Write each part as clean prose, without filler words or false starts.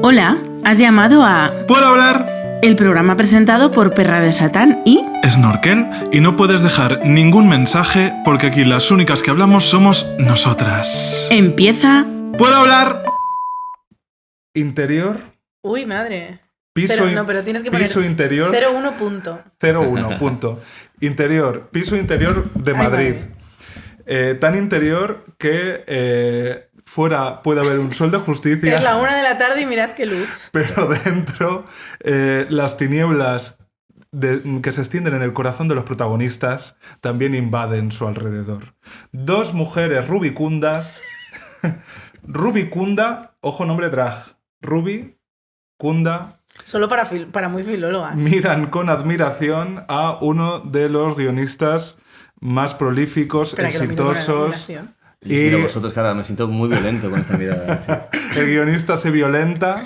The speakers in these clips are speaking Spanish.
Hola, has llamado a... ¿Puedo hablar? El programa presentado por Perra de Satán y... Snorkel, y no puedes dejar ningún mensaje porque aquí las únicas que hablamos somos nosotras. Empieza... ¿Puedo hablar? Interior. Uy, madre. Piso, No, pero tienes que poner piso interior. 01 punto. 01 punto. Interior. Piso interior de Madrid. Tan interior que fuera puede haber un sol de justicia. Es la 1 de la tarde y mirad qué luz. Pero dentro las tinieblas que se extienden en el corazón de los protagonistas también invaden su alrededor. Dos mujeres rubicundas. Rubicunda, ojo nombre drag. Rubicunda. Solo para muy filólogas. Miran con admiración a uno de los guionistas más prolíficos, Espera, que lo miro con exitosos. admiración. Y miro a vosotros, cara, me siento muy violento con esta mirada. El guionista se violenta,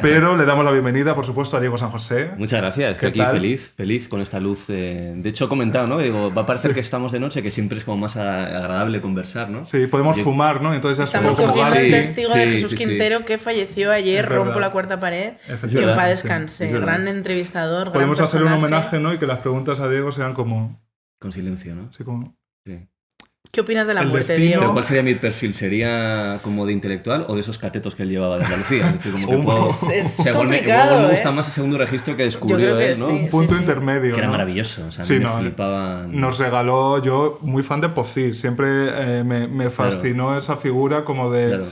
pero le damos la bienvenida, por supuesto, a Diego San José. Muchas gracias, estoy aquí feliz con esta luz. De hecho, he comentado, ¿no? Digo, va a parecer que estamos de noche, que siempre es como más agradable conversar, ¿no? Sí, podemos fumar, ¿no? Entonces estamos como cogiendo el sí, testigo de Jesús Quintero, que falleció ayer, rompo la cuarta pared, que en paz descanse. Gran entrevistador, podemos gran hacer un personaje. homenaje, ¿no? Y que las preguntas a Diego sean como... Con silencio, ¿no? Sí, como... Sí. ¿Qué opinas de la El muerte, destino. Diego? ¿Pero cuál sería mi perfil? ¿Sería como de intelectual o de esos catetos que él llevaba de Andalucía? Es decir, como que puedo... Es igual complicado, me gusta más el segundo registro que descubrió Yo creo que él, ¿no? sí. un punto intermedio, Que era ¿no? maravilloso, o sea, a mí Sí, me no, flipaba... Nos regaló, yo muy fan de Pozzi, siempre me fascinó esa figura como de... Claro.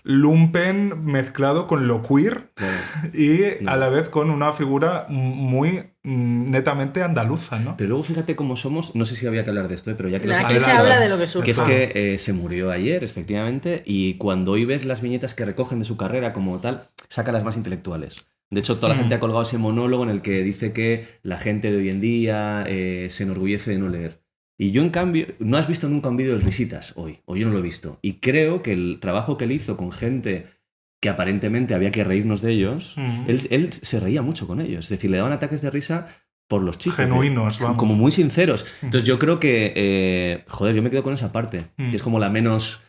Lumpen mezclado con lo queer, Claro. y a la vez con una figura muy netamente andaluza, ¿no? Pero luego fíjate cómo somos, no sé si había que hablar de esto, pero ya que Aquí lo se habla de lo que surge. que es que se murió ayer, efectivamente, y cuando hoy ves las viñetas que recogen de su carrera como tal, saca las más intelectuales. De hecho, toda la gente ha colgado ese monólogo en el que dice que la gente de hoy en día se enorgullece de no leer. Y yo, en cambio, no has visto nunca un vídeo de risitas hoy, o yo no lo he visto. Y creo que el trabajo que él hizo con gente que aparentemente había que reírnos de ellos, él se reía mucho con ellos. Es decir, le daban ataques de risa por los chistes. Genuinos, vamos. Como muy sinceros. Entonces yo creo que, yo me quedo con esa parte, que es como la menos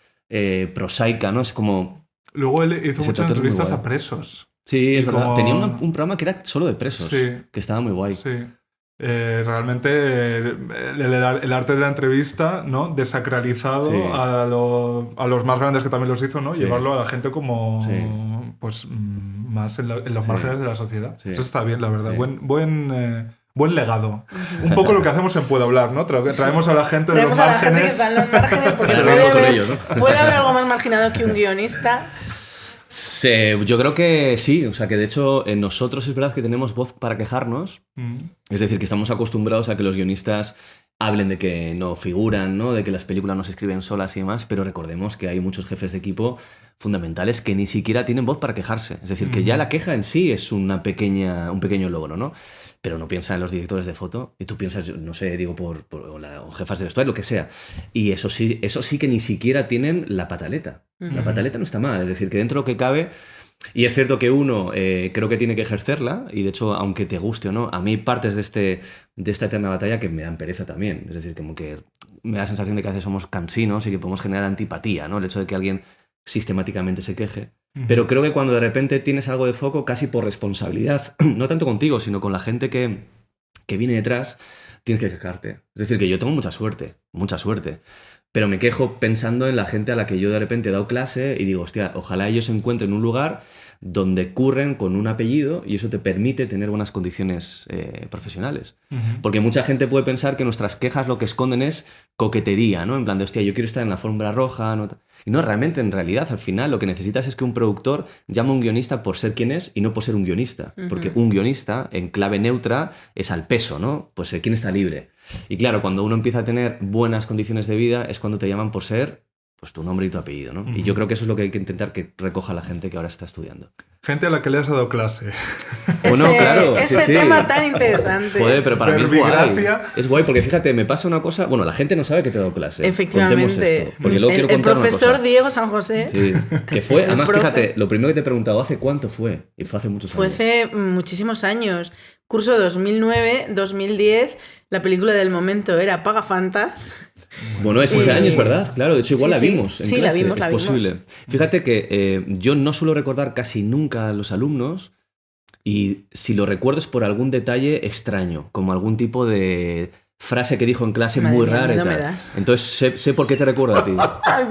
prosaica, ¿no? Es como... Luego él hizo Ese muchas trato es muy entrevistas guay. a presos. Sí, es verdad. como- Tenía un programa que era solo de presos, Sí. que estaba muy guay. Sí. Realmente el arte de la entrevista, ¿no? Desacralizado Sí. a los más grandes que también los hizo, ¿no? Sí. Llevarlo a la gente como Sí. pues más en los Sí. márgenes de la sociedad. Sí. Eso está bien, la verdad. Sí. Buen legado. Un poco lo que hacemos en Puedo Hablar, ¿no? Traemos a la gente de los Traemos a la gente que márgenes. está en los márgenes porque Para puede reírnos con haber, ellos, ¿no? puede haber algo más marginado que un guionista. Yo creo que sí, o sea que de hecho nosotros es verdad que tenemos voz para quejarnos, es decir, que estamos acostumbrados a que los guionistas hablen de que no figuran, ¿no? De que las películas no se escriben solas y demás, pero recordemos que hay muchos jefes de equipo fundamentales que ni siquiera tienen voz para quejarse, es decir, que ya la queja en sí es un pequeño logro, ¿no? Pero no piensa en los directores de foto y tú piensas, no sé, digo, o jefas de vestuario, lo que sea. Y eso sí que ni siquiera tienen la pataleta. La pataleta no está mal, es decir, que dentro de lo que cabe... Y es cierto que uno creo que tiene que ejercerla, y de hecho, aunque te guste o no, a mí partes de esta eterna batalla que me dan pereza también. Es decir, como que me da la sensación de que a veces somos cansinos y que podemos generar antipatía, ¿no? El hecho de que alguien sistemáticamente se queje. Pero creo que cuando de repente tienes algo de foco, casi por responsabilidad, no tanto contigo, sino con la gente que viene detrás, tienes que quejarte. Es decir, que yo tengo mucha suerte, pero me quejo pensando en la gente a la que yo de repente he dado clase y digo, hostia, ojalá ellos se encuentren en un lugar donde curren con un apellido y eso te permite tener buenas condiciones profesionales. Porque mucha gente puede pensar que nuestras quejas lo que esconden es coquetería, ¿no? En plan de, hostia, yo quiero estar en la alfombra roja, ¿no? Y no, realmente, en realidad, al final, lo que necesitas es que un productor llame a un guionista por ser quien es y no por ser un guionista. Porque un guionista, en clave neutra, es al peso, ¿no? Pues quién está libre. Y claro, cuando uno empieza a tener buenas condiciones de vida es cuando te llaman por ser pues tu nombre y tu apellido, ¿no? Y yo creo que eso es lo que hay que intentar que recoja la gente que ahora está estudiando. Gente a la que le has dado clase. Bueno, claro, Ese sí. tema tan interesante. Joder, pero para mí es guay. Verbigracia. Es guay porque fíjate, me pasa una cosa... Bueno, la gente no sabe que te he dado clase. Contemos Efectivamente. esto, porque luego quiero El contar una profesor cosa. Diego San José. Sí, que fue... El Además, profe. fíjate, lo primero que te he preguntado, ¿hace cuánto fue? Y fue hace muchos Fue años. hace muchísimos años. Curso 2009-2010. La película del momento era Pagafantas. Bueno, es ese año, es verdad, claro, de hecho igual la vimos en sí, clase, la vimos, es posible. Fíjate que yo no suelo recordar casi nunca a los alumnos y si lo recuerdo es por algún detalle extraño, como algún tipo de frase que dijo en clase muy rara y tal. Entonces sé por qué te recuerdo a ti. Ay,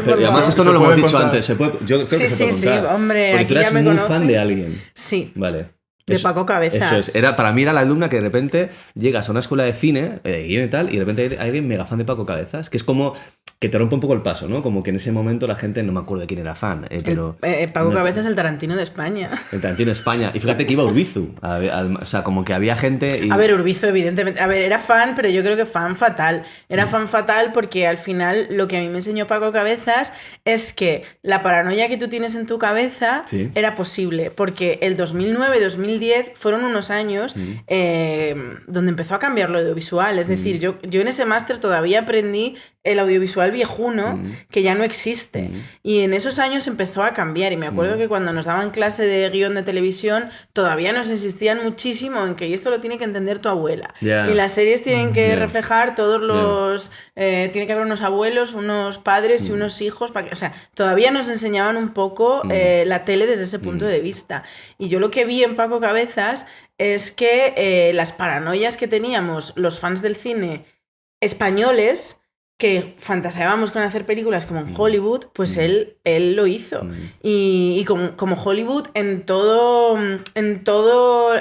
pero además esto no lo hemos dicho antes, yo creo que se puede contar. Sí, hombre, porque tú eras muy fan de alguien. Sí. Vale. De Paco Cabezas. Eso es. Para mí era la alumna que de repente llegas a una escuela de cine, guión y tal, y de repente hay alguien mega fan de Paco Cabezas, que es como que te rompe un poco el paso, ¿no? Como que en ese momento la gente, no me acuerdo de quién era fan, pero... Paco Cabezas es el Tarantino de España. El Tarantino de España. Y fíjate que iba Urbizu. O sea, como que había gente... A ver, Urbizu, evidentemente. A ver, era fan, pero yo creo que fan fatal. Era fan fatal porque al final lo que a mí me enseñó Paco Cabezas es que la paranoia que tú tienes en tu cabeza era posible. Porque el 2009-2010 fueron unos años donde empezó a cambiar lo audiovisual. Es decir, yo en ese máster todavía aprendí el audiovisual viejuno que ya no existe. Y en esos años empezó a cambiar. Y me acuerdo que cuando nos daban clase de guión de televisión, todavía nos insistían muchísimo en que esto lo tiene que entender tu abuela. Y las series tienen que reflejar todos los... tiene que haber unos abuelos, unos padres y unos hijos. O sea, todavía nos enseñaban un poco la tele desde ese punto de vista. Y yo lo que vi en Paco Cabezas es que las paranoias que teníamos los fans del cine españoles, que fantaseábamos con hacer películas como en Hollywood, pues él lo hizo. Y como Hollywood en toda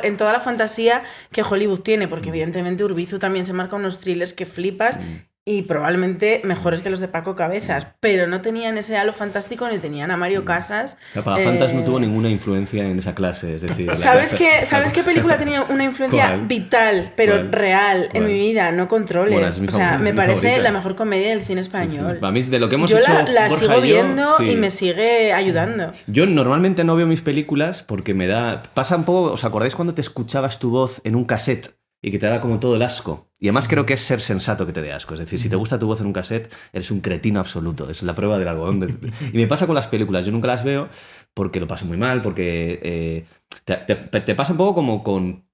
la fantasía que Hollywood tiene, porque evidentemente Urbizu también se marca unos thrillers que flipas y probablemente mejores que los de Paco Cabezas, pero no tenían ese halo fantástico ni tenían a Mario Casas. Pagafantas no tuvo ninguna influencia en esa clase, es decir... ¿Sabes qué película tenía una influencia vital, pero real en mi vida? No Controles. Bueno, o sea, me parece la mejor comedia del cine español. Para mí, de lo que hemos yo hecho la Borja sigo y yo, viendo y me sigue ayudando. Yo normalmente no veo mis películas porque me da... Pasa un poco... ¿Os acordáis cuando te escuchabas tu voz en un cassette? Y que te da como todo el asco. Y además creo que es ser sensato que te dé asco. Es decir, si te gusta tu voz en un cassette, eres un cretino absoluto. Es la prueba del algodón. Y me pasa con las películas. Yo nunca las veo porque lo paso muy mal, porque te pasa un poco como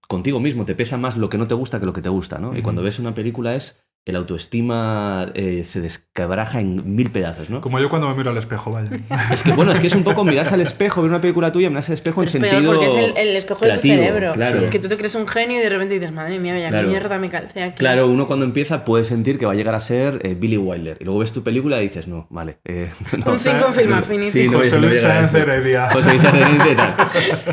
contigo mismo. Te pesa más lo que no te gusta que lo que te gusta, ¿no? Y cuando ves una película el autoestima se desquebraja en 1000 pedazos, ¿no? Como yo cuando me miro al espejo, vaya. Es que es un poco mirarse al espejo, ver una película tuya, mirarse al espejo en sentido porque es el espejo creativo, de tu cerebro. Claro. Que tú te crees un genio y de repente dices, madre mía, vaya mierda me calcé aquí. Claro, uno cuando empieza puede sentir que va a llegar a ser Billy Wilder. Y luego ves tu película y dices, no, vale. No. Un 5 en Film Affinity. Sí, José Luis Heredia. José Luis Heredia y tal.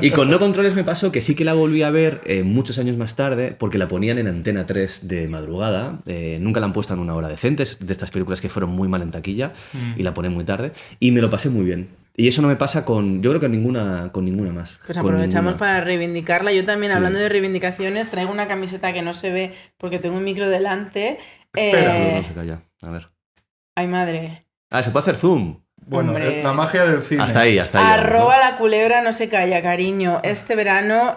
Y con No Controles me pasó que sí que la volví a ver muchos años más tarde porque la ponían en Antena 3 de madrugada. Nunca la han puesto en una hora decente, de estas películas que fueron muy mal en taquilla y la ponen muy tarde. Y me lo pasé muy bien. Y eso no me pasa yo creo que con ninguna más. Pues aprovechamos para reivindicarla. Yo también, hablando de reivindicaciones, traigo una camiseta que no se ve porque tengo un micro delante. Espera, no se calla. A ver. Ay, madre. Se puede hacer zoom. Bueno, la magia del cine. Hasta ahí. Arroba la culebra no se calla, cariño. Este verano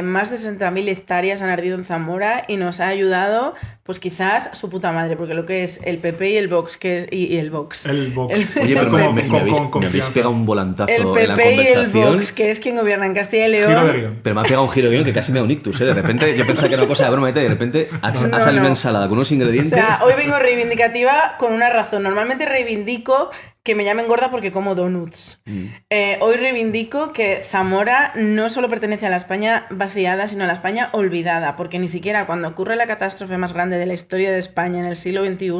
más de 60.000 hectáreas han ardido en Zamora y nos ha ayudado, pues quizás su puta madre, porque lo que es el PP y el Vox, y el Vox. El Vox. Oye, pero me habéis pegado un volantazo en la conversación. El PP y el Vox, que es quien gobierna en Castilla y León. Giro de guión. Pero me ha pegado un giro de guión que casi me da un ictus, ¿eh? De repente yo pensaba que era una cosa de broma y de repente ha salido una ensalada con unos ingredientes. O sea, hoy vengo reivindicativa con una razón. Normalmente reivindico que me llamen gorda porque como donuts. Hoy reivindico que Zamora no solo pertenece a la España vaciada, sino a la España olvidada, porque ni siquiera cuando ocurre la catástrofe más grande de la historia de España en el siglo XXI,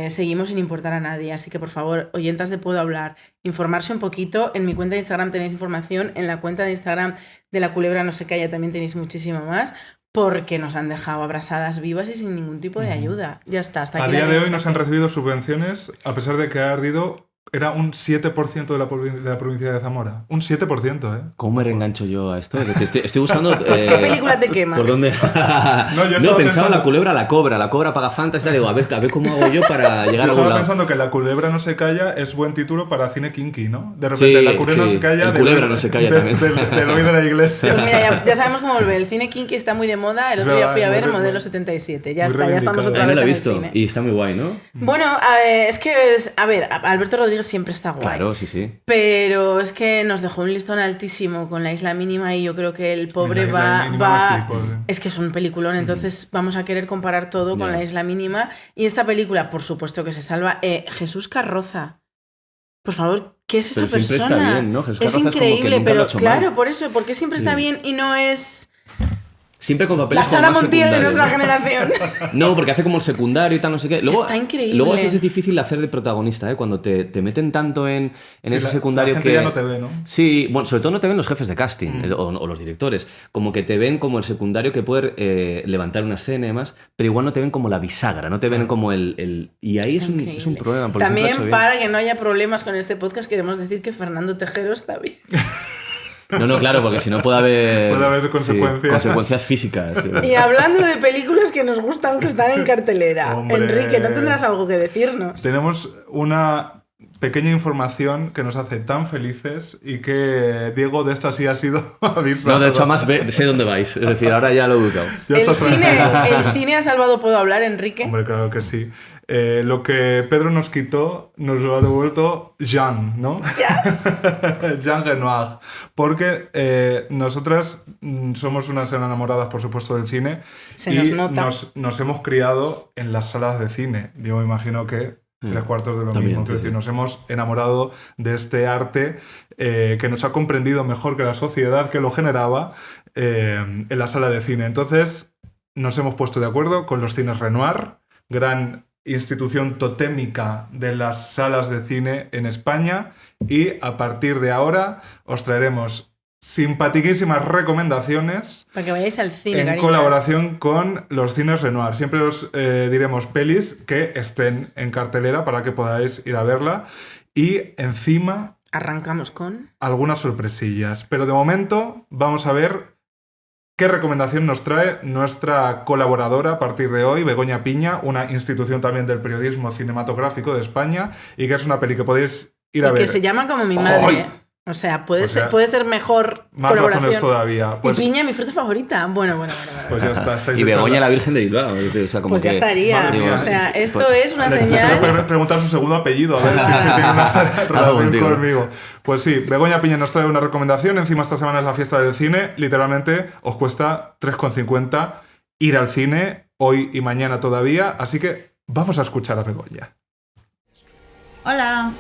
seguimos sin importar a nadie. Así que, por favor, oyentas de Puedo Hablar, informarse un poquito. En mi cuenta de Instagram tenéis información, en la cuenta de Instagram de La Culebra No Se Calla también tenéis muchísima más, porque nos han dejado abrasadas vivas y sin ningún tipo de ayuda. Ya está. Hasta aquí. A día de hoy nos han recibido subvenciones, a pesar de que ha ardido, era un 7% de la provincia de Zamora. Un 7%, ¿eh? ¿Cómo me reengancho yo a esto? Es decir, estoy buscando... Pues ¿qué película te quema? ¿Por dónde? yo pensaba La Culebra, La Cobra paga fantas. Digo, a ver cómo hago yo para llegar a algún lado. Estaba pensando que La Culebra No Se Calla es buen título para cine kinky, ¿no? De repente, La Culebra No Se Calla... El Culebra No Se Calla también. Del hoy de la iglesia. Pues mira, ya sabemos cómo volver. El cine kinky está muy de moda. El otro día fui a ver el Modelo 77. Ya está, ya estamos otra vez en el cine. Y está muy guay, ¿no? Bueno, es que... A ver, Alberto Rodríguez siempre está guay. Claro, sí. Pero es que nos dejó un listón altísimo con La Isla Mínima y yo creo que el pobre es que es un peliculón, entonces vamos a querer comparar todo con La Isla Mínima. Y esta película, por supuesto que se salva. Jesús Carroza. Por favor, ¿qué es esa persona? Siempre está bien, ¿no? Jesús es Carroza increíble, es pero como que claro, por eso, porque siempre está bien y no es... Siempre con papeles la Sara como más Montiel de nuestra secundarios. generación. No, porque hace como el secundario y tal, no sé qué. Luego, está increíble. Luego a veces es difícil hacer de protagonista, ¿eh? Cuando te meten tanto en ese secundario la gente que... ya no te ve, ¿no? Sí, bueno, sobre todo no te ven los jefes de casting o los directores. Como que te ven como el secundario que puede levantar una escena y demás, pero igual no te ven como la bisagra, no te ven como el... Y ahí es un problema. Porque también, para que no haya problemas con este podcast, queremos decir que Fernando Tejero está bien. No, claro, porque si no puede haber consecuencias físicas. Sí. Y hablando de películas que nos gustan que están en cartelera, Hombre, Enrique, ¿no tendrás algo que decirnos? Tenemos una pequeña información que nos hace tan felices y que Diego de esta sí ha sido avisado. No, de hecho, además sé dónde vais. Es decir, ahora ya lo he ubicado. ¿El cine ha salvado Puedo Hablar, Enrique? Hombre, claro que sí. Lo que Pedro nos quitó, nos lo ha devuelto Jean, ¿no? Yes. Jean Renoir. Porque nosotras somos unas enamoradas, por supuesto, del cine. Nos hemos criado en las salas de cine. Yo me imagino que 3/4 de lo mismo. Es decir, nos hemos enamorado de este arte que nos ha comprendido mejor que la sociedad que lo generaba en la sala de cine. Entonces, nos hemos puesto de acuerdo con los cines Renoir, gran institución totémica de las salas de cine en España, y a partir de ahora os traeremos simpaticísimas recomendaciones para que vayáis al cine, en cariños. colaboración con los cines Renoir. Siempre os diremos pelis que estén en cartelera para que podáis ir a verla, y encima arrancamos con algunas sorpresillas, pero de momento vamos a ver qué recomendación nos trae nuestra colaboradora a partir de hoy, Begoña Piña, una institución también del periodismo cinematográfico de España, y que es una peli que podéis ir a ver. Que se llama como mi madre. ¡Ay! O sea, puede ser mejor más colaboración. Razones todavía. Pues, y Piña, mi fruta favorita. Bueno. Pues ya está. Y Begoña, la Virgen de Bilbao. O sea, como pues ya estaría. O sea, esto es una señal... Tengo que preguntar su segundo apellido, a ver si tiene una relación conmigo. Pues sí, Begoña Piña nos trae una recomendación. Encima esta semana es la fiesta del cine. Literalmente os cuesta 3,50 ir al cine hoy y mañana todavía. Así que vamos a escuchar a Begoña. Hola.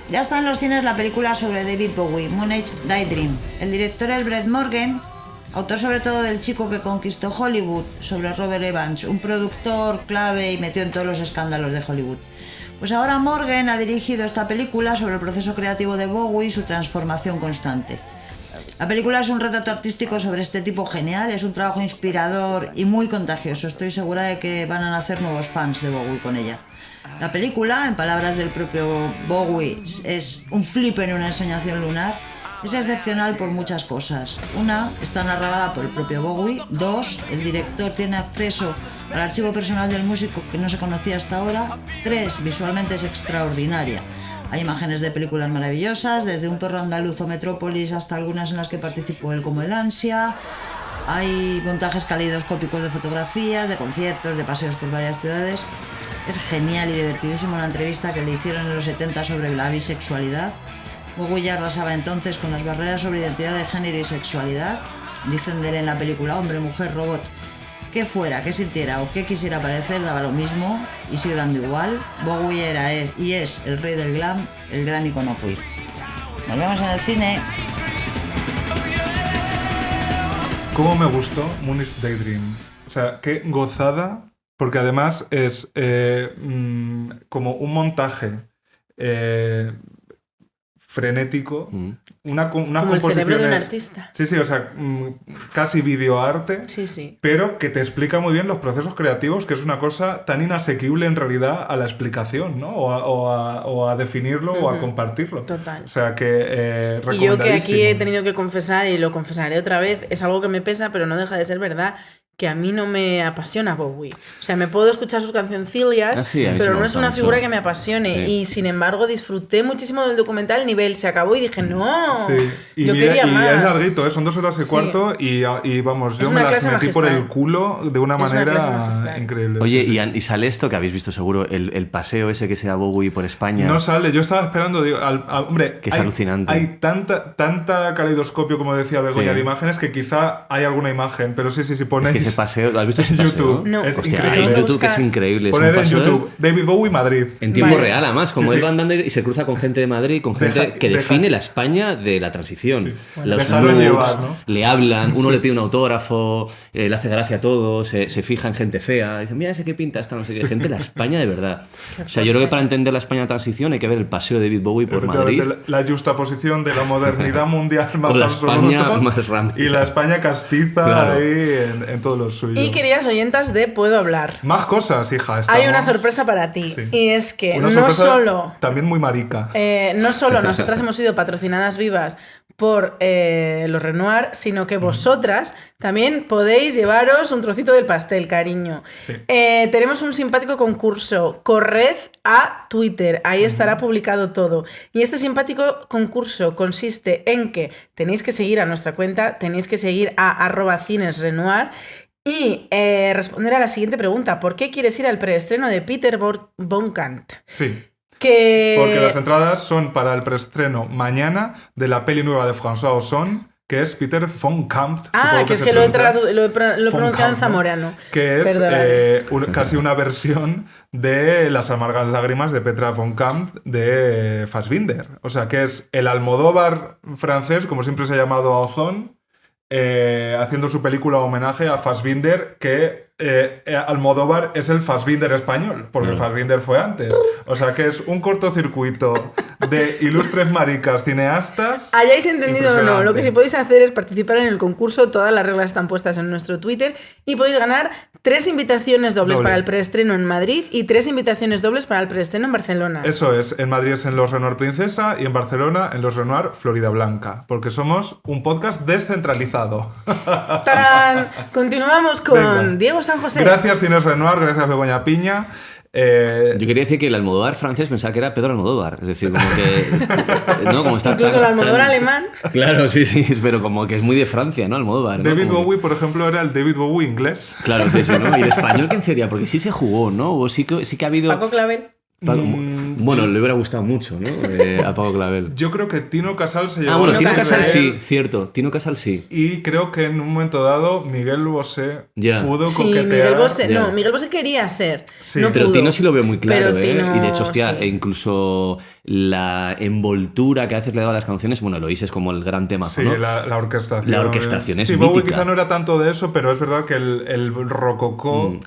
Ya está en los cines la película sobre David Bowie, Moonage Daydream. El director es Brett Morgen, autor sobre todo del Chico que conquistó Hollywood, sobre Robert Evans, un productor clave y metido en todos los escándalos de Hollywood. Pues ahora Morgen ha dirigido esta película sobre el proceso creativo de Bowie y su transformación constante. La película es un retrato artístico sobre este tipo genial, es un trabajo inspirador y muy contagioso. Estoy segura de que van a nacer nuevos fans de Bowie con ella. La película, en palabras del propio Bowie, es un flip en una ensoñación lunar. Es excepcional por muchas cosas. Una, está narrada por el propio Bowie. 2, el director tiene acceso al archivo personal del músico que no se conocía hasta ahora. 3, visualmente es extraordinaria. Hay imágenes de películas maravillosas, desde Un perro andaluz o Metrópolis hasta algunas en las que participó él, como El Ansia. Hay montajes caleidoscópicos de fotografías, de conciertos, de paseos por varias ciudades. Es genial y divertidísimo la entrevista que le hicieron en los 70 sobre la bisexualidad. Bowie ya arrasaba entonces con las barreras sobre identidad de género y sexualidad. Dicen de él en la película hombre, mujer, robot. Que fuera, que sintiera o que quisiera parecer, daba lo mismo y sigue dando igual. Bowie era y es el rey del glam, el gran icono queer. Nos vemos en el cine. ¿Cómo me gustó Moonage Daydream? O sea, qué gozada, porque además es como un montaje frenético, unas como composiciones... el cerebro de un artista. Sí, o sea, casi videoarte, sí. Pero que te explica muy bien los procesos creativos, que es una cosa tan inasequible en realidad a la explicación, ¿no? O a definirlo o a compartirlo. Total. O sea, que recomendadísimo. Y yo que aquí he tenido que confesar, y lo confesaré otra vez, es algo que me pesa, pero no deja de ser verdad, que a mí no me apasiona Bowie. O sea, me puedo escuchar sus cancioncillas, pero no es una figura que me apasione. Y sin embargo, disfruté muchísimo del documental. El nivel se acabó y dije, no, yo quería más. Y es larguito, son 2 horas y cuarto. Y vamos, yo me las metí por el culo de una manera increíble. Oye, y sale esto que habéis visto seguro, el paseo ese que sea Bowie por España. No sale, yo estaba esperando, digo, hombre, que es alucinante. Hay tanta caleidoscopio, como decía Begoña, de imágenes, que quizá hay alguna imagen, pero sí, ponéis... Ese paseo, ¿lo has visto ese paseo? YouTube. No. Es increíble. En YouTube que es increíble. Poned en YouTube David Bowie Madrid. En tiempo real, además, como él va andando y se cruza con gente de Madrid, con gente que define la España de la transición. Bueno, los looks, llevar, ¿no? Le hablan, uno le pide un autógrafo, le hace gracia a todos, se fija en gente fea, dice, mira ese que pinta esta, no sé qué, gente de la España de verdad. O sea, yo creo que para entender la España de transición hay que ver el paseo de David Bowie por Madrid. La justaposición de la modernidad mundial más con la absoluta España más rancia. Y la España castiza ahí en todos los suyos. Y queridas oyentas de Puedo Hablar. Más cosas, hija. Hay una sorpresa para ti. Y es que no solo... También muy marica. No solo nosotras hemos sido patrocinadas vivas por los Renoir, sino que vosotras también podéis llevaros un trocito del pastel, cariño. Tenemos un simpático concurso. Corred a Twitter, ahí estará publicado todo. Y este simpático concurso consiste en que tenéis que seguir a nuestra cuenta, tenéis que seguir a @cinesrenoir y responder a la siguiente pregunta. ¿Por qué quieres ir al preestreno de Peter von Kant? Sí. Porque las entradas son para el preestreno mañana de la peli nueva de François Ozon, que es Peter von Kant. Que es que lo he pronunciado en zamorano. Que es casi una versión de Las amargas lágrimas de Petra von Kant de Fassbinder. O sea, que es el Almodóvar francés, como siempre se ha llamado a Ozon, haciendo su película homenaje a Fassbinder, que Almodóvar es el Fassbinder español, porque el Fassbinder fue antes. O sea que es un cortocircuito de ilustres maricas cineastas. Hayáis entendido o no, lo que sí podéis hacer es participar en el concurso. Todas las reglas están puestas en nuestro Twitter y podéis ganar 3 invitaciones dobles para el preestreno en Madrid y 3 invitaciones dobles para el preestreno en Barcelona. Eso es, en Madrid es en Los Renoir Princesa y en Barcelona en Los Renoir Florida Blanca, porque somos un podcast descentralizado. ¡Tarán! Continuamos con Diego San José. Gracias, Cines Renoir, gracias, Begoña Piña. Yo quería decir que el Almodóvar francés pensaba que era Pedro Almodóvar. Es decir, como que... ¿no? Como está incluso el Almodóvar alemán. Claro, sí, pero como que es muy de Francia, ¿no? Almodóvar, ¿no? David Bowie, por ejemplo, era el David Bowie inglés. Claro, sí, ¿no? ¿Y el español quién sería? Porque sí se jugó, ¿no? O sí que ha habido... Paco Clavel. Bueno, le hubiera gustado mucho, ¿no? A Paco Clavel. Yo creo que Tino Casal se llevó... Tino Casal sí, cierto. Tino Casal sí. Y creo que en un momento dado Miguel Bosé pudo coquetear... Miguel Bosé quería ser. Sí. No pero pudo. Tino sí lo veo muy claro, Tino, y de hecho, hostia, incluso la envoltura que a veces le daba a las canciones, bueno, lo es como el gran tema, sí, ¿no? La orquestación. La orquestación es mítica. mítica. Bowie quizá no era tanto de eso, pero es verdad que el rococó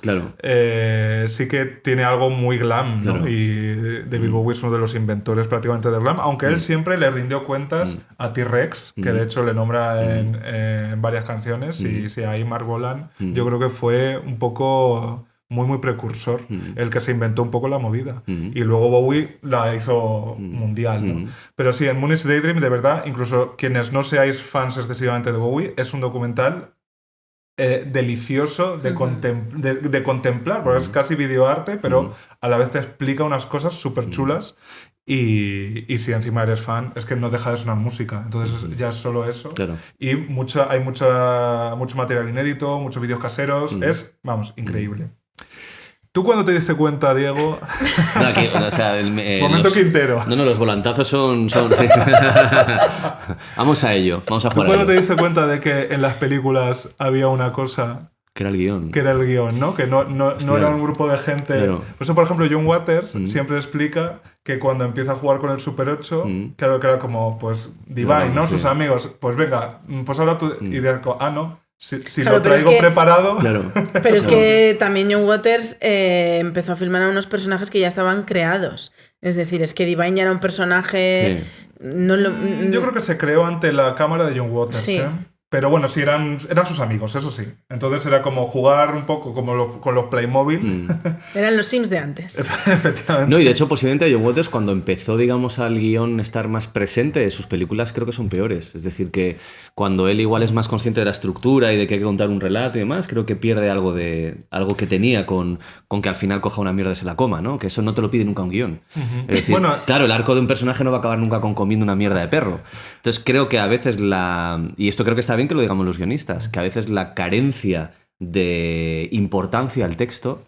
sí que tiene algo muy glam, ¿no? Y David Bowie es uno de los inventores prácticamente del glam, aunque él siempre le rindió cuentas a T-Rex, que de hecho le nombra en varias canciones, y sí, ahí Mark Bolan yo creo que fue un poco... muy precursor, el que se inventó un poco la movida. Y luego Bowie la hizo mundial, ¿no? Pero sí, en Moonage Daydream, de verdad, incluso quienes no seáis fans excesivamente de Bowie, es un documental delicioso de contemplar, porque es casi videoarte, pero a la vez te explica unas cosas súper chulas. Y si encima eres fan, es que no deja de sonar música. Entonces ya es solo eso. Claro. Y hay mucho material inédito, muchos vídeos caseros. Es, vamos, increíble. ¿Tú cuándo te diste cuenta, Diego? Momento Quintero. No, los volantazos son sí. Vamos a ello, vamos a jugar. ¿Tú cuándo te diste cuenta de que en las películas había una cosa... Que era el guión. Que era el guión, ¿no? Que no era un grupo de gente... Claro. Por eso, por ejemplo, John Waters siempre explica que cuando empieza a jugar con el Super 8, claro que era como, pues, Divine, ¿no? Sí. Sus amigos, pues venga, pues ahora tú... Y digo, no... Si claro, lo traigo preparado... Claro. Pero es que también John Waters empezó a filmar a unos personajes que ya estaban creados. Es decir, es que Divine ya era un personaje... Sí. Yo creo que se creó ante la cámara de John Waters, sí. Pero bueno, sí, eran sus amigos, eso sí. Entonces era como jugar un poco como con los Playmobil. Eran los Sims de antes. Efectivamente. No, y de hecho, posiblemente John Waters, cuando empezó, digamos, al guión estar más presente, sus películas creo que son peores. Es decir, que cuando él igual es más consciente de la estructura y de que hay que contar un relato y demás, creo que pierde algo que tenía con que al final coja una mierda y se la coma, ¿no? Que eso no te lo pide nunca un guión. Es decir, bueno, claro, el arco de un personaje no va a acabar nunca con comiendo una mierda de perro. Entonces creo que a veces y esto creo que está bien que lo digamos los guionistas, que a veces la carencia de importancia al texto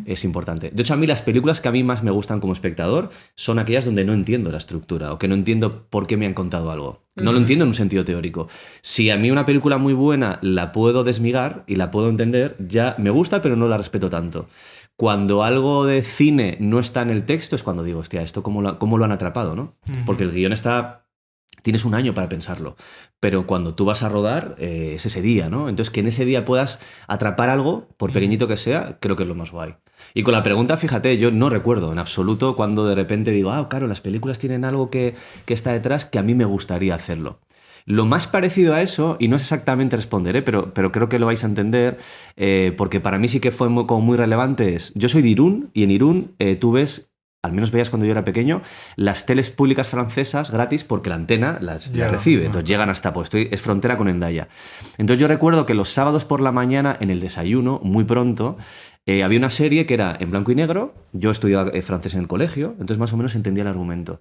es importante. De hecho, a mí las películas que a mí más me gustan como espectador son aquellas donde no entiendo la estructura o que no entiendo por qué me han contado algo. No lo entiendo en un sentido teórico. Si a mí una película muy buena la puedo desmigar y la puedo entender, ya me gusta, pero no la respeto tanto. Cuando algo de cine no está en el texto es cuando digo, hostia, ¿esto cómo lo han atrapado, ¿no? Porque el guión está... Tienes un año para pensarlo, pero cuando tú vas a rodar es ese día, ¿no? Entonces que en ese día puedas atrapar algo, por pequeñito que sea, creo que es lo más guay. Y con la pregunta, fíjate, yo no recuerdo en absoluto cuando de repente digo, claro, las películas tienen algo que está detrás que a mí me gustaría hacerlo. Lo más parecido a eso, y no es exactamente responder, pero creo que lo vais a entender, porque para mí sí que fue muy relevante, yo soy de Irún, y en Irún tú ves... Al menos veías cuando yo era pequeño, las teles públicas francesas gratis porque la antena las recibe. Entonces llegan hasta, es frontera con Hendaya. Entonces yo recuerdo que los sábados por la mañana, en el desayuno, muy pronto, había una serie que era en blanco y negro. Yo estudiaba francés en el colegio, entonces más o menos entendía el argumento.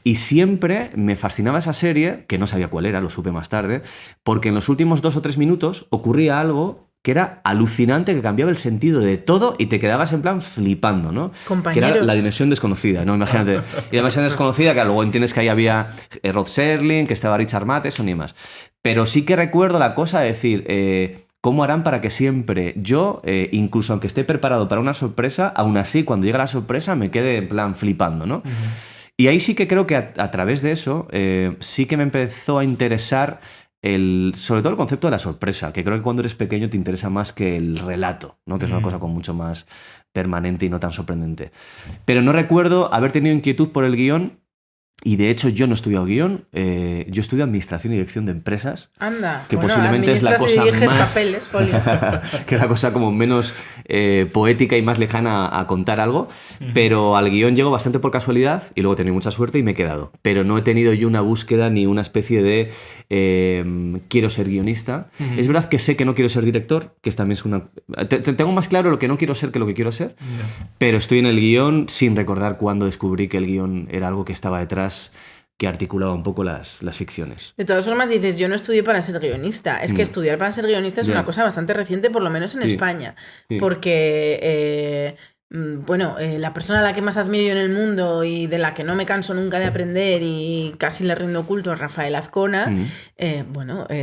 Y siempre me fascinaba esa serie, que no sabía cuál era, lo supe más tarde, porque en los últimos 2 o 3 minutos ocurría algo que era alucinante, que cambiaba el sentido de todo y te quedabas en plan flipando, ¿no? Compañeros. Que era la dimensión desconocida, ¿no? Imagínate. Y la dimensión desconocida, que luego entiendes que ahí había Rod Serling, que estaba Richard Matheson y más. Pero sí que recuerdo la cosa de decir... ¿Cómo harán para que siempre yo, incluso aunque esté preparado para una sorpresa, aún así cuando llega la sorpresa me quede en plan flipando, ¿no? Y ahí sí que creo que a través de eso sí que me empezó a interesar sobre todo el concepto de la sorpresa, que creo que cuando eres pequeño te interesa más que el relato, ¿no? Que es una cosa como mucho más permanente y no tan sorprendente. Pero no recuerdo haber tenido inquietud por el guión. Y de hecho yo no he estudiado guión, yo estudio administración y dirección de empresas. Anda, que posiblemente es la cosa más papeles, que es la cosa como menos poética y más lejana a contar algo, pero al guión llego bastante por casualidad y luego he tenido mucha suerte y me he quedado. Pero no he tenido yo una búsqueda ni una especie de quiero ser guionista. Es verdad que sé que no quiero ser director, que también es una... Tengo más claro lo que no quiero ser que lo que quiero ser, pero estoy en el guión sin recordar cuándo descubrí que el guión era algo que estaba detrás, que articulaba un poco las ficciones. De todas formas dices, yo no estudié para ser guionista. Es que estudiar para ser guionista es una cosa bastante reciente, por lo menos en España. Porque... la persona a la que más admiro yo en el mundo y de la que no me canso nunca de aprender y casi le rindo culto es Rafael Azcona.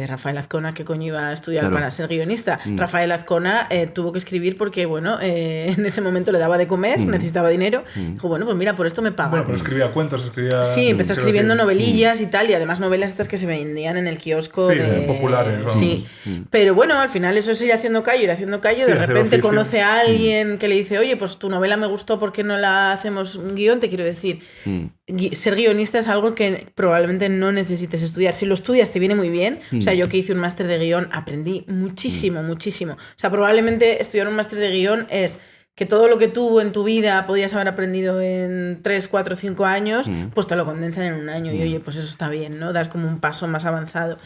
Rafael Azcona, ¿qué coño iba a estudiar para ser guionista? Rafael Azcona tuvo que escribir porque, en ese momento le daba de comer, necesitaba dinero. Dijo, pues mira, por esto me pagan. Bueno, pero escribía cuentos, Sí, empezó escribiendo novelillas y tal, y además novelas estas que se vendían en el kiosco populares. Vamos. Sí, pero bueno, al final eso es ir haciendo callo, de repente conoce a alguien que le dice, oye, pues tu novela me gustó, ¿por qué no la hacemos un guión? Te quiero decir, ser guionista es algo que probablemente no necesites estudiar. Si lo estudias te viene muy bien. O sea, yo que hice un máster de guión aprendí muchísimo. O sea, probablemente estudiar un máster de guión es que todo lo que tú en tu vida podías haber aprendido en 3, 4, 5 años, pues te lo condensan en un año. Y oye, pues eso está bien, ¿no? Das como un paso más avanzado.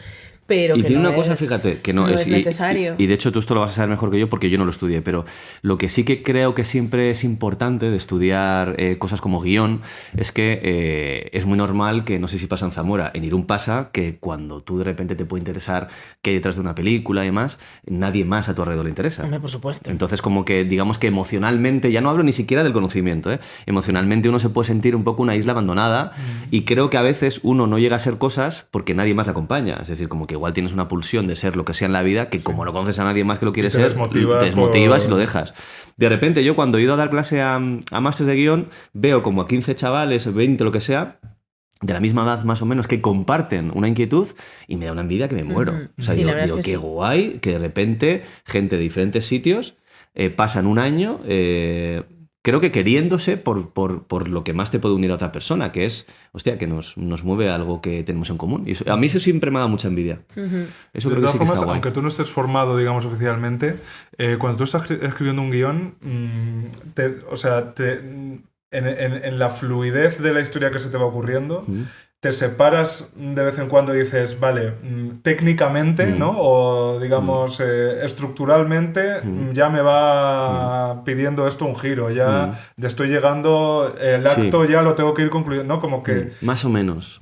Pero y que tiene no una cosa, es, fíjate, que no es necesario. Y de hecho tú esto lo vas a saber mejor que yo porque yo no lo estudié, pero lo que sí que creo que siempre es importante de estudiar cosas como guión es que es muy normal que, no sé si pasa en Zamora, en Irún pasa que cuando tú de repente te puede interesar qué hay detrás de una película y demás, nadie más a tu alrededor le interesa. Hombre, por supuesto. Entonces como que digamos que emocionalmente, ya no hablo ni siquiera del conocimiento, emocionalmente uno se puede sentir un poco una isla abandonada y creo que a veces uno no llega a ser cosas porque nadie más le acompaña, es decir, como que igual tienes una pulsión de ser lo que sea en la vida, que como no conoces a nadie más que lo quiere ser, te desmotivas y lo dejas. De repente yo cuando he ido a dar clase a másters de guión, veo como a 15 chavales, 20, lo que sea, de la misma edad más o menos, que comparten una inquietud y me da una envidia que me muero. O sea, digo qué guay que de repente gente de diferentes sitios pasan un año creo que queriéndose por lo que más te puede unir a otra persona, que es, hostia, que nos mueve algo que tenemos en común. Y a mí eso siempre me da mucha envidia. Eso creo que sí que está guay. Aunque tú no estés formado, digamos, oficialmente, cuando tú estás escribiendo un guión, en la fluidez de la historia que se te va ocurriendo, te separas de vez en cuando y dices, vale, técnicamente, ¿no? O digamos, estructuralmente, ya me va pidiendo esto un giro, ya estoy llegando, el acto ya lo tengo que ir concluyendo, ¿no? Como que... Más o menos.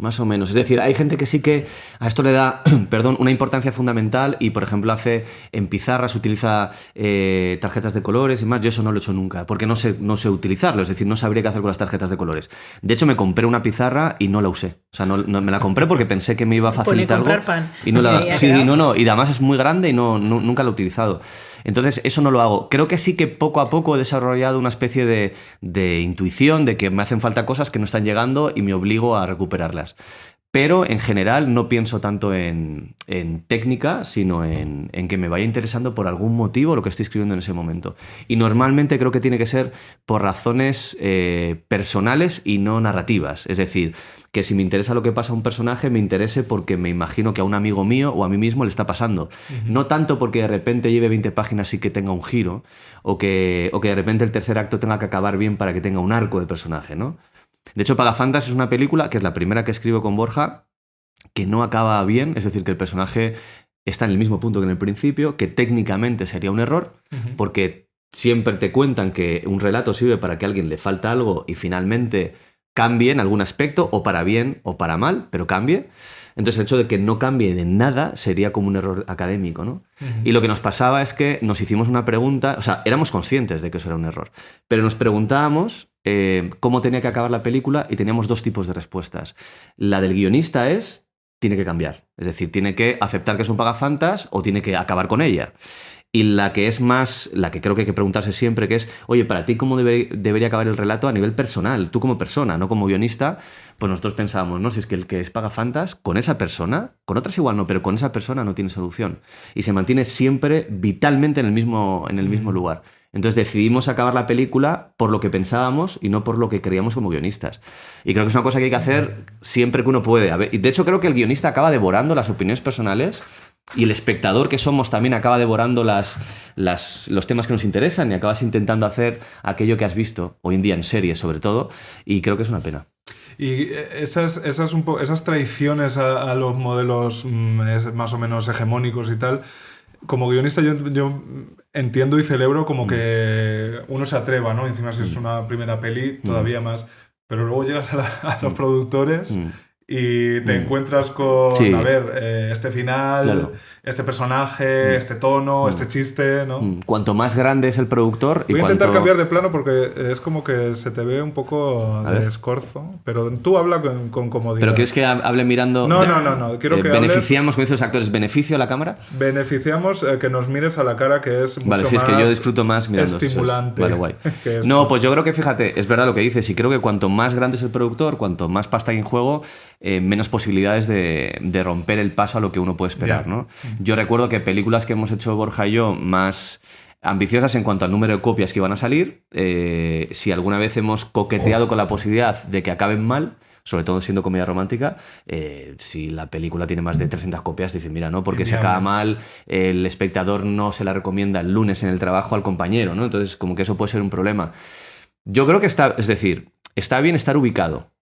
Es decir, hay gente que sí que a esto le da, una importancia fundamental y, por ejemplo, en pizarras utiliza tarjetas de colores y más. Yo eso no lo he hecho nunca, porque no sé utilizarlo, es decir, no sabría qué hacer con las tarjetas de colores. De hecho, me compré una pizarra y no la usé. O sea, no me la compré porque pensé que me iba a facilitar algo. Pan. Y no y además es muy grande y nunca lo he utilizado. Entonces, eso no lo hago. Creo que sí que poco a poco he desarrollado una especie de intuición de que me hacen falta cosas que no están llegando y me obligo a recuperarlas. Pero en general no pienso tanto en técnica, sino en que me vaya interesando por algún motivo lo que estoy escribiendo en ese momento. Y normalmente creo que tiene que ser por razones personales y no narrativas. Es decir, que si me interesa lo que pasa a un personaje, me interese porque me imagino que a un amigo mío o a mí mismo le está pasando. No tanto porque de repente lleve 20 páginas y que tenga un giro, o que de repente el tercer acto tenga que acabar bien para que tenga un arco de personaje, ¿no? De hecho, Pagafantas es una película que es la primera que escribo con Borja, que no acaba bien, es decir, que el personaje está en el mismo punto que en el principio, que técnicamente sería un error, porque siempre te cuentan que un relato sirve para que a alguien le falta algo y finalmente cambie en algún aspecto, o para bien o para mal, pero cambie. Entonces el hecho de que no cambie en nada sería como un error académico, ¿no? Y lo que nos pasaba es que nos hicimos una pregunta, o sea, éramos conscientes de que eso era un error, pero nos preguntábamos cómo tenía que acabar la película y teníamos dos tipos de respuestas. La del guionista tiene que cambiar, es decir, tiene que aceptar que es un pagafantas o tiene que acabar con ella. Y la que creo que hay que preguntarse siempre, que es, oye, para ti, ¿cómo debería acabar el relato a nivel personal? Tú como persona, no como guionista. Pues nosotros pensábamos, ¿no? Si es que el que es pagafantas, con esa persona, con otras igual no, pero con esa persona no tiene solución. Y se mantiene siempre vitalmente en el mismo lugar. Entonces decidimos acabar la película por lo que pensábamos y no por lo que creíamos como guionistas. Y creo que es una cosa que hay que hacer siempre que uno puede. Y de hecho creo que el guionista acaba devorando las opiniones personales y el espectador que somos también acaba devorando los temas que nos interesan y acabas intentando hacer aquello que has visto, hoy en día en series sobre todo, y creo que es una pena. Y esas traiciones a los modelos más o menos hegemónicos y tal, como guionista yo entiendo y celebro como que uno se atreva, ¿no? Encima si es una primera peli, todavía más. Pero luego llegas a los productores y te encuentras con, este final, claro, este personaje, este tono, este chiste, ¿no? Cuanto más grande es el productor... Voy a intentar cambiar de plano porque es como que se te ve un poco de escorzo, pero tú habla con comodidad. ¿Pero quieres que hable mirando...? No. Quiero que beneficiamos, como dicen los actores, ¿beneficio a la cámara? Beneficiamos que nos mires a la cara, que es mucho es que yo disfruto más mirando. Estimulante. Vale, guay. No, pues yo creo que, fíjate, es verdad lo que dices, y creo que cuanto más grande es el productor, cuanto más pasta hay en juego, menos posibilidades de romper el paso a lo que uno puede esperar, ¿no? Yo recuerdo que películas que hemos hecho Borja y yo más ambiciosas en cuanto al número de copias que iban a salir, si alguna vez hemos coqueteado con la posibilidad de que acaben mal, sobre todo siendo comedia romántica, si la película tiene más de 300 copias, dicen, mira, no, porque si acaba mal, el espectador no se la recomienda el lunes en el trabajo al compañero, ¿no? Entonces, como que eso puede ser un problema. Yo creo que está bien estar ubicado.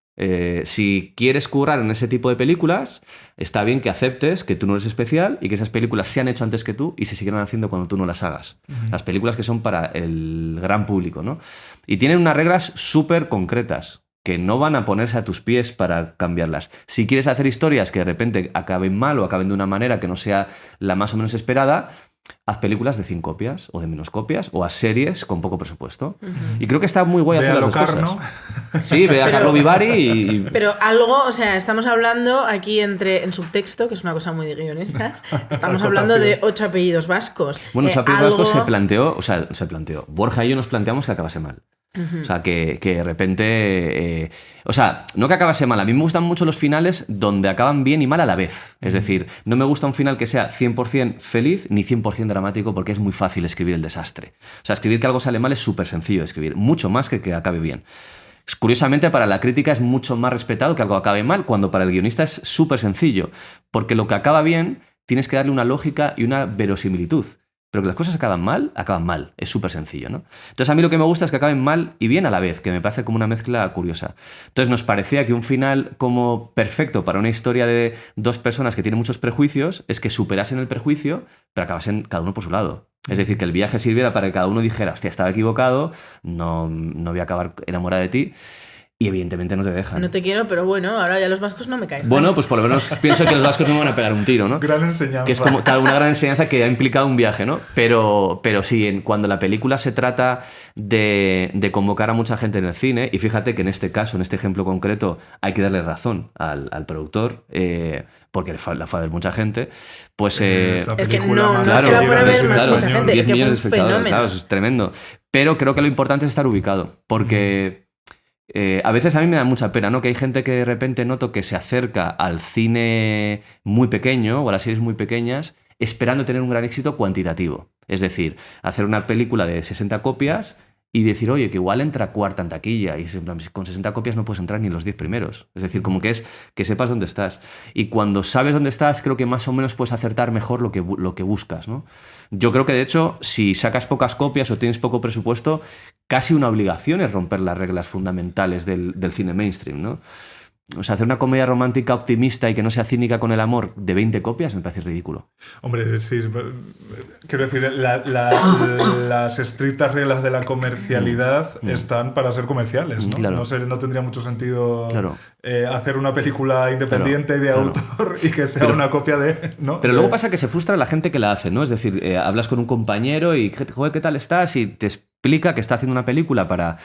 Si quieres currar en ese tipo de películas, está bien que aceptes que tú no eres especial y que esas películas se han hecho antes que tú y se seguirán haciendo cuando tú no las hagas. Las películas que son para el gran público, ¿no? Y tienen unas reglas súper concretas que no van a ponerse a tus pies para cambiarlas. Si quieres hacer historias que de repente acaben mal o acaben de una manera que no sea la más o menos esperada, haz películas de 100 copias o de menos copias, o haz series con poco presupuesto. Y creo que está muy guay hacer las dos cosas. ¿No? Sí, ve a Carlo Vivari y... Pero algo, o sea, estamos hablando aquí en subtexto, que es una cosa muy de guionistas, estamos hablando de 8 apellidos vascos. Bueno, 8 apellidos vascos se planteó, Borja y yo nos planteamos que acabase mal. O sea, que de repente... o sea, no que acabase mal. A mí me gustan mucho los finales donde acaban bien y mal a la vez. Es decir, no me gusta un final que sea 100% feliz ni 100% dramático porque es muy fácil escribir el desastre. O sea, escribir que algo sale mal es súper sencillo de escribir. Mucho más que acabe bien. Curiosamente, para la crítica es mucho más respetado que algo acabe mal, cuando para el guionista es súper sencillo. Porque lo que acaba bien tienes que darle una lógica y una verosimilitud. Pero que las cosas acaban mal. Es súper sencillo, ¿no? Entonces a mí lo que me gusta es que acaben mal y bien a la vez, que me parece como una mezcla curiosa. Entonces nos parecía que un final como perfecto para una historia de dos personas que tienen muchos prejuicios es que superasen el prejuicio, pero acabasen cada uno por su lado. Es decir, que el viaje sirviera para que cada uno dijera, hostia, estaba equivocado, no voy a acabar enamorada de ti. Y evidentemente no te dejan. No te quiero, pero bueno, ahora ya los vascos no me caen. Bueno, pues por lo menos pienso que los vascos no me van a pegar un tiro, ¿no? Gran enseñanza. Que es como una gran enseñanza que ha implicado un viaje, ¿no? Pero sí, cuando la película se trata de convocar a mucha gente en el cine, y fíjate que en este caso, en este ejemplo concreto, hay que darle razón al productor, porque la fue a ver mucha gente, pues... es que no es que la fuera a ver mucha gente, 10 es que millones de fue un espectadores, fenómeno. claro, eso es tremendo. Pero creo que lo importante es estar ubicado, porque... a veces a mí me da mucha pena, ¿no? Que hay gente que de repente noto que se acerca al cine muy pequeño o a las series muy pequeñas esperando tener un gran éxito cuantitativo. Es decir, hacer una película de 60 copias y decir, oye, que igual entra cuarta en taquilla y con 60 copias no puedes entrar ni en los 10 primeros. Es decir, como que es que sepas dónde estás. Y cuando sabes dónde estás, creo que más o menos puedes acertar mejor lo que buscas, ¿no? Yo creo que, de hecho, si sacas pocas copias o tienes poco presupuesto, casi una obligación es romper las reglas fundamentales del cine mainstream, ¿no? O sea, hacer una comedia romántica optimista y que no sea cínica con el amor de 20 copias me parece ridículo. Hombre, sí. Quiero decir, las estrictas reglas de la comercialidad están para ser comerciales, ¿no? Claro. No tendría mucho sentido Claro. hacer una película independiente de autor y que sea una copia de... ¿no? Pero luego pasa que se frustra la gente que la hace, ¿no? Es decir, hablas con un compañero y, joder, ¿qué tal estás? Y te explica que está haciendo una película para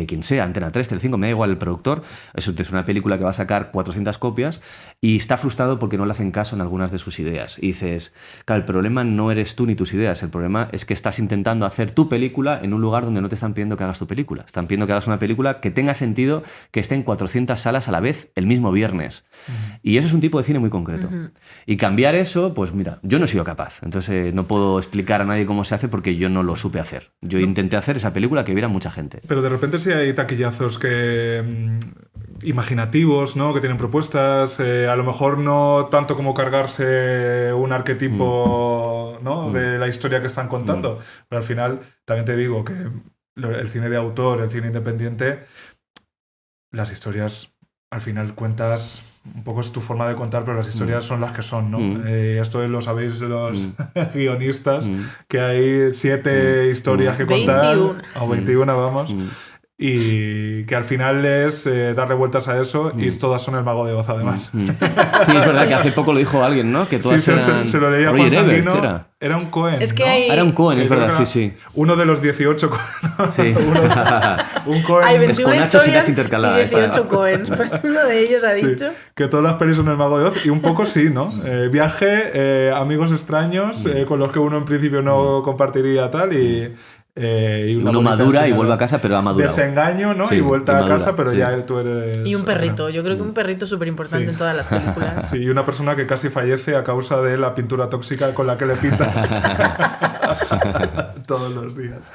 quien sea, Antena 3, Telecinco, me da igual el productor. Eso es una película que va a sacar 400 copias y está frustrado porque no le hacen caso en algunas de sus ideas. Y dices, claro, el problema no eres tú ni tus ideas, el problema es que estás intentando hacer tu película en un lugar donde no te están pidiendo que hagas tu película. Están pidiendo que hagas una película que tenga sentido que esté en 400 salas a la vez el mismo viernes. Y eso es un tipo de cine muy concreto. Y cambiar eso, pues mira, yo no he sido capaz. Entonces no puedo explicar a nadie cómo se hace porque yo no lo supe hacer. Yo intenté hacer esa película que viera mucha gente. Pero de repente sí hay taquillazos que imaginativos, ¿no? Que tienen propuestas, a lo mejor no tanto como cargarse un arquetipo ¿no? de la historia que están contando, pero al final también te digo que el cine de autor, el cine independiente, las historias al final cuentas, un poco es tu forma de contar, pero las historias son las que son, ¿no? Esto lo sabéis los guionistas, que hay 7 historias que contar, 21. o 21, vamos. Y que al final es darle vueltas a eso y todas son el Mago de Oz, además. Sí, es verdad que hace poco lo dijo alguien, ¿no? Que todas eran... se lo leía a Juan Sanguino. Era un Cohen, es que ¿no? Era un Cohen, es verdad, sí. Uno de los 18 Sí. un Cohen. Hay 21 historias intercaladas y 18 Cohens. Pues uno de ellos ha dicho. Que todas las pelis son el Mago de Oz, y un poco sí, ¿no? Viaje, amigos extraños, con los que uno en principio no compartiría tal, y uno madura y vuelve a casa, pero ha madurado. Desengaño, ¿no? Sí, y vuelta a madura, casa, pero ya tú eres... Y un perrito. Yo creo que un perrito es súper importante en todas las películas. Sí, y una persona que casi fallece a causa de la pintura tóxica con la que le pintas todos los días.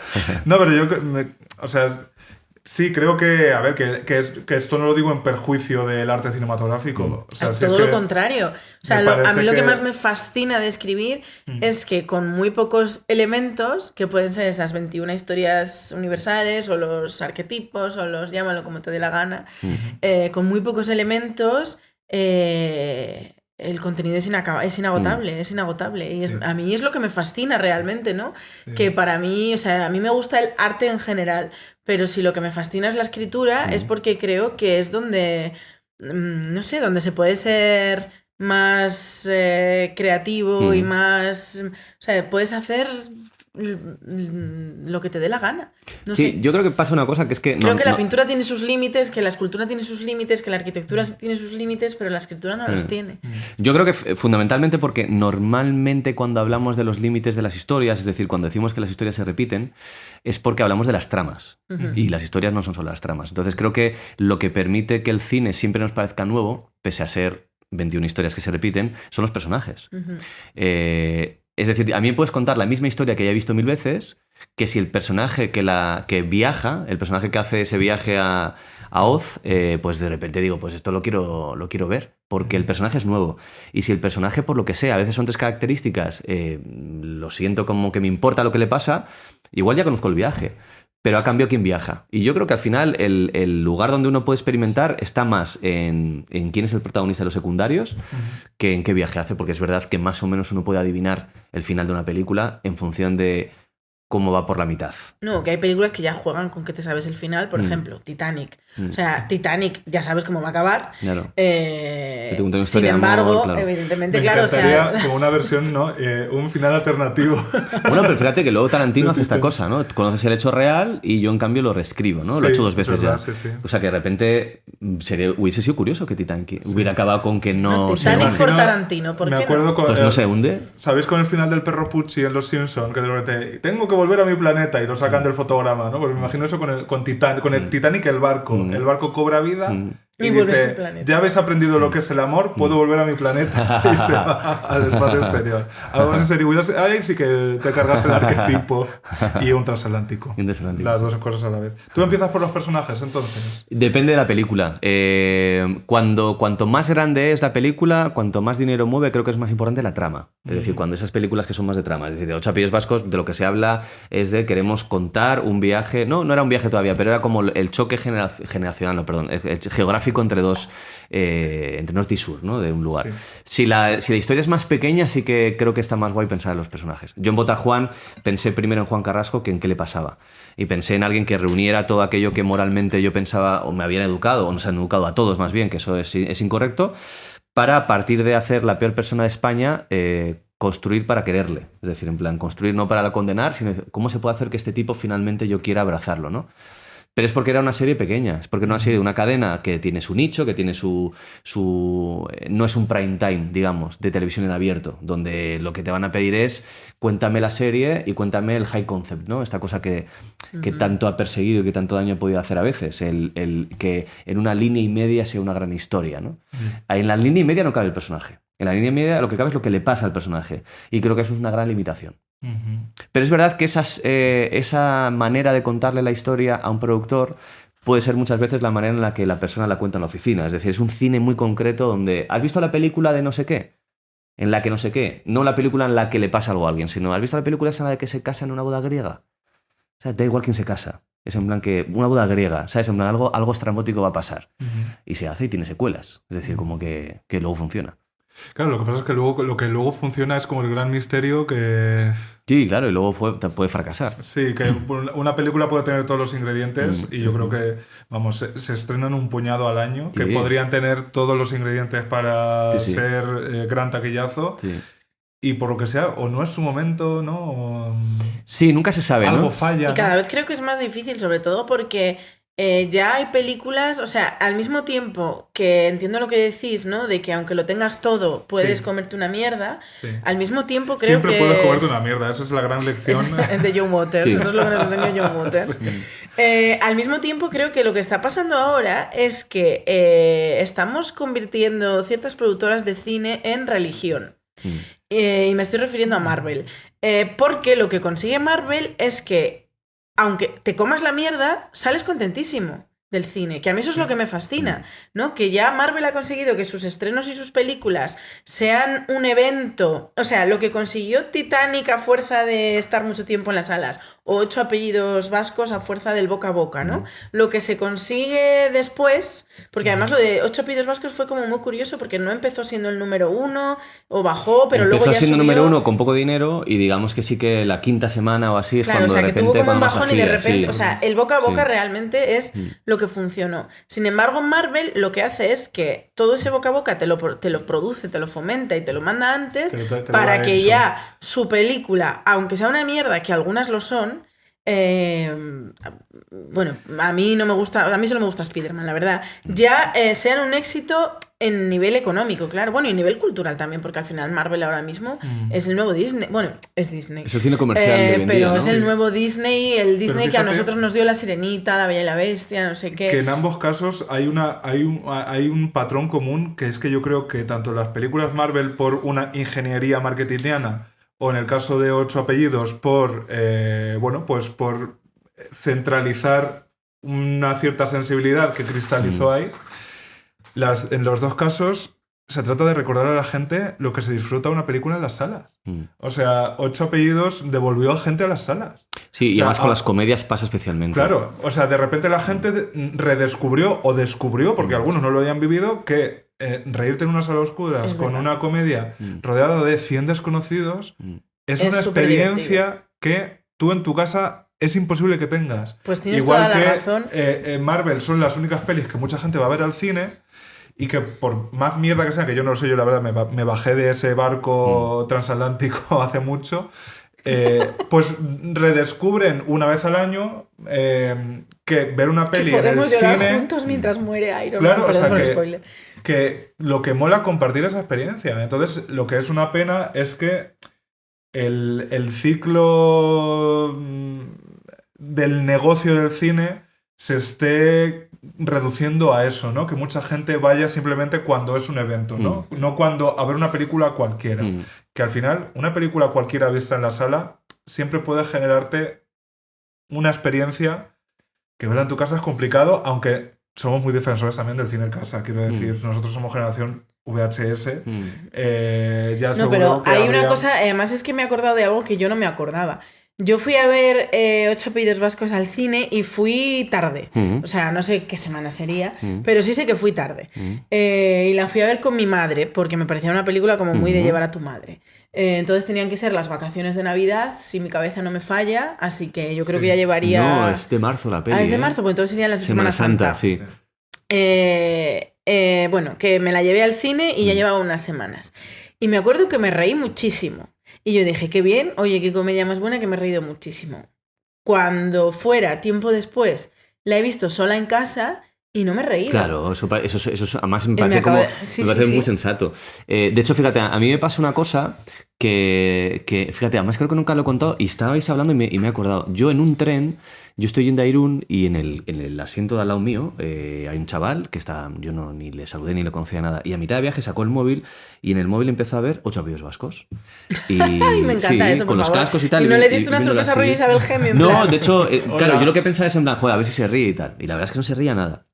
No, pero yo... o sea... Sí, creo que, a ver, que esto no lo digo en perjuicio del arte cinematográfico. O sea, todo lo contrario. O sea, a mí lo que más me fascina de escribir es que con muy pocos elementos, que pueden ser esas 21 historias universales, o los arquetipos, o los llámalo como te dé la gana, con muy pocos elementos... el contenido es inagotable, es inagotable. Y a mí es lo que me fascina realmente, ¿no? Sí. Que para mí, o sea, a mí me gusta el arte en general, pero si lo que me fascina es la escritura, es porque creo que es donde, no sé, donde se puede ser más creativo y más... O sea, puedes hacer lo que te dé la gana. No sí, sé. Yo creo que pasa una cosa que es que... Creo que la pintura tiene sus límites, que la escultura tiene sus límites, que la arquitectura tiene sus límites, pero la escritura no los tiene. Yo creo que fundamentalmente porque normalmente cuando hablamos de los límites de las historias, es decir, cuando decimos que las historias se repiten, es porque hablamos de las tramas. Y las historias no son solo las tramas. Entonces creo que lo que permite que el cine siempre nos parezca nuevo, pese a ser 21 historias que se repiten, son los personajes. Es decir, a mí me puedes contar la misma historia que ya he visto 1000 veces, que si el personaje que viaja, el personaje que hace ese viaje a Oz, pues de repente digo, pues esto lo quiero ver, porque el personaje es nuevo. Y si el personaje, por lo que sea, a veces son 3 características, lo siento como que me importa lo que le pasa, igual ya conozco el viaje. Pero a cambio, ¿quién viaja? Y yo creo que al final el lugar donde uno puede experimentar está más en quién es el protagonista de los secundarios que en qué viaje hace, porque es verdad que más o menos uno puede adivinar el final de una película en función de cómo va por la mitad. No, que hay películas que ya juegan con que te sabes el final, por ejemplo, Titanic. O sea, Titanic ya sabes cómo va a acabar. Claro. Sin embargo, claro. Evidentemente, Me claro, o sea... como una versión, ¿no? Un final alternativo. Bueno, pero fíjate que luego Tarantino hace esta cosa, ¿no? Conoces el hecho real y yo en cambio lo reescribo, ¿no? Lo he hecho 2 veces ya. Sí. O sea que de repente hubiese sido curioso que Titanic hubiera acabado con que no se Titanic hunde. por Tarantino, ¿por Me qué acuerdo con, Pues no se hunde. ¿Sabéis con el final del perro Pucci en Los Simpsons? Que de repente, tengo que volver a mi planeta y lo sacan del fotograma, ¿no? Pues me imagino eso con el Titanic, el barco. El barco cobra vida y vuelve a su dice, planeta. ya habéis aprendido lo que es el amor, puedo volver a mi planeta. Y se va al espacio exterior. Algo así sería, ahí sí que te cargas el arquetipo y un transatlántico. Las 2 cosas a la vez. ¿Tú empiezas por los personajes, entonces? Depende de la película. Cuanto más grande es la película, cuanto más dinero mueve, creo que es más importante la trama. Es decir, cuando esas películas que son más de trama. Es decir, de 8 apellidos vascos, de lo que se habla es de queremos contar un viaje. No era un viaje todavía, pero era como el choque generacional, el geográfico entre dos norte y sur, ¿no? De un lugar. Sí. Si la historia es más pequeña, sí que creo que está más guay pensar en los personajes. Yo en Botajuan pensé primero en Juan Carrasco que en qué le pasaba. Y pensé en alguien que reuniera todo aquello que moralmente yo pensaba o me habían educado, o nos han educado a todos más bien, que eso es incorrecto, para a partir de hacer la peor persona de España, construir para quererle. Es decir, en plan, construir no para condenar, sino cómo se puede hacer que este tipo finalmente yo quiera abrazarlo, ¿no? Pero es porque era una serie pequeña, es porque era una serie de una cadena que tiene su nicho, que tiene su no es un prime time, digamos, de televisión en abierto, donde lo que te van a pedir es cuéntame la serie y cuéntame el high concept, ¿no? Esta cosa que tanto ha perseguido y que tanto daño ha podido hacer a veces, el que en una línea y media sea una gran historia, ¿no? En la línea y media no cabe el personaje. En la línea y media lo que cabe es lo que le pasa al personaje. Y creo que eso es una gran limitación. Pero es verdad que esa manera de contarle la historia a un productor puede ser muchas veces la manera en la que la persona la cuenta en la oficina. Es decir, es un cine muy concreto donde ¿has visto la película de no sé qué? En la que no sé qué. No la película en la que le pasa algo a alguien, sino ¿has visto la película esa en la que se casa en una boda griega? O sea, da igual quién se casa. Es en plan que una boda griega, ¿sabes? En plan algo estrambótico va a pasar. Y se hace y tiene secuelas. Es decir, como que luego funciona. Claro, lo que pasa es que luego, lo que luego funciona es como el gran misterio que... Sí, claro, y luego puede fracasar. Sí, que una película puede tener todos los ingredientes y yo creo que, vamos, se estrenan un puñado al año que podrían tener todos los ingredientes para ser gran taquillazo. Sí. Y por lo que sea, o no es su momento, ¿no? Sí, nunca se sabe, algo ¿no? falla. Y cada vez creo que es más difícil, sobre todo porque... ya hay películas, o sea, al mismo tiempo que entiendo lo que decís, ¿no? De que aunque lo tengas todo, puedes comerte una mierda, al mismo tiempo creo Siempre puedes comerte una mierda, esa es la gran lección. De John Waters, eso es lo que nos enseñó John Waters. Al mismo tiempo creo que lo que está pasando ahora es que estamos convirtiendo ciertas productoras de cine en religión. Y me estoy refiriendo a Marvel. Porque lo que consigue Marvel es que aunque te comas la mierda, sales contentísimo del cine, que a mí eso es lo que me fascina, ¿no? Que ya Marvel ha conseguido que sus estrenos y sus películas sean un evento, o sea, lo que consiguió Titanic a fuerza de estar mucho tiempo en las salas, o 8 apellidos vascos a fuerza del boca a boca, ¿no? Lo que se consigue después, porque además lo de 8 apellidos vascos fue como muy curioso, porque no empezó siendo el número 1 o bajó, pero luego ya empezó siendo subió... número 1 con poco dinero y digamos que sí que la quinta semana o así es cuando de repente tuvo como un bajón y de hacía, repente, o sea, el boca a boca realmente es lo que funcionó. Sin embargo, Marvel lo que hace es que todo ese boca a boca te lo produce, te lo fomenta y te lo manda antes para que ya su película, aunque sea una mierda, que algunas lo son, bueno, a mí no me gusta, a mí solo me gusta Spider-Man, la verdad, ya sean un éxito en nivel económico, claro, bueno, y nivel cultural también, porque al final Marvel ahora mismo es el nuevo Disney, bueno, es Disney. Es el cine comercial de hoy en pero día, ¿no? es el nuevo Disney, el Disney que a nosotros nos dio La Sirenita, La Bella y la Bestia, no sé qué. Que en ambos casos hay un patrón común, que es que yo creo que tanto las películas Marvel por una ingeniería marketingiana o en el caso de 8 apellidos por, pues por centralizar una cierta sensibilidad que cristalizó ahí, en los dos casos se trata de recordar a la gente lo que se disfruta una película en las salas. O sea, 8 apellidos devolvió a gente a las salas. Sí, y además con las comedias pasa especialmente. Claro, o sea, de repente la gente redescubrió o descubrió, porque algunos no lo habían vivido, que reírte en una sala oscura con una comedia rodeada de 100 desconocidos es una experiencia que tú en tu casa es imposible que tengas. Pues tienes Igual toda la que razón. Marvel son las únicas pelis que mucha gente va a ver al cine y que por más mierda que sea, que yo no lo sé, yo la verdad me bajé de ese barco transatlántico hace mucho, pues redescubren una vez al año que ver una peli que en el podemos llorar cine... juntos mientras muere Iron Claro, Man, o sea, perdón por el spoiler. que lo que mola compartir esa experiencia. Entonces, lo que es una pena es que el ciclo del negocio del cine se esté reduciendo a eso, ¿no? Que mucha gente vaya simplemente cuando es un evento, ¿no? No cuando a ver una película cualquiera. Que al final, una película cualquiera vista en la sala siempre puede generarte una experiencia que verla en tu casa es complicado, aunque somos muy defensores también del cine en casa, quiero decir. Nosotros somos generación VHS. Ya no, pero hay una cosa, además es que me he acordado de algo que yo no me acordaba. Yo fui a ver 8 apellidos vascos al cine y fui tarde. O sea, no sé qué semana sería, pero sí sé que fui tarde. Y la fui a ver con mi madre, porque me parecía una película como muy de llevar a tu madre. Entonces tenían que ser las vacaciones de Navidad, si mi cabeza no me falla, así que yo creo que ya llevaría... No, es de marzo la peli. Ah, es de marzo, pues entonces serían las de Semana Santa. Sí. Bueno, que me la llevé al cine y ya llevaba unas semanas. Y me acuerdo que me reí muchísimo. Y yo dije, qué bien, oye, qué comedia más buena, que me he reído muchísimo. Cuando fuera, tiempo después, la he visto sola en casa y no me he reído. Claro, eso además me parece, me parece muy sensato. De hecho, fíjate, a mí me pasa una cosa que fíjate, además creo que nunca lo he contado y estabais hablando y me he acordado. Yo en un tren, yo estoy yendo a Irún y en el asiento de al lado mío hay un chaval que está, yo no ni le saludé ni le conocía nada, y a mitad de viaje sacó el móvil y en el móvil empezó a ver 8 apellidos vascos. Y me encanta eso, con los cascos y tal. ¿Y no le diste una sorpresa a Isabel Gemio? No, de hecho, claro, yo lo que pensaba es en plan, joder, a ver si se ríe y tal. Y la verdad es que no se ría nada.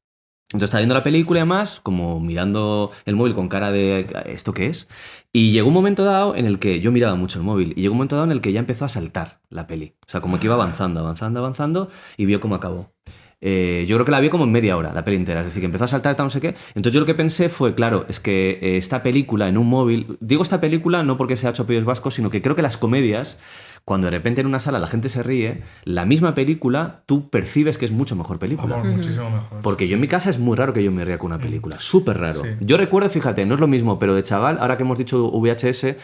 Entonces estaba viendo la película y además, como mirando el móvil con cara de ¿esto qué es? Y llegó un momento dado en el que yo miraba mucho el móvil y llegó un momento dado en el que ya empezó a saltar la peli. O sea, como que iba avanzando y vio cómo acabó. Yo creo que la vi como en media hora, la peli entera. Es decir, que empezó a saltar tal no sé qué. Entonces yo lo que pensé fue, claro, es que esta película en un móvil... Digo esta película no porque sea 8 apellidos vascos, sino que creo que las comedias... Cuando de repente en una sala la gente se ríe, la misma película tú percibes que es mucho mejor película. Vamos, muchísimo mejor. Porque yo en mi casa es muy raro que yo me ría con una película. Súper raro. Sí. Yo recuerdo, fíjate, no es lo mismo, pero de chaval, ahora que hemos dicho VHS,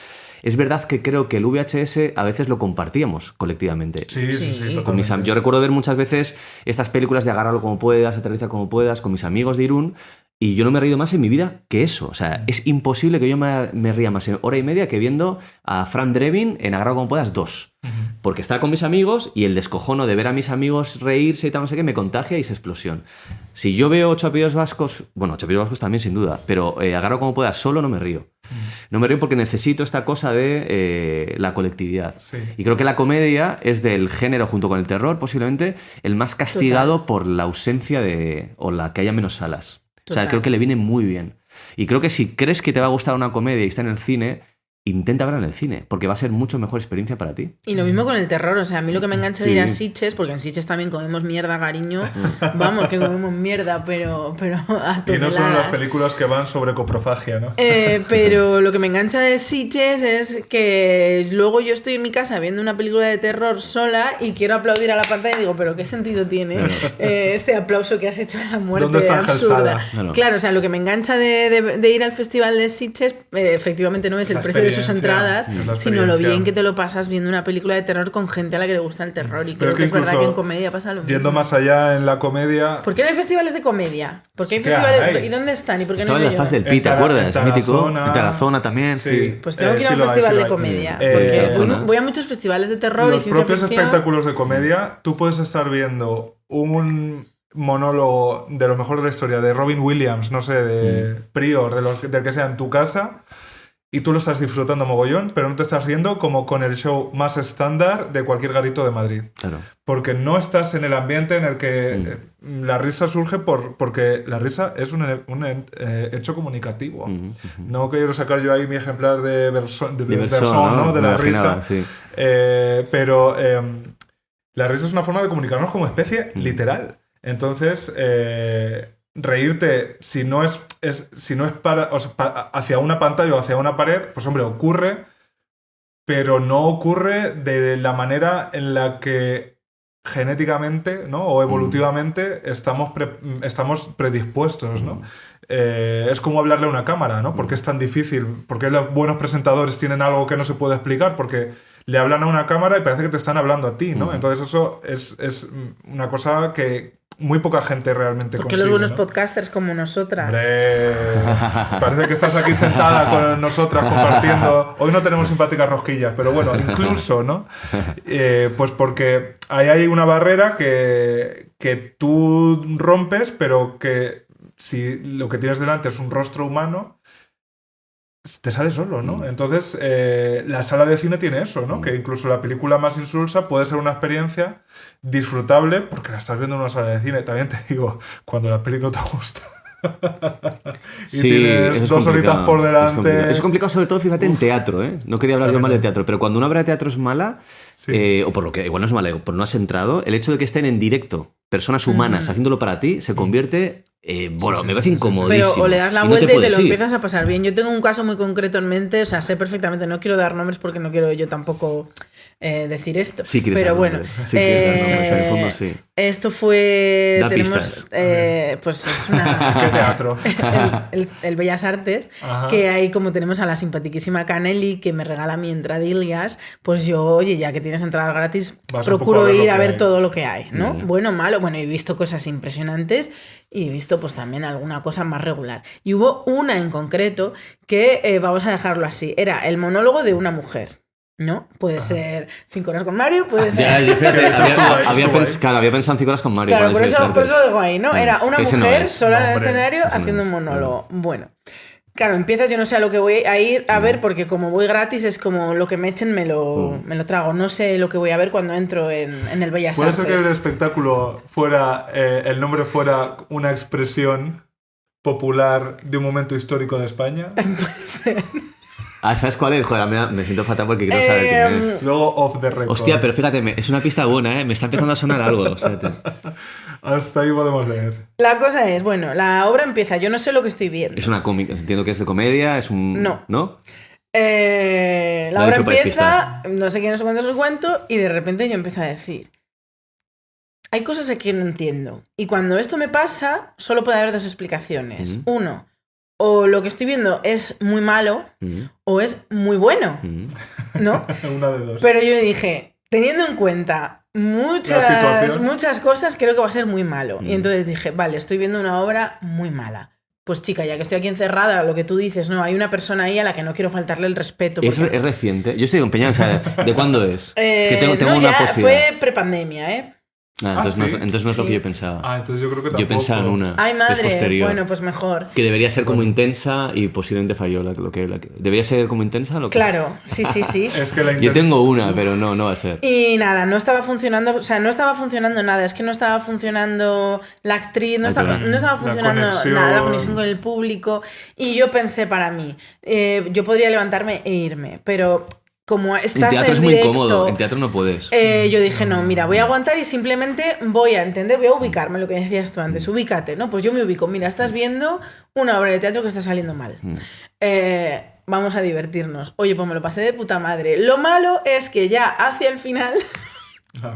es verdad que creo que el VHS a veces lo compartíamos colectivamente. Sí. Con mis yo recuerdo ver muchas veces estas películas de agárralo como puedas, aterriza como puedas, con mis amigos de Irún. Y yo no me he reído más en mi vida que eso. O sea, es imposible que yo me ría más en hora y media que viendo a Frank Drebin en Agárralo como puedas 2. Porque estaba con mis amigos y el descojono de ver a mis amigos reírse y tal, no sé qué, me contagia y es explosión. Si yo veo 8 apellidos vascos, bueno, 8 apellidos vascos también sin duda, pero Agárralo como puedas solo no me río. No me río porque necesito esta cosa de la colectividad. Sí. Y creo que la comedia es del género, junto con el terror, posiblemente, el más castigado por la ausencia o la que haya menos salas. Total. O sea, creo que le viene muy bien. Y creo que si crees que te va a gustar una comedia y está en el cine, intenta verla en el cine, porque va a ser mucho mejor experiencia para ti. Y lo mismo con el terror, o sea, a mí lo que me engancha de ir a Sitges, porque en Sitges también comemos mierda, cariño, vamos, que comemos mierda, pero a toneladas. Y no son las películas que van sobre coprofagia, ¿no? Pero lo que me engancha de Sitges es que luego yo estoy en mi casa viendo una película de terror sola y quiero aplaudir a la pantalla y digo, pero ¿qué sentido tiene este aplauso que has hecho a esa muerte ¿Dónde está absurda? Claro, o sea, lo que me engancha de ir al festival de Sitges, efectivamente no es el precio de sus entradas, sino lo bien que te lo pasas viendo una película de terror con gente a la que le gusta el terror. Y creo que es verdad que en comedia pasa lo mismo. Yendo más allá en la comedia... ¿Por qué no hay festivales de comedia? ¿Por qué hay festivales? ¿Y dónde están? ¿Y por qué no hay la fase del Pi, ¿te acuerdas? Es mítico. En Tarazona también, sí. Pues tengo que ir a un festival de comedia. Porque voy a muchos festivales de terror y ciencia ficción. Los propios espectáculos de comedia, tú puedes estar viendo un monólogo de lo mejor de la historia de Robin Williams, no sé, de Prior, del que sea en tu casa, y tú lo estás disfrutando mogollón, pero no te estás riendo como con el show más estándar de cualquier garito de Madrid. Claro. Porque no estás en el ambiente en el que la risa surge porque la risa es un hecho comunicativo. No quiero sacar yo ahí mi ejemplar de Bersón, ¿no? De la risa. Sí. Pero la risa es una forma de comunicarnos como especie literal. Entonces... reírte si no es para, o sea, hacia una pantalla o hacia una pared, pues hombre, ocurre, pero no ocurre de la manera en la que genéticamente, ¿no? O evolutivamente estamos predispuestos, ¿no? Es como hablarle a una cámara, ¿no? ¿Por qué es tan difícil? ¿Por qué los buenos presentadores tienen algo que no se puede explicar? Porque le hablan a una cámara y parece que te están hablando a ti, ¿no? Entonces eso es una cosa que muy poca gente realmente porque consigue, los buenos ¿no? podcasters como nosotras. ¡Hombre! Parece que estás aquí sentada con nosotras compartiendo. Hoy no tenemos simpáticas rosquillas, pero bueno, incluso, ¿no? Pues porque ahí hay una barrera que tú rompes, pero que si lo que tienes delante es un rostro humano, te sale solo, ¿no? Entonces, la sala de cine tiene eso, ¿no? Que incluso la película más insulsa puede ser una experiencia disfrutable porque la estás viendo en una sala de cine. También te digo, cuando la peli no te gusta y sí, tienes dos horitas por delante... Es complicado sobre todo, fíjate, en teatro, ¿eh? No quería hablar yo mal de teatro, pero cuando una obra de teatro es mala, o por lo que igual no es mala, por no has entrado, el hecho de que estén en directo personas humanas haciéndolo para ti se convierte... me parece incomodísimo. Pero o le das la vuelta y te lo empiezas a pasar bien. Yo tengo un caso muy concreto en mente, o sea, sé perfectamente, no quiero dar nombres porque no quiero yo tampoco decir esto. Sí, quieres pero dar bueno, nombres. Sí, quieres dar nombres, en el fondo sí. Esto fue... Da pistas. Pues es una... ¿Qué teatro? el Bellas Artes, que ahí como tenemos a la simpaticísima Canelli que me regala mi entradillas, pues yo, oye, ya que tienes entradas gratis, procuro ir a ver todo lo que hay, ¿no? Bueno, malo, bueno, he visto cosas impresionantes y he visto pues también alguna cosa más regular. Y hubo una en concreto que, vamos a dejarlo así, era el monólogo de una mujer. ¿No? Puede ser 5 horas con Mario, puede ser... Había pensado en 5 horas con Mario. Claro, por eso lo dejo ahí, ¿no? Era una mujer sola en el escenario haciendo un monólogo. Bueno, claro, empiezas, yo no sé a lo que voy a ir a ver, porque como voy gratis es como lo que me echen me lo trago. No sé lo que voy a ver cuando entro en el Bellas Artes. ¿Puede ser que el espectáculo fuera, el nombre fuera una expresión popular de un momento histórico de España? Puede ser. ¿Sabes cuál es? Joder, me siento fatal porque quiero saber quién es. Luego off the record. Hostia, pero fíjate, es una pista buena, ¿eh? Me está empezando a sonar algo. Fíjate. Hasta ahí podemos leer. La cosa es, bueno, la obra empieza, yo no sé lo que estoy viendo. Es una cómica, entiendo que es de comedia, es un... No. ¿No? La obra empieza, no sé quién os cuento el cuento, y de repente yo empiezo a decir... Hay cosas aquí que no entiendo. Y cuando esto me pasa, solo puede haber dos explicaciones. Uno, o lo que estoy viendo es muy malo o es muy bueno, ¿no? Una de dos. Pero yo dije, teniendo en cuenta muchas cosas, creo que va a ser muy malo. Y entonces dije, vale, estoy viendo una obra muy mala. Pues chica, ya que estoy aquí encerrada, lo que tú dices, no, hay una persona ahí a la que no quiero faltarle el respeto. Porque... Es reciente. Yo estoy empeñado, ¿sabes? ¿De cuándo es? Es que tengo no, una ya posibilidad. fue prepandemia, ¿eh? Entonces no es lo que yo pensaba. Entonces yo creo que tampoco. Yo pensaba en una. ¡Ay, madre! Es posterior. Bueno, pues mejor. Que debería ser como intensa y posiblemente falló lo que debería ser como intensa lo que... Claro, sí. Es que Yo tengo una, pero no va a ser. Y nada, no estaba funcionando, o sea, no estaba funcionando nada, es que no estaba funcionando la actriz, no estaba funcionando nada, la conexión con el público. Y yo pensé para mí, yo podría levantarme e irme, pero como estás en teatro es directo, muy cómodo, en teatro no puedes. Yo dije, no, mira, voy a aguantar y simplemente voy a entender, voy a ubicarme, lo que decías tú antes, ubícate, ¿no? Pues yo me ubico, mira, estás viendo una obra de teatro que está saliendo mal. Vamos a divertirnos. Oye, pues me lo pasé de puta madre. Lo malo es que ya hacia el final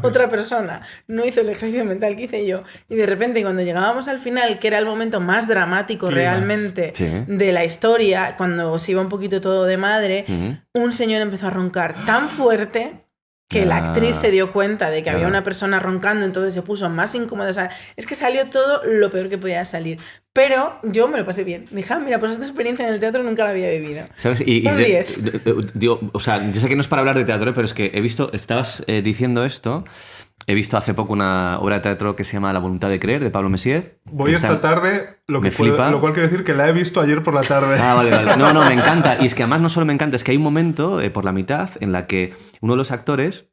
otra persona no hizo el ejercicio mental que hice yo y de repente cuando llegábamos al final, que era el momento más dramático realmente de la historia, cuando se iba un poquito todo de madre, un señor empezó a roncar tan fuerte que la actriz se dio cuenta de que había una persona roncando, entonces se puso más incómoda. O sea, es que salió todo lo peor que podía salir. Pero yo me lo pasé bien. Dije, mira, pues esta experiencia en el teatro nunca la había vivido. ¿Sabes? Un 10. O sea, yo sé que no es para hablar de teatro, pero es que he visto, estabas diciendo esto, he visto hace poco una obra de teatro que se llama La voluntad de creer, de Pablo Messier. Voy esta tarde, lo cual quiere decir que la he visto ayer por la tarde. Vale. No, me encanta. Y es que además no solo me encanta, es que hay un momento, por la mitad, en la que uno de los actores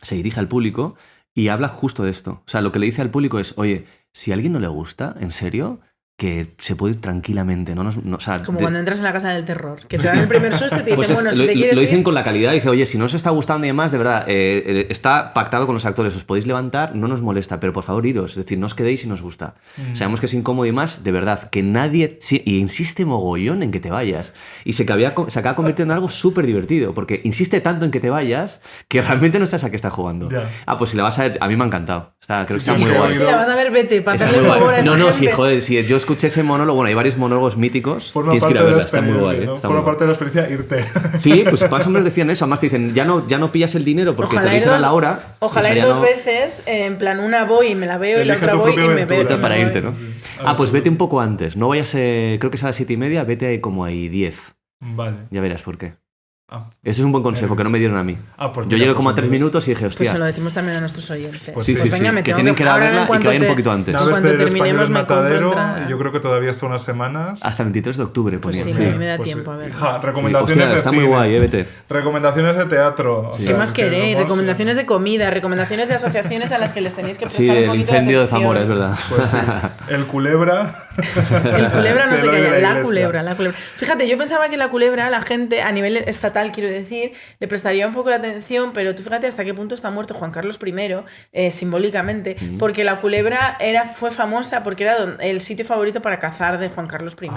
se dirige al público y habla justo de esto. O sea, lo que le dice al público es, oye, si a alguien no le gusta, en serio, que se puede ir tranquilamente. O sea, como cuando entras en la casa del terror, que te dan el primer susto y te dicen, pues bueno, si te quieres lo dicen ir... con la calidad, dice, oye, si no os está gustando y demás, de verdad, está pactado con los actores, os podéis levantar, no nos molesta, pero por favor iros, es decir, no os quedéis si nos gusta. Sabemos que es incómodo y más, de verdad, que nadie, y insiste mogollón en que te vayas, y se acaba convirtiendo en algo súper divertido, porque insiste tanto en que te vayas, que realmente no sabes a qué está jugando. Pues si la vas a ver, a mí me ha encantado, creo que está muy guay. Si la vas a ver, vete, para darle favor a esa gente. Sí, joder, si yo escuché ese monólogo, bueno, hay varios monólogos míticos. Tienes que ir a verla, está muy guay. Forma parte de la experiencia irte. Sí, pues más o menos decían eso. Además te dicen, ya no pillas el dinero porque te lo dicen a la hora. Ojalá ir 2 veces, en plan, una voy y me la veo y la otra voy y me veo. Para irte, ¿no? Pues vete un poco antes. No vayas, creo que es a las 7:30, vete ahí como ahí 10. Vale. Ya verás por qué. Ese es un buen consejo que no me dieron a mí. Yo llegué como a 3 minutos y dije, hostia. Pues se lo decimos también a nuestros oyentes. Pues sí, que tienen que ir a verla y que vayan un poquito antes. Cuando terminemos me compro entrada. Yo creo que todavía hasta unas semanas. Hasta el 23 de octubre ponía. Pues sí, me da tiempo a ver. Recomendaciones de está cine. Muy guay, vete. Recomendaciones de teatro. ¿Qué más queréis? Recomendaciones de comida, recomendaciones de asociaciones a las que les tenéis que prestar un poquito de atención. Sí, el incendio de Zamora, es verdad. Pues sí. El Culebra. El Culebra no se calla. La Culebra. Fíjate, yo pensaba que la Culebra, la gente, a nivel estatal, quiero decir, le prestaría un poco de atención, pero tú fíjate hasta qué punto está muerto Juan Carlos I, simbólicamente, porque la Culebra fue famosa porque era el sitio favorito para cazar de Juan Carlos I.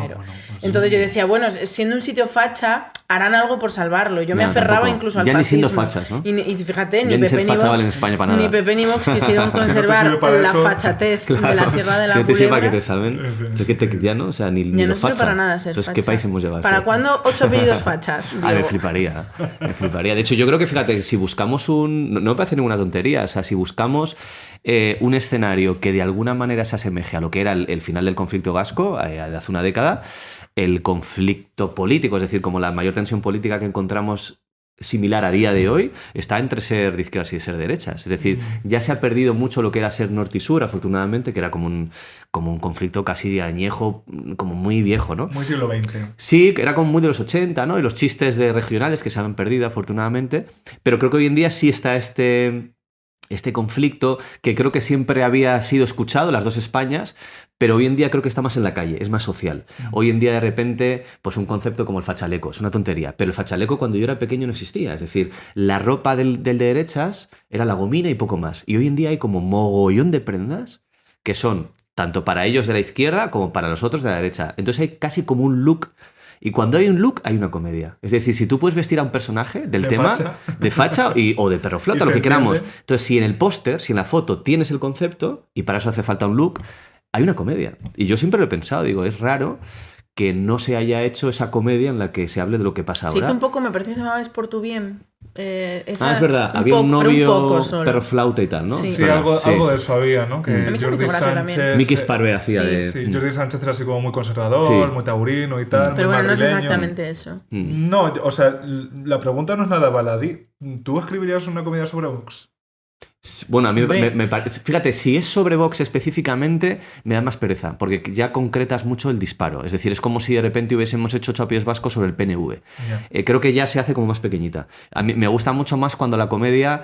Entonces yo decía, bueno, siendo un sitio facha, harán algo por salvarlo. Yo me aferraba incluso al fascismo. Ya ni siendo fachas, ¿no? Y fíjate, ni Pepe ni Vox quisieron conservar la fachatez de la Sierra de la Culebra. Si no te sirva que te salven, ya no, o sea, ni no los fachas. para nada ser Entonces, facha. ¿qué país hemos llevado? ¿Para cuándo 8 apellidos fachas? Me fliparía. De hecho, yo creo que, fíjate, si buscamos no me parece ninguna tontería, o sea, si buscamos un escenario que de alguna manera se asemeje a lo que era el final del conflicto vasco, de hace una década, el conflicto político, es decir, como la mayor tensión política que encontramos similar a día de hoy, está entre ser de izquierdas y ser de derechas. Es decir, ya se ha perdido mucho lo que era ser norte y sur, afortunadamente, que era como un conflicto casi de añejo, como muy viejo, ¿no? Muy siglo XX. Sí, que era como muy de los 80, ¿no? Y los chistes de regionales que se han perdido, afortunadamente. Pero creo que hoy en día sí está este conflicto que creo que siempre había sido escuchado, las dos Españas, pero hoy en día creo que está más en la calle, es más social. Hoy en día, de repente, pues un concepto como el fachaleco, es una tontería, pero el fachaleco cuando yo era pequeño no existía. Es decir, la ropa del de derechas era la gomina y poco más. Y hoy en día hay como mogollón de prendas que son tanto para ellos de la izquierda como para los otros de la derecha. Entonces hay casi como un look. Y cuando hay un look, hay una comedia. Es decir, si tú puedes vestir a un personaje del tema, de facha o de perro flauta, lo que queramos. Entonces, si en el póster, si en la foto tienes el concepto, y para eso hace falta un look, hay una comedia. Y yo siempre lo he pensado, digo, es raro que no se haya hecho esa comedia en la que se hable de lo que pasa ahora. Se hizo un poco, me parece que se llamaba Es por tu bien. Es verdad, había un novio perro flauta y tal, ¿no? Sí, algo de eso había, ¿no? Que Jordi Sánchez... Miki Sparve hacía de... Sí, Jordi Sánchez era así como muy conservador, muy taurino y tal. Pero bueno, madrileño. no es exactamente eso. No, o sea, la pregunta no es nada baladí. ¿Tú escribirías una comedia sobre Vox? Bueno, a mí me parece... Fíjate, si es sobre Vox específicamente, me da más pereza, porque ya concretas mucho el disparo. Es decir, es como si de repente hubiésemos hecho 8 pies vascos sobre el PNV. Yeah. Creo que ya se hace como más pequeñita. A mí me gusta mucho más cuando la comedia,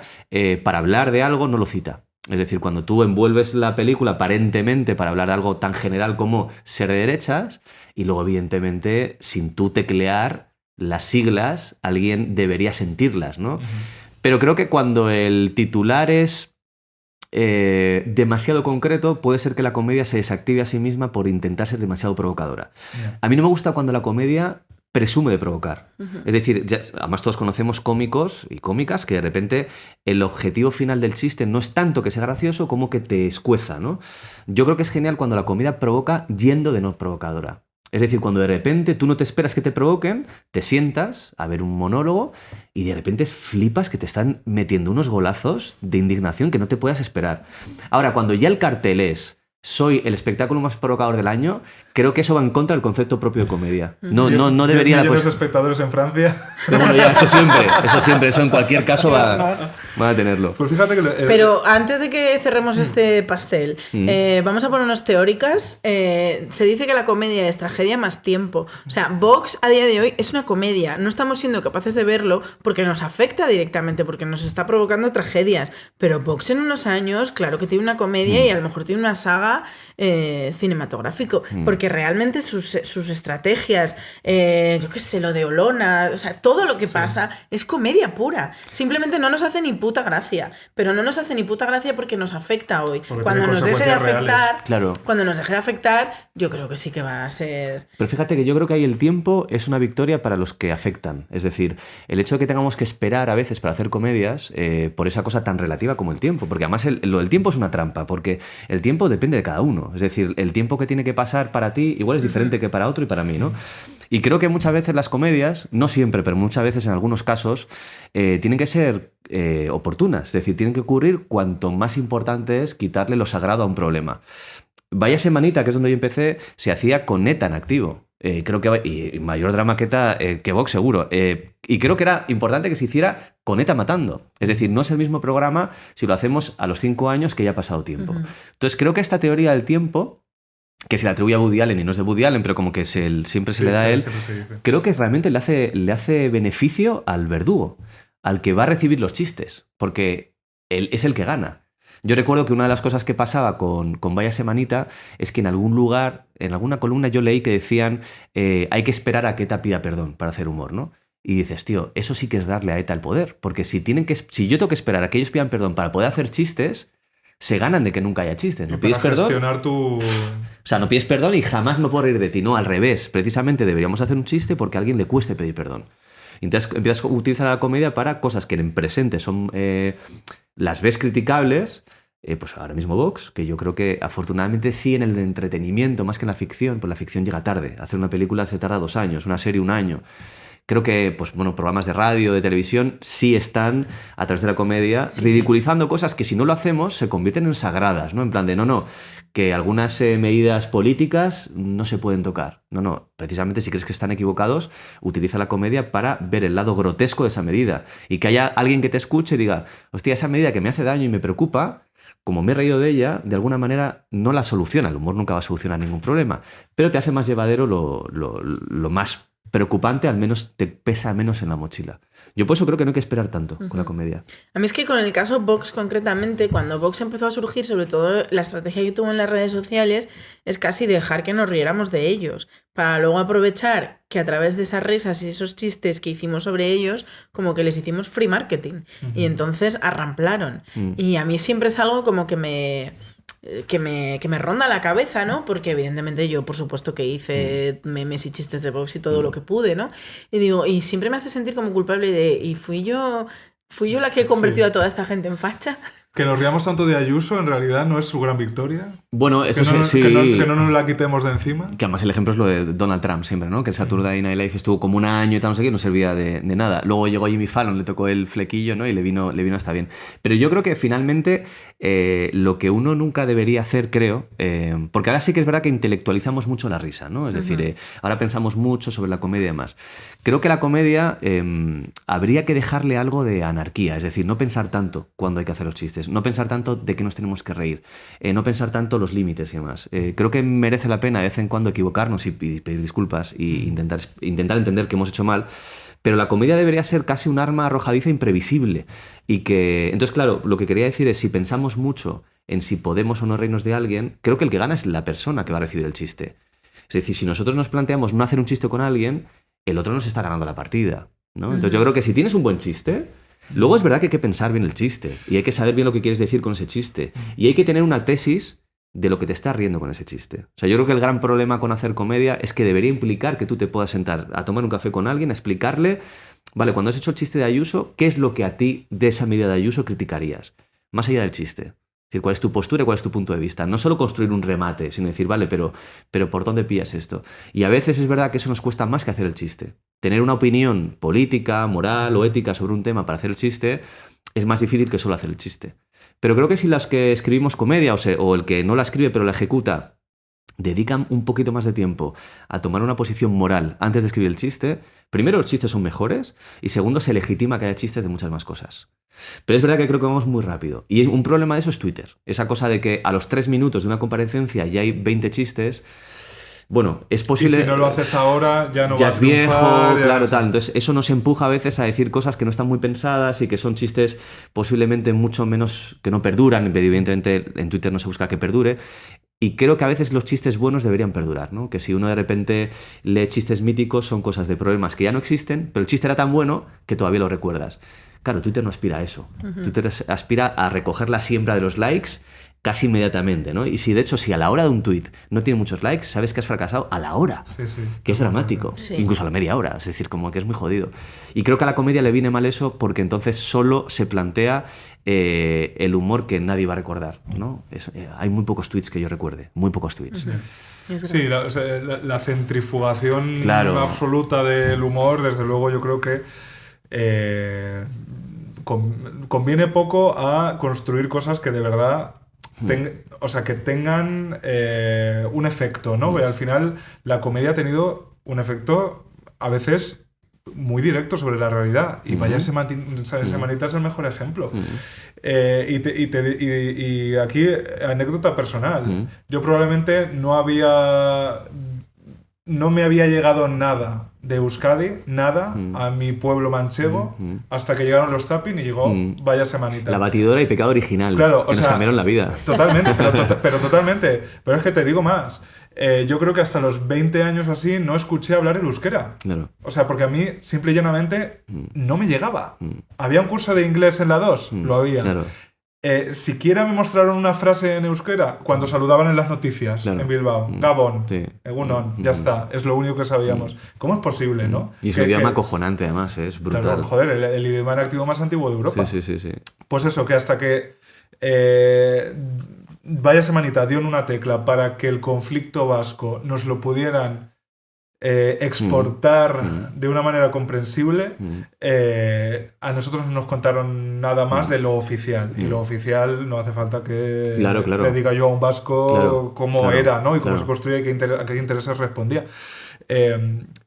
para hablar de algo, no lo cita. Es decir, cuando tú envuelves la película aparentemente para hablar de algo tan general como ser de derechas, y luego, evidentemente, sin tú teclear las siglas, alguien debería sentirlas, ¿no? Pero creo que cuando el titular es demasiado concreto, puede ser que la comedia se desactive a sí misma por intentar ser demasiado provocadora. Yeah. A mí no me gusta cuando la comedia presume de provocar. Es decir, además todos conocemos cómicos y cómicas que de repente el objetivo final del chiste no es tanto que sea gracioso como que te escueza, ¿no? Yo creo que es genial cuando la comedia provoca yendo de no provocadora. Es decir, cuando de repente tú no te esperas que te provoquen, te sientas a ver un monólogo y de repente flipas que te están metiendo unos golazos de indignación que no te puedas esperar. Ahora, cuando ya el cartel es soy el espectáculo más provocador del año, creo que eso va en contra del concepto propio de comedia. No debería... 10 millones de espectadores en Francia. Pero bueno, ya, eso en cualquier caso va a tenerlo. Pues fíjate que... Pero antes de que cerremos este pastel, vamos a ponernos teóricas. Se dice que la comedia es tragedia más tiempo. O sea, Vox a día de hoy es una comedia. No estamos siendo capaces de verlo porque nos afecta directamente, porque nos está provocando tragedias. Pero Vox en unos años, claro que tiene una comedia y a lo mejor tiene una saga cinematográfico, porque realmente sus estrategias, yo qué sé, lo de Olona, o sea, todo lo que pasa es comedia pura. Simplemente no nos hace ni puta gracia, pero no nos hace ni puta gracia porque nos afecta hoy. Porque cuando nos deje de afectar, claro. Cuando nos deje de afectar, yo creo que sí que va a ser... Pero fíjate que yo creo que ahí el tiempo es una victoria para los que afectan. Es decir, el hecho de que tengamos que esperar a veces para hacer comedias por esa cosa tan relativa como el tiempo, porque además lo del tiempo es una trampa, porque el tiempo depende de cada uno. Es decir, el tiempo que tiene que pasar para ti igual es diferente que para otro y para mí, ¿no? Y creo que muchas veces las comedias, no siempre, pero muchas veces en algunos casos, tienen que ser oportunas. Es decir, tienen que ocurrir cuanto más importante es quitarle lo sagrado a un problema. Vaya Semanita, que es donde yo empecé, se hacía con ETA en activo. Creo que y mayor drama que ETA, que Vox seguro. Y creo que era importante que se hiciera con ETA matando. Es decir, no es el mismo programa si lo hacemos a los 5 años que ya ha pasado tiempo. Entonces creo que esta teoría del tiempo, que se le atribuye a Woody Allen y no es de Woody Allen, pero como que siempre se le da a él, creo que realmente le hace beneficio al verdugo, al que va a recibir los chistes, porque él es el que gana. Yo recuerdo que una de las cosas que pasaba con Vaya Semanita es que en algún lugar, en alguna columna yo leí que decían hay que esperar a que ETA pida perdón para hacer humor, ¿no? Y dices, tío, eso sí que es darle a ETA el poder, porque si yo tengo que esperar a que ellos pidan perdón para poder hacer chistes, se ganan de que nunca haya chistes. No pides perdón. Gestionar tu... O sea, no pides perdón y jamás me puedo reír de ti. No, al revés. Precisamente deberíamos hacer un chiste porque a alguien le cueste pedir perdón. Entonces empiezas a utilizar la comedia para cosas que en presente son las ves criticables. Pues ahora mismo Vox, que yo creo que afortunadamente sí en el de entretenimiento, más que en la ficción, pues la ficción llega tarde. Hacer una película se tarda 2 años, una serie 1 año. Creo que pues, bueno, programas de radio, de televisión, sí están, a través de la comedia, ridiculizando cosas que si no lo hacemos se convierten en sagradas, ¿no? En plan de, no, que algunas medidas políticas no se pueden tocar. No, precisamente si crees que están equivocados, utiliza la comedia para ver el lado grotesco de esa medida. Y que haya alguien que te escuche y diga, hostia, esa medida que me hace daño y me preocupa, como me he reído de ella, de alguna manera no la soluciona. El humor nunca va a solucionar ningún problema, pero te hace más llevadero lo más preocupante, al menos te pesa menos en la mochila. Yo por eso creo que no hay que esperar tanto con la comedia. A mí es que con el caso Vox concretamente, cuando Vox empezó a surgir, sobre todo la estrategia que tuvo en las redes sociales, es casi dejar que nos riéramos de ellos, para luego aprovechar que a través de esas risas y esos chistes que hicimos sobre ellos, como que les hicimos free marketing. Y entonces arramplaron. Y a mí siempre es algo como que me ronda la cabeza, ¿no? Porque evidentemente yo, por supuesto, que hice memes y chistes de Vox y todo lo que pude, ¿no? Y digo, y siempre me hace sentir como culpable de, ¿y fui yo la que he convertido a toda esta gente en facha? Que nos riamos tanto de Ayuso, en realidad, ¿no es su gran victoria? Bueno, eso sí. Que no nos la quitemos de encima. Que además el ejemplo es lo de Donald Trump siempre, ¿no? Que el Saturday Night Live estuvo como 1 año y tal, no sé qué, no servía de nada. Luego llegó Jimmy Fallon, le tocó el flequillo, ¿no? Y le vino hasta bien. Pero yo creo que finalmente lo que uno nunca debería hacer, creo, porque ahora sí que es verdad que intelectualizamos mucho la risa, ¿no? Es decir, ahora pensamos mucho sobre la comedia y demás. Creo que la comedia habría que dejarle algo de anarquía, es decir, no pensar tanto cuando hay que hacer los chistes. dices, no pensar tanto de qué nos tenemos que reír, no pensar tanto los límites y demás. Creo que merece la pena de vez en cuando equivocarnos y pedir disculpas e intentar entender que hemos hecho mal, pero la comedia debería ser casi un arma arrojadiza imprevisible. Entonces, claro, lo que quería decir es, si pensamos mucho en si podemos o no reírnos de alguien, creo que el que gana es la persona que va a recibir el chiste. Es decir, si nosotros nos planteamos no hacer un chiste con alguien, el otro nos está ganando la partida, ¿no? Entonces yo creo que si tienes un buen chiste, luego es verdad que hay que pensar bien el chiste y hay que saber bien lo que quieres decir con ese chiste y hay que tener una tesis de lo que te estás riendo con ese chiste. O sea, yo creo que el gran problema con hacer comedia es que debería implicar que tú te puedas sentar a tomar un café con alguien, a explicarle, vale, cuando has hecho el chiste de Ayuso, ¿qué es lo que a ti de esa medida de Ayuso criticarías? Más allá del chiste. Es decir, cuál es tu postura y cuál es tu punto de vista. No solo construir un remate, sino decir, vale, pero ¿por dónde pillas esto? Y a veces es verdad que eso nos cuesta más que hacer el chiste. Tener una opinión política, moral o ética sobre un tema para hacer el chiste es más difícil que solo hacer el chiste. Pero creo que si las que escribimos comedia o el que no la escribe pero la ejecuta dedican un poquito más de tiempo a tomar una posición moral antes de escribir el chiste, primero los chistes son mejores y segundo se legitima que haya chistes de muchas más cosas. Pero es verdad que creo que vamos muy rápido. Y un problema de eso es Twitter. Esa cosa de que a los 3 minutos de una comparecencia ya hay 20 chistes. Bueno, es posible... Y si no lo haces ahora, ya no ya vas es viejo, a triunfar, claro, tal. Entonces eso nos empuja a veces a decir cosas que no están muy pensadas y que son chistes posiblemente mucho menos... que no perduran. Evidentemente en Twitter no se busca que perdure. Y creo que a veces los chistes buenos deberían perdurar, ¿no? Que si uno de repente lee chistes míticos son cosas de problemas que ya no existen, pero el chiste era tan bueno que todavía lo recuerdas. Claro, Twitter no aspira a eso. Twitter aspira a recoger la siembra de los likes casi inmediatamente, ¿no? Y si de hecho, si a la hora de un tweet no tiene muchos likes, sabes que has fracasado a la hora, sí. Que es dramático, sí. Incluso a la media hora, es decir, como que es muy jodido. Y creo que a la comedia le viene mal eso porque entonces solo se plantea el humor que nadie va a recordar, ¿no? Hay muy pocos tweets que yo recuerde, muy pocos tweets. Sí, la centrifugación claro. absoluta del humor, desde luego yo creo que conviene poco a construir cosas que de verdad que tengan un efecto, ¿no? Porque al final la comedia ha tenido un efecto a veces muy directo sobre la realidad y vaya Semanita es el mejor ejemplo. Y aquí anécdota personal. Yo probablemente no me había llegado nada de Euskadi, nada, a mi pueblo manchego, hasta que llegaron los Zapping y llegó Vaya Semanita. La batidora y pecado original, claro, que nos cambiaron la vida. Totalmente, pero totalmente. Pero es que te digo más. Yo creo que hasta los 20 años o así no escuché hablar el euskera. Claro. O sea, porque a mí, simple y llanamente, no me llegaba. ¿Había un curso de inglés en la 2? Lo había. Claro. Siquiera me mostraron una frase en euskera cuando saludaban en las noticias en Bilbao. Gabón, Egunon, ya está. Es lo único que sabíamos. ¿Cómo es posible, no? Y es un idioma acojonante, además, es brutal. Claro, joder, el idioma activo más antiguo de Europa. Sí. Pues eso, que hasta que Vaya Semanita dio en una tecla para que el conflicto vasco nos lo pudieran exportar de una manera comprensible, a nosotros no nos contaron nada más de lo oficial. Y lo oficial no hace falta que le diga yo a un vasco cómo era, ¿no? Y cómo se construía y a qué intereses respondía.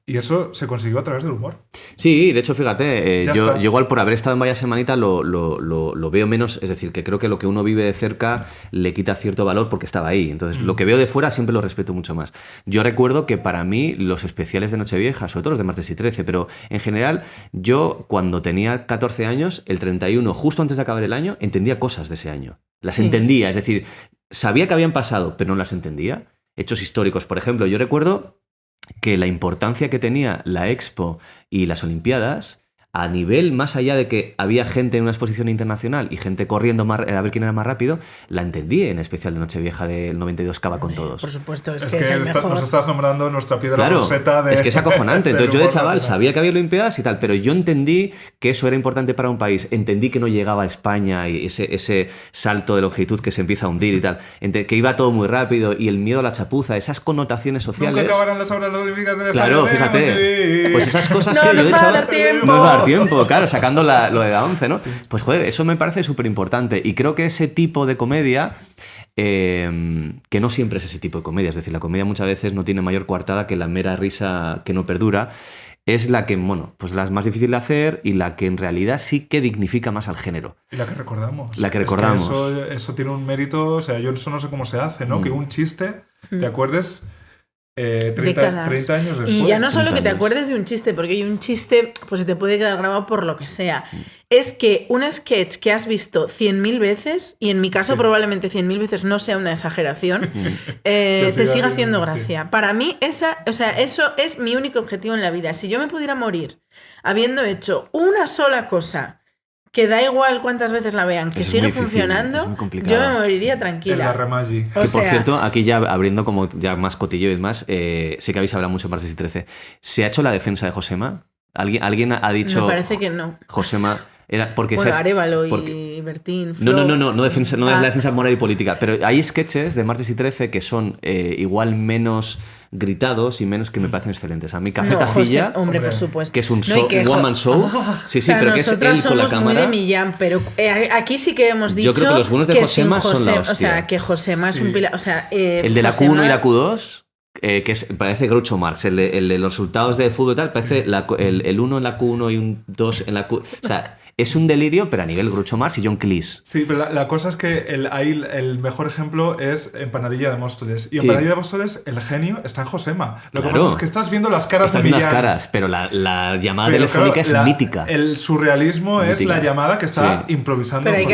Y eso se consiguió a través del humor. Sí, de hecho, fíjate, yo igual por haber estado en Vaya Semanita lo veo menos, es decir, que creo que lo que uno vive de cerca le quita cierto valor porque estaba ahí. Entonces, lo que veo de fuera siempre lo respeto mucho más. Yo recuerdo que para mí los especiales de Nochevieja, sobre todo los de martes y 13, pero en general, yo cuando tenía 14 años, el 31, justo antes de acabar el año, entendía cosas de ese año. Las entendía, es decir, sabía que habían pasado, pero no las entendía. Hechos históricos, por ejemplo, yo recuerdo que la importancia que tenía la Expo y las Olimpiadas, a nivel más allá de que había gente en una exposición internacional y gente corriendo a ver quién era más rápido, la entendí en especial de Nochevieja del 92 Cava con todos. Por supuesto, es que es el mejor. Nos estás nombrando nuestra piedra roseta de... Es que es acojonante. Entonces yo de chaval sabía que había Olimpiadas y tal, pero yo entendí que eso era importante para un país. Entendí que no llegaba a España y ese salto de longitud que se empieza a hundir y tal. Que iba todo muy rápido y el miedo a la chapuza, esas connotaciones sociales... Nunca acabarán las obras olímpicas del Claro, fíjate. Pues esas cosas que yo de chaval... No va a dar tiempo, claro, sacando lo de la 11, ¿no? Pues joder, eso me parece súper importante y creo que ese tipo de comedia, que no siempre es ese tipo de comedia, es decir, la comedia muchas veces no tiene mayor coartada que la mera risa que no perdura, es la que, bueno, pues la más difícil de hacer y la que en realidad sí que dignifica más al género. Y la que recordamos. La que recordamos. Es que eso tiene un mérito, o sea, yo eso no sé cómo se hace, ¿no? Que un chiste, ¿te acuerdes? 30 años después. Y ya no solo que te acuerdes de un chiste, porque hay un chiste, pues se te puede quedar grabado por lo que sea. Es que un sketch que has visto 100.000 veces, y en mi caso probablemente 100.000 veces no sea una exageración, te sigue haciendo gracia. Sí. Para mí, eso es mi único objetivo en la vida. Si yo me pudiera morir habiendo hecho una sola cosa, que da igual cuántas veces la vean, que sigue funcionando, yo me moriría tranquila. En la Remagi. Que por cierto, aquí ya abriendo como ya más cotillo y demás, sé que habéis hablado mucho en Martes y 13. ¿Se ha hecho la defensa de Josema? ¿Alguien ha dicho...? Me parece que no. Josema... Era porque Arévalo y Bertín, Flo. No es la defensa moral y política, pero hay sketches de Martes y 13 que son igual menos gritados y menos que me parecen excelentes. A mí Café Tacilla, hombre, por supuesto. Que es un one man show. Sí, pero que es él con la cámara. Muy de Millán, pero aquí sí que hemos dicho. Yo creo que los buenos de Josema son la hostia. O sea, que Josema es un pilar. O sea, el de la Q1 y la Q2. Parece Groucho Marx, el de los resultados de fútbol y tal, parece el 1 en la Q1 y un 2 en la Q. O sea, es un delirio, pero a nivel Groucho Marx y John Cleese. Sí, pero la cosa es que el mejor ejemplo es Empanadilla de Móstoles. Y Empanadilla de Móstoles, el genio está en Josema. Lo que pasa es que estás viendo las caras de Millán. Estás viendo las caras, pero la llamada telefónica es mítica. El surrealismo es la llamada que está improvisando. Pero hay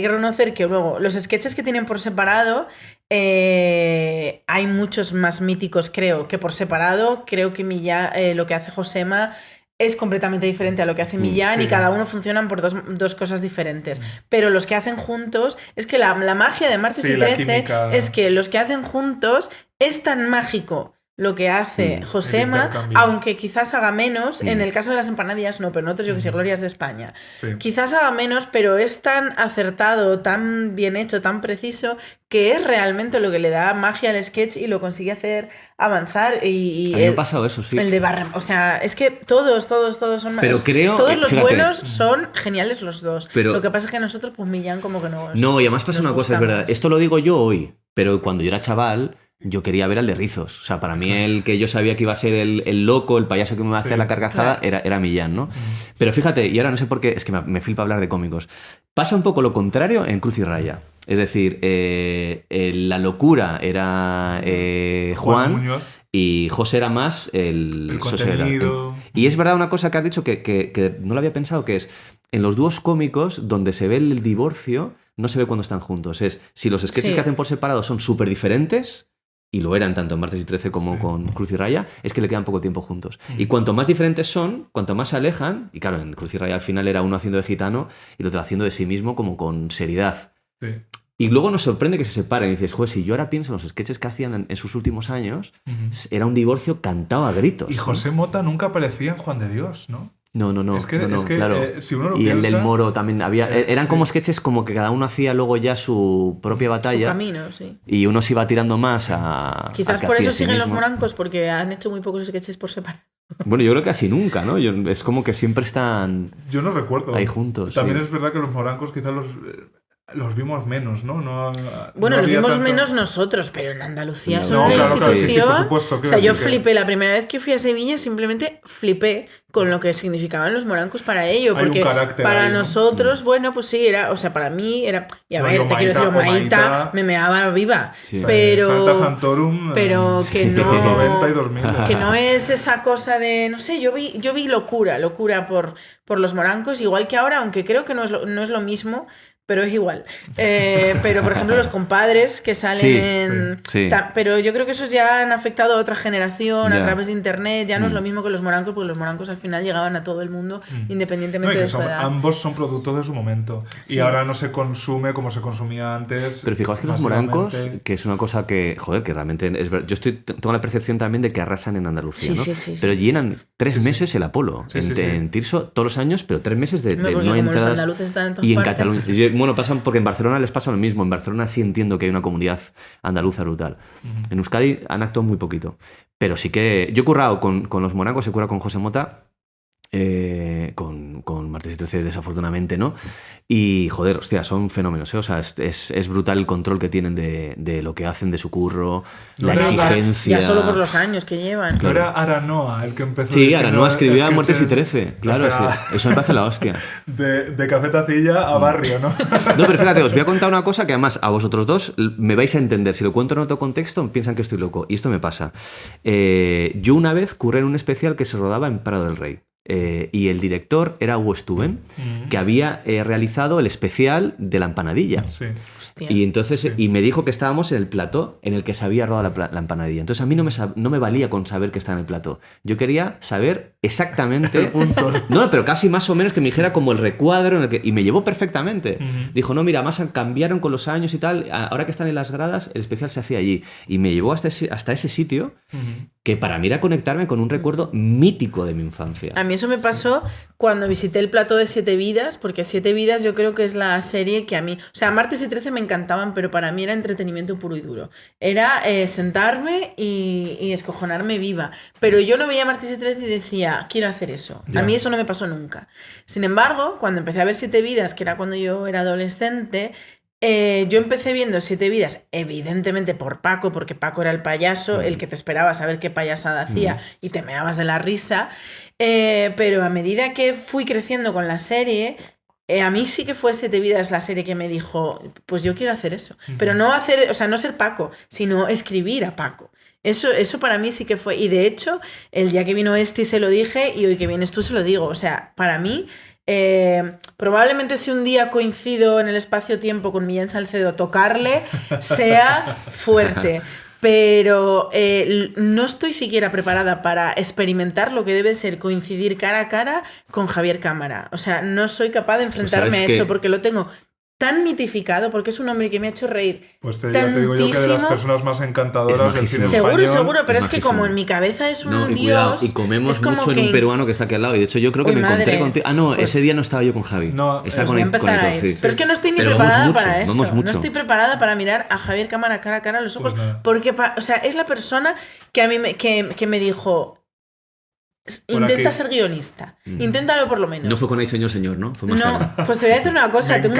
que reconocer que luego los sketches que tienen por separado, hay muchos más míticos, creo, que por separado. Creo que Millán, lo que hace Josema es completamente diferente a lo que hace Millán y cada uno funcionan por dos cosas diferentes. Pero los que hacen juntos, es que la magia de Martes y 13 es que los que hacen juntos es tan mágico lo que hace Josema, aunque quizás haga menos, en el caso de las empanadillas no, pero en otros, yo que sé, Glorias de España. Sí. Quizás haga menos, pero es tan acertado, tan bien hecho, tan preciso, que es realmente lo que le da magia al sketch y lo consigue hacer avanzar. A mí me ha pasado eso, sí. El de Barrem, o sea, es que todos son más. Pero creo, todos los buenos son geniales los dos. Pero lo que pasa es que nosotros, pues Millán como que no. No, y además pasa una cosa, es verdad. Esto lo digo yo hoy, pero cuando yo era chaval, yo quería ver al de Rizos. O sea, para mí el que yo sabía que iba a ser el loco, el payaso que me iba a hacer la carcajada, era Millán, ¿no? Pero fíjate, y ahora no sé por qué, es que me flipa hablar de cómicos. Pasa un poco lo contrario en Cruz y Raya. Es decir, la locura era Juan y José era más el contenido. Y es verdad una cosa que has dicho que no lo había pensado, que es en los dúos cómicos donde se ve el divorcio, no se ve cuando están juntos. Es si los sketches que hacen por separado son súper diferentes, y lo eran tanto en Martes y 13 como con Cruz y Raya, es que le quedan poco tiempo juntos. Y cuanto más diferentes son, cuanto más se alejan, y claro, en Cruz y Raya al final era uno haciendo de gitano y el otro haciendo de sí mismo como con seriedad. Sí. Y luego nos sorprende que se separen y dices, joder, si yo ahora pienso en los sketches que hacían en sus últimos años, era un divorcio cantado a gritos. Y José Mota nunca aparecía en Juan de Dios, ¿no? No, es que claro. Si uno lo y piensa, el del Moro también había. Eran como sketches como que cada uno hacía luego ya su propia batalla. Su camino, sí. Y uno se iba tirando más a. Quizás por eso siguen los morancos, porque han hecho muy pocos sketches por separado. Bueno, yo creo que casi nunca, ¿no? Es como que siempre están. Yo no recuerdo. Ahí juntos. También es verdad que los morancos quizás los vimos menos, ¿no? Bueno, los vimos menos nosotros, pero en Andalucía son una institución. Sí, por supuesto. O sea, yo flipé. La primera vez que fui a Sevilla, simplemente flipé con lo que significaban los morancos para ello. Porque para ahí, nosotros, bueno, pues sí, era. O sea, para mí era. Y a ver, te quiero decir, Omaita me meaba viva. Sí. Pero. Santa Santorum. Pero que no. 90 y 2000. Que no es esa cosa de. No sé, yo vi locura por los morancos, igual que ahora, aunque creo que no es lo mismo. Pero es igual. Pero, por ejemplo, los compadres que salen pero yo creo que esos ya han afectado a otra generación a través de internet. Ya no es lo mismo que los morancos, porque los morancos al final llegaban a todo el mundo, independientemente de su edad. Ambos son productos de su momento. Y ahora no se consume como se consumía antes. Pero fijaos que los morancos, que es una cosa que, joder, que realmente es verdad. Yo tengo la percepción también de que arrasan en Andalucía, ¿no? Pero llenan 3 meses el Apolo. En Tirso, todos los años, pero 3 meses de no entradas. Los andaluces están en todas y en partes. Cataluña. Bueno, pasan porque en Barcelona les pasa lo mismo. En Barcelona sí entiendo que hay una comunidad andaluza brutal. En Euskadi han actuado muy poquito. Pero sí que... Yo he currado con los morancos, he currado con José Mota, con Martes y 13 desafortunadamente no. Y joder, hostia, son fenómenos, ¿eh? O sea, es brutal el control que tienen de lo que hacen, de su curro, la exigencia. Ya solo por los años que llevan. No era Aranoa el que empezó. Sí, Aranoa escribía Martes y 13, claro, o sea, sí. Eso me parece la hostia. De Café Tacilla a Barrio, ¿no? No, pero fíjate, os voy a contar una cosa que además a vosotros dos me vais a entender. Si lo cuento en otro contexto, piensan que estoy loco. Y esto me pasa. Yo una vez curré en un especial que se rodaba en Prado del Rey. Y el director era Hugo Stuben, que había realizado el especial de la empanadilla. Sí. Hostia. Y entonces y me dijo que estábamos en el plató en el que se había rodado la empanadilla. Entonces a mí no me valía con saber que estaba en el plató. Yo quería saber exactamente el punto. No, pero casi más o menos que me dijera como el recuadro en el que, y me llevó perfectamente. Dijo, no, mira, más cambiaron con los años y tal. Ahora que están en las gradas, el especial se hacía allí. Y me llevó hasta ese sitio que para mí era conectarme con un recuerdo mítico de mi infancia. A mí eso me pasó cuando visité el plató de 7 Vidas, porque 7 Vidas yo creo que es la serie que a mí... O sea, Martes y 13 me encantaban, pero para mí era entretenimiento puro y duro. Era sentarme y escojonarme viva. Pero yo no veía Martes y 13 y decía, quiero hacer eso. Ya. A mí eso no me pasó nunca. Sin embargo, cuando empecé a ver 7 Vidas, que era cuando yo era adolescente... yo empecé viendo 7 Vidas, evidentemente por Paco, porque Paco era el payaso, el que te esperaba saber qué payasada hacía y te meabas de la risa. Pero a medida que fui creciendo con la serie, a mí sí que fue 7 Vidas la serie que me dijo, pues yo quiero hacer eso. Pero no hacer, o sea, no ser Paco, sino escribir a Paco. Eso para mí sí que fue. Y de hecho, el día que vino Esti se lo dije y hoy que vienes tú se lo digo. O sea, para mí... probablemente si un día coincido en el espacio-tiempo con Millán Salcedo tocarle sea fuerte, pero no estoy siquiera preparada para experimentar lo que debe ser coincidir cara a cara con Javier Cámara. O sea, no soy capaz de enfrentarme a eso porque lo tengo tan mitificado, porque es un hombre que me ha hecho reír. Pues ya te digo yo que de las personas más encantadoras del cine seguro, español. Pero es que como en mi cabeza es un dios... Cuidado, y comemos mucho en un peruano que está aquí al lado. Y de hecho yo creo que me encontré contigo... Ah, no, pues, ese día no estaba yo con Javi. No, estaba con Héctor, sí. Pero es que no estoy ni preparada para eso. No estoy preparada para mirar a Javier Cámara cara a cara a los ojos. Pues porque, o sea, es la persona que a mí que me dijo... Intenta ser guionista. Inténtalo por lo menos. No fue con el señor, ¿no? Fue más tarde. Pues te voy a decir una cosa. Tengo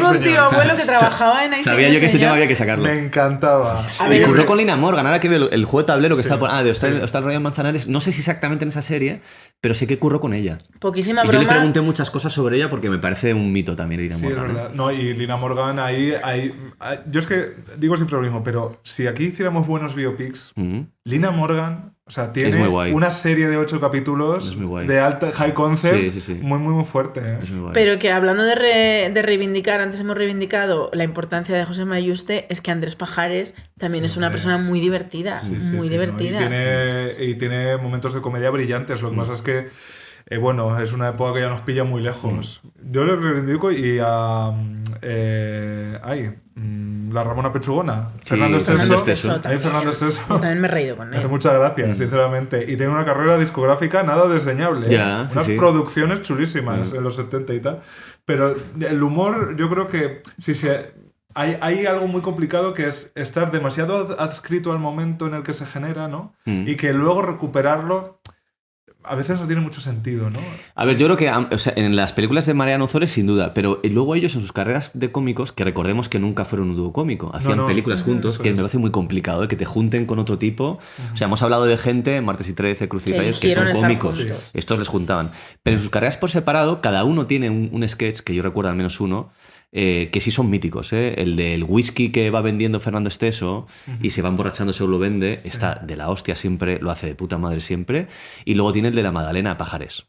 un tío abuelo que trabajaba en ahí. Sabía yo que este tema había que sacarlo. Me encantaba. Y ocurrió con Lina Morgan. Ahora que veo el juego de tablero que está por... está el Royal Manzanares. No sé si exactamente en esa serie, pero sé que curró con ella. Poquísima broma. Yo le pregunté muchas cosas sobre ella porque me parece un mito también Lina Morgan. Sí, es verdad. No, y Lina Morgan ahí... Yo es que digo siempre lo mismo, pero si aquí hiciéramos buenos biopics, Lina Morgan... O sea, tiene una serie de 8 capítulos de alta high concept muy fuerte. Pero que hablando de reivindicar, antes hemos reivindicado la importancia de José Mayuste, es que Andrés Pajares también es una persona muy divertida, muy divertida. ¿no? Y tiene momentos de comedia brillantes. Lo que pasa es que bueno, es una época que ya nos pilla muy lejos. Yo le reivindico y a... la Ramona Pechugona. Fernando Esteso. Fernando Esteso. También me he reído con él. Muchas gracias, sinceramente. Y tiene una carrera discográfica nada desdeñable. Unas producciones chulísimas en los 70 y tal. Pero el humor, yo creo que hay algo muy complicado que es estar demasiado adscrito al momento en el que se genera, ¿no? Y que luego recuperarlo... A veces no tiene mucho sentido, ¿no? A ver, yo creo que en las películas de Mariano Ozores, sin duda, pero luego ellos en sus carreras de cómicos, que recordemos que nunca fueron un dúo cómico, hacían películas juntos, que me parece muy complicado, que te junten con otro tipo. O sea, hemos hablado de gente, Martes y 13, Cruz y Rayos, que son cómicos. Estos les juntaban. Pero en sus carreras por separado, cada uno tiene un sketch, que yo recuerdo al menos uno, que sí son míticos, ¿eh? El del whisky que va vendiendo Fernando Esteso y se va emborrachando según lo vende, está de la hostia siempre, lo hace de puta madre siempre. Y luego tiene el de la Magdalena Pajares,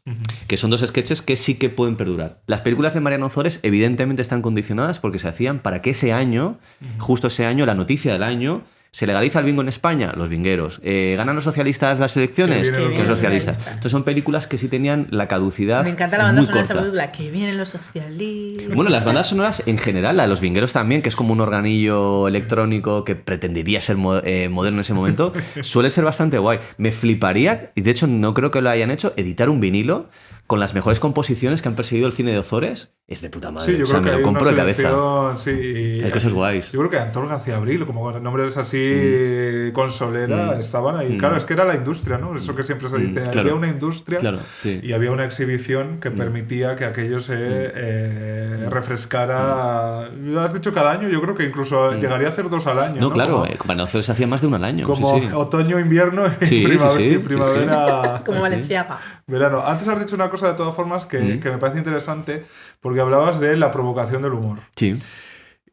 que son dos sketches que sí que pueden perdurar. Las películas de Mariano Ozores evidentemente están condicionadas porque se hacían para que ese año, justo ese año, la noticia del año... ¿Se legaliza el bingo en España? Los bingueros. ¿Ganan los socialistas las elecciones? Los socialistas. Entonces son películas que sí tenían la caducidad. Me encanta la banda sonora de esa película. Que vienen los socialistas. Bueno, las bandas sonoras en general, la de los bingueros también, que es como un organillo electrónico que pretendería ser moderno en ese momento, suele ser bastante guay. Me fliparía, y de hecho no creo que lo hayan hecho, editar un vinilo con las mejores composiciones que han perseguido el cine de Ozores es de puta madre. Sí, yo o sea, creo que me lo hay compro de una cabeza. selección, sí, Hay cosas guays. Yo creo que Antón García Abril, como nombres así consolera, estaban ahí. Claro, es que era la industria, ¿no? Eso que siempre se dice. Claro. Había una industria Sí. y había una exhibición que permitía que aquello se refrescara. Has dicho cada año, yo creo que incluso llegaría a hacer 2 al año. No, claro, como se hacía más de 1 al año. Como sí. otoño, invierno y primavera. Como Valenciaga. Verano. Antes has dicho una cosa de todas formas que me parece interesante, porque hablabas de la provocación del humor. Sí.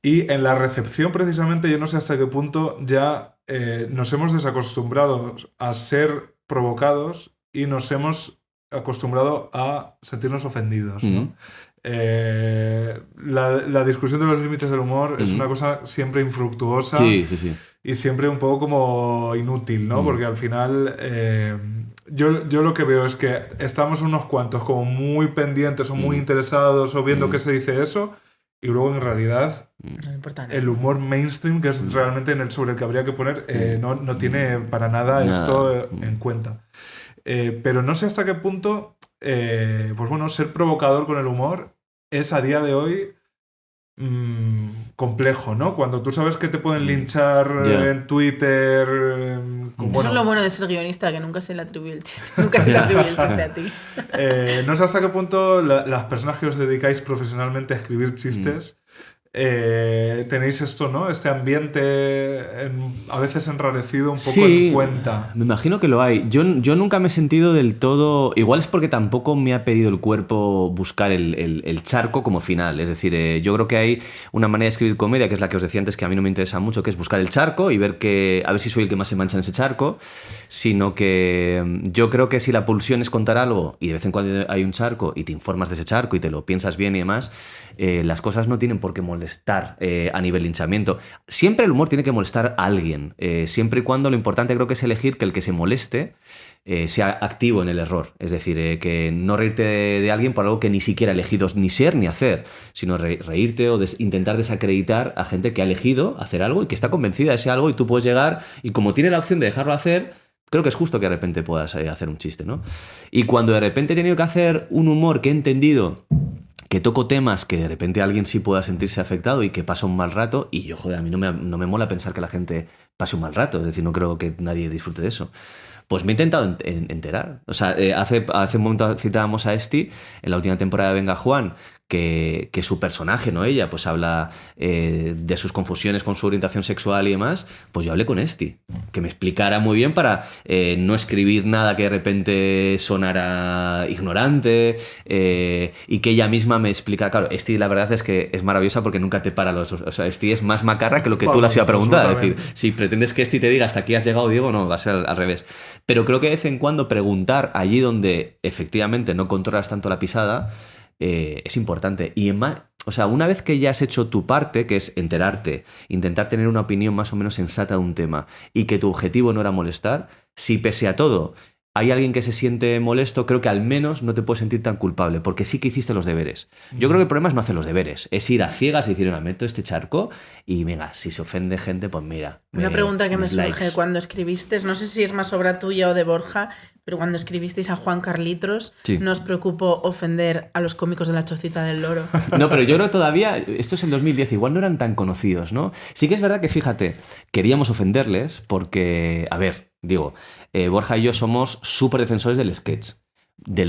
Y en la recepción, precisamente, yo no sé hasta qué punto ya nos hemos desacostumbrado a ser provocados y nos hemos acostumbrado a sentirnos ofendidos, ¿no? La discusión de los límites del humor es una cosa siempre infructuosa y siempre un poco como inútil, ¿no? Porque al final yo lo que veo es que estamos unos cuantos como muy pendientes o muy interesados o viendo qué se dice eso, y luego en realidad no importa nada. el humor mainstream, que es realmente sobre el que habría que poner, no tiene para nada esto en cuenta. Pero no sé hasta qué punto pues bueno, ser provocador con el humor es a día de hoy complejo, ¿no? Cuando tú sabes que te pueden linchar en Twitter. Eso es lo bueno de ser guionista, que nunca se le atribuye el chiste. Nunca se le atribuye el chiste a ti. No sé hasta qué punto las personas que os dedicáis profesionalmente a escribir chistes tenéis esto, ¿no? Este ambiente a veces enrarecido un poco en cuenta. Me imagino que lo hay. Yo nunca me he sentido del todo... Igual es porque tampoco me ha pedido el cuerpo buscar el charco como final. Es decir, yo creo que hay una manera de escribir comedia, que es la que os decía antes, que a mí no me interesa mucho, que es buscar el charco y ver a ver si soy el que más se mancha en ese charco, sino que yo creo que si la pulsión es contar algo y de vez en cuando hay un charco y te informas de ese charco y te lo piensas bien y demás, las cosas no tienen por qué molestar a nivel linchamiento. Siempre el humor tiene que molestar a alguien, siempre y cuando lo importante creo que es elegir que el que se moleste sea activo en el error. Es decir, que no reírte de alguien por algo que ni siquiera ha elegido ni ser ni hacer, sino reírte o intentar desacreditar a gente que ha elegido hacer algo y que está convencida de ese algo, y tú puedes llegar y como tiene la opción de dejarlo hacer, creo que es justo que de repente puedas hacer un chiste, ¿no? Y cuando de repente he tenido que hacer un humor que he entendido que toco temas que de repente alguien sí pueda sentirse afectado y que pasa un mal rato, y yo, joder, a mí no me mola pensar que la gente pase un mal rato, es decir, no creo que nadie disfrute de eso. Pues me he intentado enterar. O sea, hace un momento citábamos a Esti, en la última temporada de Venga Juan, que su personaje, no ella, pues habla de sus confusiones con su orientación sexual y demás. Pues yo hablé con Esti, que me explicara muy bien para no escribir nada que de repente sonara ignorante, y que ella misma me explicara. Claro, Esti la verdad es que es maravillosa porque nunca te para los... O sea, Esti es más macarra que lo que tú le has ido a preguntar. Es decir, si pretendes que Esti te diga hasta aquí has llegado, Diego, no, va a ser al revés. Pero creo que de vez en cuando preguntar allí donde efectivamente no controlas tanto la pisada es importante. Y o sea, una vez que ya has hecho tu parte, que es enterarte, intentar tener una opinión más o menos sensata de un tema, y que tu objetivo no era molestar, si pese a todo hay alguien que se siente molesto, creo que al menos no te puedes sentir tan culpable, porque sí que hiciste los deberes. Yo creo que el problema es no hacer los deberes, es ir a ciegas y decir, me meto este charco y venga, si se ofende gente, pues mira. Una pregunta que me surge cuando escribiste, no sé si es más obra tuya o de Borja, pero cuando escribisteis a Juan Carlitos, ¿no os preocupó ofender a los cómicos de La Chocita del Loro? No, pero yo creo todavía, esto es el 2010, igual no eran tan conocidos, ¿no? Sí que es verdad que, fíjate, queríamos ofenderles porque, a ver, digo, Borja y yo somos súper defensores del sketch,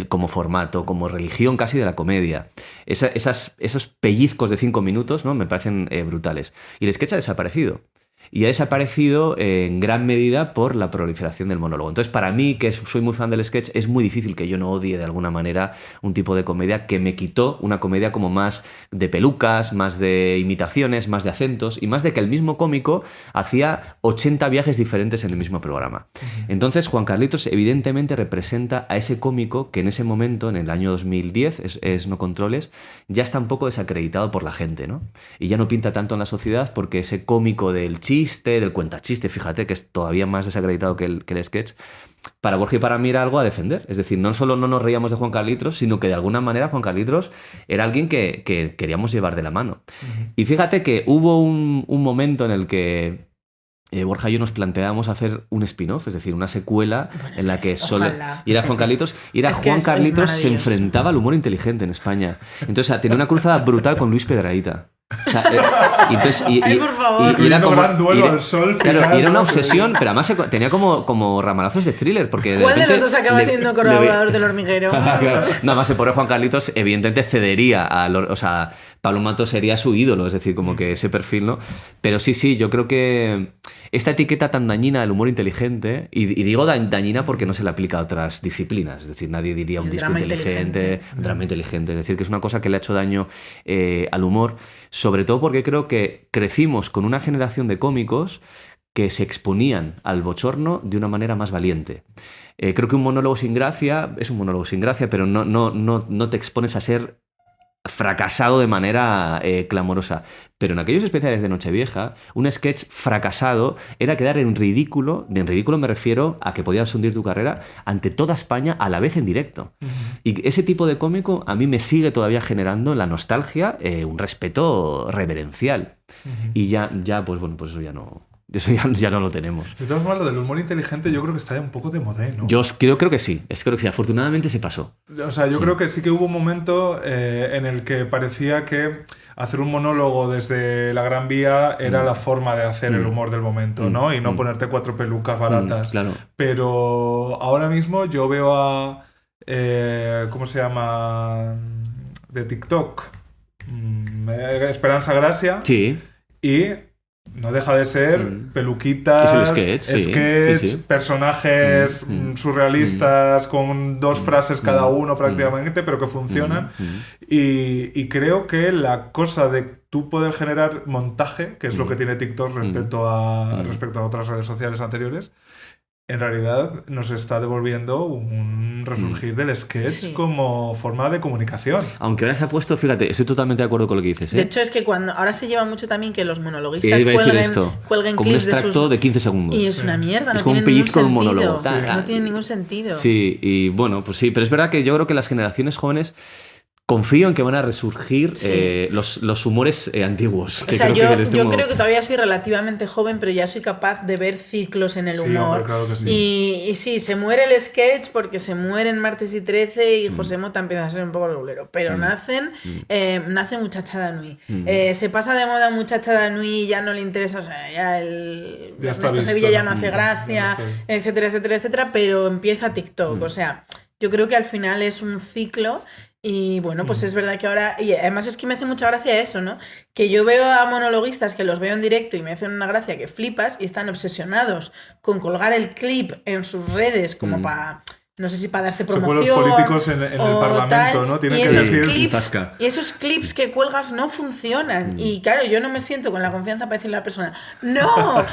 como formato, como religión casi de la comedia. Esos pellizcos de 5 minutos, ¿no? Me parecen brutales. Y el sketch ha desaparecido. Y ha desaparecido en gran medida por la proliferación del monólogo. Entonces, para mí, que soy muy fan del sketch, es muy difícil que yo no odie de alguna manera un tipo de comedia que me quitó una comedia como más de pelucas, más de imitaciones, más de acentos, y más de que el mismo cómico hacía 80 viajes diferentes en el mismo programa. Entonces, Juan Carlitos evidentemente representa a ese cómico que en ese momento, en el año 2010, es No Controles, ya está un poco desacreditado por la gente, ¿no? Y ya no pinta tanto en la sociedad porque ese cómico del chiste, del cuentachiste, fíjate, que es todavía más desacreditado que el sketch, para Borja y para mí era algo a defender. Es decir, no solo no nos reíamos de Juan Carlitos, sino que de alguna manera Juan Carlitos era alguien que queríamos llevar de la mano. Y fíjate que hubo un momento en el que Borja y yo nos planteábamos hacer un spin-off, es decir, una secuela en la que y era Juan Carlitos, Juan Carlitos se enfrentaba al humor inteligente en España. Entonces tenía una cruzada brutal con Luis Pedrahita. O sea, por favor. Y era como gran duelo al sol. Claro, y era una obsesión, pero además tenía como ramalazos de thriller. Porque ¿Cuál de los dos acaba siendo colaborador del Hormiguero? Claro. Nada más el pobre Juan Carlitos evidentemente cedería o sea, Pablo Mato sería su ídolo, es decir, como que ese perfil, ¿no? Pero sí, yo creo que esta etiqueta tan dañina del humor inteligente, y digo dañina porque no se le aplica a otras disciplinas, es decir, nadie diría un disco inteligente, un drama inteligente, es decir, que es una cosa que le ha hecho daño al humor, sobre todo porque creo que crecimos con una generación de cómicos que se exponían al bochorno de una manera más valiente. Creo que un monólogo sin gracia es un monólogo sin gracia, pero no te expones a ser fracasado de manera clamorosa. Pero en aquellos especiales de Nochevieja, un sketch fracasado era quedar en ridículo. En ridículo me refiero a que podías hundir tu carrera ante toda España a la vez en directo. Y ese tipo de cómico a mí me sigue todavía generando la nostalgia, un respeto reverencial. Y ya, pues bueno, pues eso ya no... Eso ya no lo tenemos. De todas maneras, lo del humor inteligente yo creo que está ya un poco de moda, ¿no? Yo creo que sí. Creo que sí. Afortunadamente se pasó. O sea, yo creo que sí que hubo un momento en el que parecía que hacer un monólogo desde la Gran Vía era la forma de hacer el humor del momento, ¿no? Y no ponerte 4 pelucas baratas. Claro. Pero ahora mismo yo veo a... ¿cómo se llama? De TikTok. Esperanza Gracia. Sí. Y... no deja de ser peluquitas, es el sketch, personajes surrealistas con 2 frases cada uno prácticamente, pero que funcionan. Y creo que la cosa de tú poder generar montaje, que es lo que tiene TikTok respecto a otras redes sociales anteriores, en realidad nos está devolviendo un resurgir del sketch como forma de comunicación. Aunque ahora se ha puesto, fíjate, estoy totalmente de acuerdo con lo que dices. De hecho, es que ahora se lleva mucho también que los monologuistas cuelguen como clips un extracto de 15 segundos. Y es una mierda, es como un pellizco de un monólogo. No tiene ningún sentido. Sí, y bueno, pues sí, pero es verdad que yo creo que las generaciones jóvenes... confío en que van a resurgir los humores antiguos. O sea, yo creo que todavía soy relativamente joven, pero ya soy capaz de ver ciclos en el humor. Hombre, claro que sí. Y sí, se muere el sketch porque se mueren Martes y 13 y José Mota empieza a ser un poco regulero. Pero nace Muchachada Nui. Se pasa de moda Muchachada Nui y ya no le interesa, o sea, ya Ernesto Sevilla ya no hace gracia, etcétera, etcétera, etcétera, pero empieza TikTok. O sea, yo creo que al final es un ciclo. Y bueno, pues es verdad que ahora... Y además es que me hace mucha gracia eso, ¿no? Que yo veo a monologuistas que los veo en directo y me hacen una gracia que flipas y están obsesionados con colgar el clip en sus redes como para... No sé si para darse promoción. Son los políticos en el Parlamento, ¿no? Tienen que decir... Y esos clips que cuelgas no funcionan. Y claro, yo no me siento con la confianza para decirle a la persona ¡no!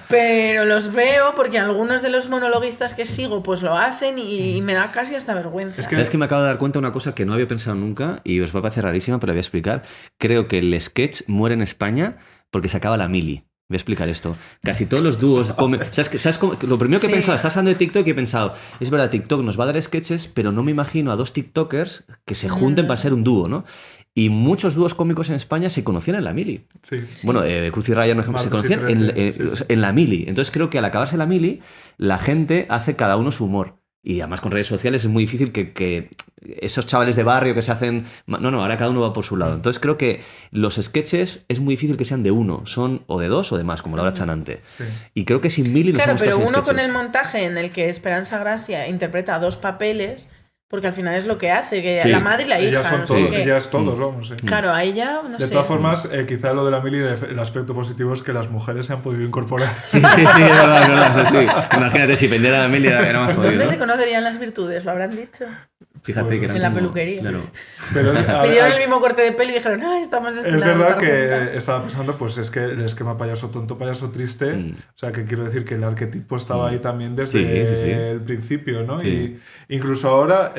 Pero los veo porque algunos de los monologuistas que sigo pues lo hacen y me da casi hasta vergüenza. ¿Sabes que me acabo de dar cuenta de una cosa que no había pensado nunca y os va a parecer rarísima, pero la voy a explicar? Creo que el sketch muere en España porque se acaba la mili. Voy a explicar esto. Casi todos los dúos... ¿Sabes cómo? Lo primero que he pensado, estás hablando de TikTok y he pensado, es verdad, TikTok nos va a dar sketches, pero no me imagino a 2 TikTokers que se junten para ser un dúo, ¿no? Y muchos dúos cómicos en España se conocían en la mili. Sí. Bueno, Cruz y Raya, por ejemplo, se conocían en la mili. Entonces creo que al acabarse la mili, la gente hace cada uno su humor. Y además con redes sociales es muy difícil que esos chavales de barrio que se hacen... No, ahora cada uno va por su lado. Entonces creo que los sketches es muy difícil que sean de uno, son o de 2 o de más, como Laura Chanante. Sí. Y creo que sin mili nos hemos quedado sin sketches. Pero uno con el montaje en el que Esperanza Gracia interpreta 2 papeles... Porque al final es lo que hace, que la madre y la hija. Ellas todos, vamos. Sí. Claro, ahí ya, no sé. De todas formas, quizá lo de la mili, el aspecto positivo es que las mujeres se han podido incorporar. Sí, es verdad. Sí. Imagínate, si pendiera de la mili era más jodido. ¿Dónde se conocerían las virtudes? ¿Lo habrán dicho? Fíjate que en la peluquería. Claro. Pero, pidieron el mismo corte de pelo y dijeron, estamos destinados a estar juntas. Es verdad que estaba pensando, pues es que el esquema payaso tonto, payaso triste, o sea, que quiero decir que el arquetipo estaba ahí también desde el principio, ¿no? Sí. Y incluso ahora...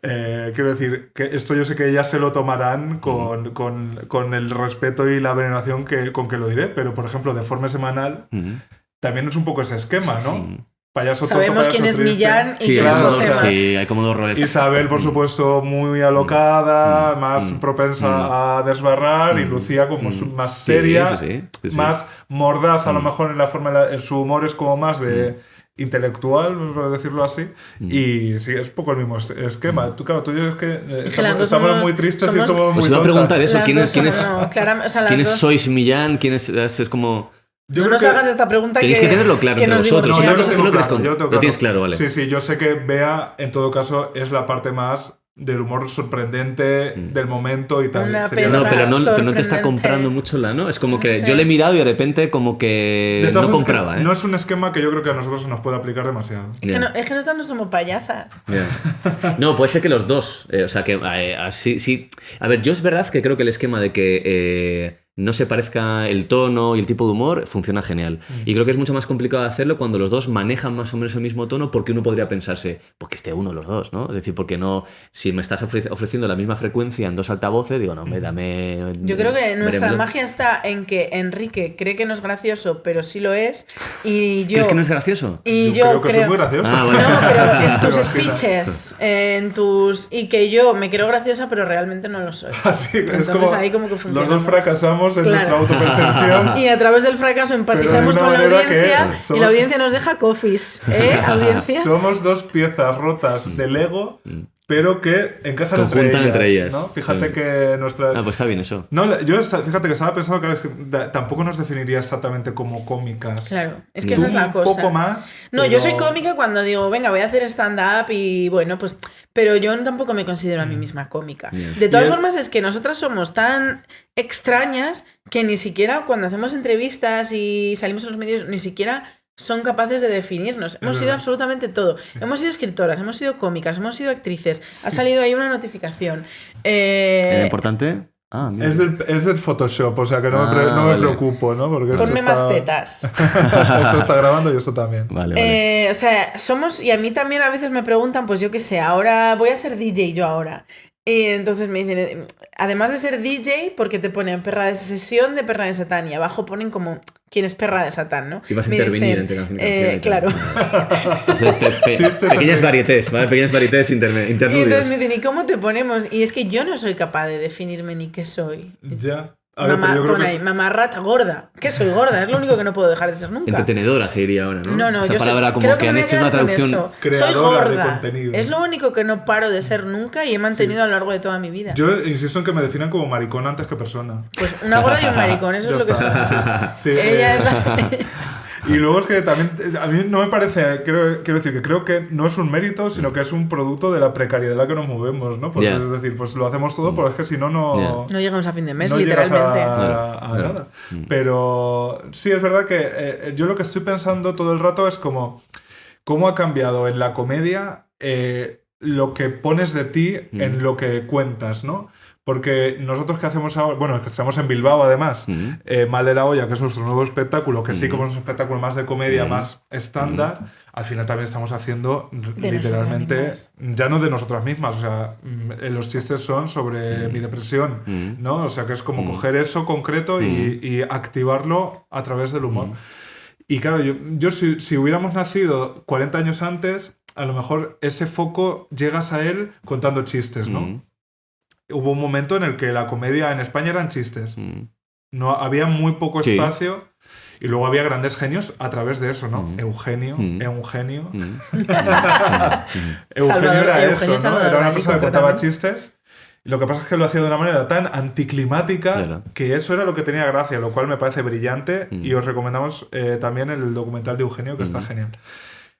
quiero decir que esto yo sé que ellas se lo tomarán con el respeto y la veneración con que lo diré, pero por ejemplo, Deforme Semanal también es un poco ese esquema, ¿no? Sí. payaso sabemos tonto, quién es triste. Millán y Sí, quién es Josema. sí, hay como dos roles. Isabel, por supuesto, muy alocada, más propensa a desbarrar, y Lucía como más seria, sí. más mordaz a lo mejor en la forma, en su humor es como más de intelectual, por decirlo así, y sí, es poco el mismo esquema. Tú y yo es que estamos muy tristes y somos muy Os iba a preguntar eso, ¿quiénes sois Millán? Es como... No nos hagas esta pregunta. Tenéis que tenerlo claro entre vosotros. No, yo lo tienes claro, vale. Sí, yo sé que Bea, en todo caso, es la parte más del humor sorprendente del momento y tal. Pero no te está comprando mucho ¿no? Es como que yo le he mirado y de repente como que no compraba. No es un esquema que yo creo que a nosotros nos puede aplicar demasiado. Es que nosotros no somos payasas. No, puede ser que los dos. O sea, que así sí. A ver, yo es verdad que creo que el esquema de que no se parezca el tono y el tipo de humor funciona genial. Y creo que es mucho más complicado de hacerlo cuando los dos manejan más o menos el mismo tono, porque uno podría pensarse, pues que esté uno de los dos, ¿no? Es decir, porque no, si me estás ofreciendo la misma frecuencia en dos altavoces, digo, no, dame... Yo creo que nuestra magia está en que Enrique cree que no es gracioso, pero sí lo es, y yo... ¿Crees que no es gracioso? Y yo creo que soy muy gracioso. Bueno. No, pero en tus speeches, y que yo me creo graciosa, pero realmente no lo soy. Así, entonces es como ahí como que funciona. los dos fracasamos en nuestra autopercepción. Y a través del fracaso empatizamos con la audiencia y la audiencia nos deja coffees, ¿Audiencia? Somos dos piezas rotas de Lego, pero que encajan entre ellas, ¿no? Fíjate que nuestra... pues está bien eso. No, fíjate que estaba pensando que tampoco nos definiría exactamente como cómicas. Claro, es que esa es la cosa. Un poco más. No, yo soy cómica cuando digo, venga, voy a hacer stand-up y bueno, pues... Pero yo tampoco me considero a mí misma cómica. De todas formas, es que nosotras somos tan extrañas que ni siquiera cuando hacemos entrevistas y salimos en los medios, ni siquiera son capaces de definirnos. Hemos sido absolutamente todo. Sí. Hemos sido escritoras, hemos sido cómicas, hemos sido actrices. Sí. Ha salido ahí una notificación. ¿Era importante? Es del Photoshop, o sea que no me preocupo, ¿no? Porque ponme más tetas. Esto está grabando y eso también. Vale. O sea, somos... Y a mí también a veces me preguntan, pues yo qué sé, ahora voy a ser DJ yo ahora. Y entonces me dicen, además de ser DJ, porque te ponen perra de sesión de perra de Satán y abajo ponen como quién es perra de Satán, ¿no? Y vas a intervenir entre canción y canción. Claro. Pequeñas varietés, ¿vale? Pequeñas varietés interludios. Y entonces me dicen, ¿y cómo te ponemos? Y es que yo no soy capaz de definirme ni qué soy. Ya. Mamá, pon ahí, mamarracha gorda. ¿Qué soy gorda? Es lo único que no puedo dejar de ser nunca. Entretenedora se diría ahora, ¿no? No, esa yo palabra como que han hecho una traducción soy gorda. De contenido. Es lo único que no paro de ser nunca y he mantenido a lo largo de toda mi vida. Yo insisto en que me definan como maricón antes que persona. Pues una gorda y un maricón, eso es lo que soy. Sí. Ella es la... Y luego es que también, a mí no me parece, quiero decir que creo que no es un mérito, sino que es un producto de la precariedad en la que nos movemos, ¿no? Pues es decir, pues lo hacemos todo, pero es que si no, no llegamos a fin de mes, no literalmente. A nada. Pero sí, es verdad que yo lo que estoy pensando todo el rato es cómo ha cambiado en la comedia lo que pones de ti en lo que cuentas, ¿no? Porque nosotros que hacemos ahora, bueno, que estamos en Bilbao además, Mal de la Olla, que es nuestro nuevo espectáculo, que sí como es un espectáculo más de comedia, más estándar, al final también estamos haciendo literalmente, ya no de nosotras mismas, o sea, los chistes son sobre mi depresión, ¿no? O sea, que es como coger eso concreto y activarlo a través del humor. Y claro, yo si hubiéramos nacido 40 años antes, a lo mejor ese foco llegas a él contando chistes, ¿no? Hubo un momento en el que la comedia en España eran chistes. No, había muy poco espacio y luego había grandes genios a través de eso, ¿no? Eugenio. Eugenio era eso, ¿no? Era una persona que contaba chistes. Y lo que pasa es que lo hacía de una manera tan anticlimática que eso era lo que tenía gracia, lo cual me parece brillante y os recomendamos también el documental de Eugenio, que está genial.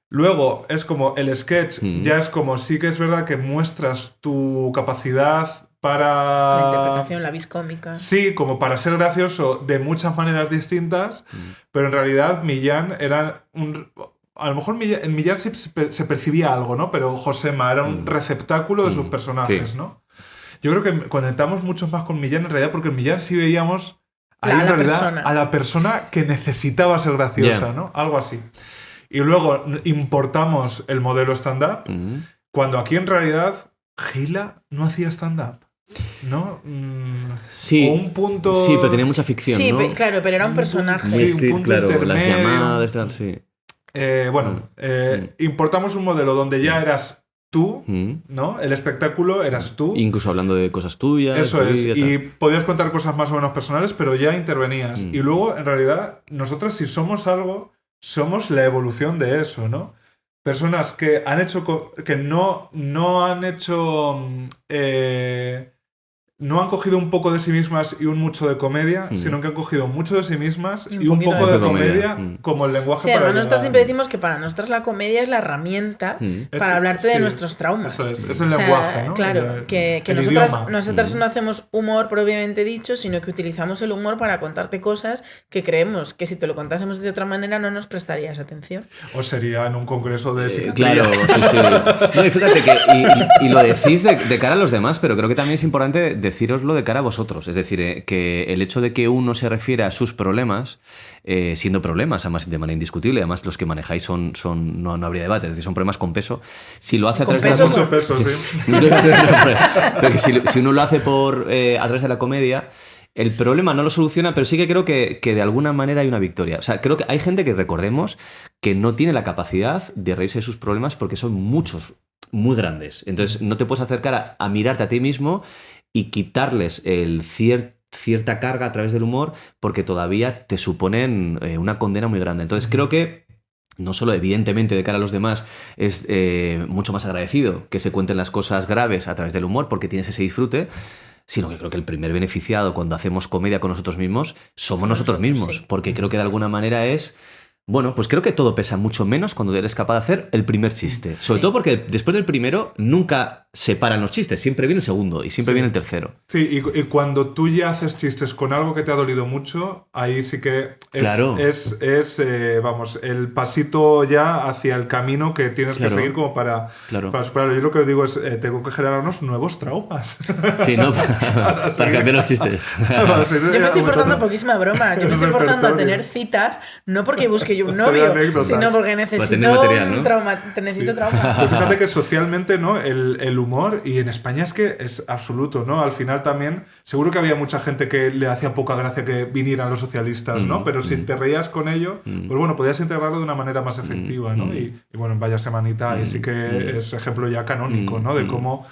Luego es como el sketch, ya es como sí que es verdad que muestras tu capacidad para... La interpretación, la vis cómica. Sí, como para ser gracioso de muchas maneras distintas, pero en realidad Millán era un... A lo mejor en Millán sí se percibía algo, ¿no? Pero Josema era un receptáculo de sus personajes, ¿no? Yo creo que conectamos mucho más con Millán en realidad porque en Millán sí veíamos ahí en realidad a la persona que necesitaba ser graciosa, ¿no? Algo así. Y luego importamos el modelo stand-up, cuando aquí en realidad Gila no hacía stand-up, ¿no? Sí, o un punto... sí, pero tenía mucha ficción, sí, ¿no? Claro, pero era un personaje. Muy script, un punto claro, intermedio. las llamadas, tal, sí. importamos un modelo donde ya eras tú, ¿no? El espectáculo eras tú. Incluso hablando de cosas tuyas. Eso es. Y podías contar cosas más o menos personales, pero ya intervenías. Y luego, en realidad, nosotros si somos algo, somos la evolución de eso, ¿no? Personas que han hecho... que no han hecho... no han cogido un poco de sí mismas y un mucho de comedia, sino que han cogido mucho de sí mismas y un poco de comedia como el lenguaje para además nosotros siempre decimos que para nosotros la comedia es la herramienta para hablarte de nuestros traumas. Eso es el lenguaje, ¿no? Claro, que nosotras no hacemos humor propiamente dicho, sino que utilizamos el humor para contarte cosas que creemos que si te lo contásemos de otra manera no nos prestarías atención. O sería en un congreso de psiquiatría. Claro, sí. No, y fíjate que y lo decís de cara a los demás, pero creo que también es importante decíroslo de cara a vosotros. Es decir, que el hecho de que uno se refiere a sus problemas, siendo problemas, además de manera indiscutible, además los que manejáis no habría debate, es decir, son problemas con peso. Si lo hace a través de mucho peso, sí. Pero si uno lo hace a través de la comedia, el problema no lo soluciona, pero sí que creo que de alguna manera hay una victoria. O sea, creo que hay gente que, recordemos, que no tiene la capacidad de reírse de sus problemas porque son muchos, muy grandes. Entonces no te puedes acercar a mirarte a ti mismo y quitarles cierta carga a través del humor porque todavía te suponen una condena muy grande. Entonces creo que no solo evidentemente de cara a los demás es mucho más agradecido que se cuenten las cosas graves a través del humor porque tienes ese disfrute, sino que creo que el primer beneficiado cuando hacemos comedia con nosotros mismos somos nosotros mismos, porque creo que de alguna manera es... Bueno, pues creo que todo pesa mucho menos cuando eres capaz de hacer el primer chiste. Sobre todo porque después del primero nunca se paran los chistes. Siempre viene el segundo y siempre viene el tercero. Sí, y cuando tú ya haces chistes con algo que te ha dolido mucho, ahí sí que vamos, el pasito ya hacia el camino que tienes que seguir como para superarlo. Yo lo que digo es, tengo que generarnos nuevos traumas. Sí, ¿no? para cambiar los chistes. Yo me estoy forzando poquísima broma. Yo me estoy forzando a tener citas, no porque busque yo un novio, sino porque necesito material, ¿no? trauma. Pues fíjate que socialmente, ¿no? El humor, y en España es que es absoluto, ¿no? Al final también, seguro que había mucha gente que le hacía poca gracia que vinieran los socialistas, ¿no? Pero si te reías con ello, pues bueno, podías integrarlo de una manera más efectiva, ¿no? Y bueno, en Vaya Semanita, y sí que es ejemplo ya canónico, ¿no? De cómo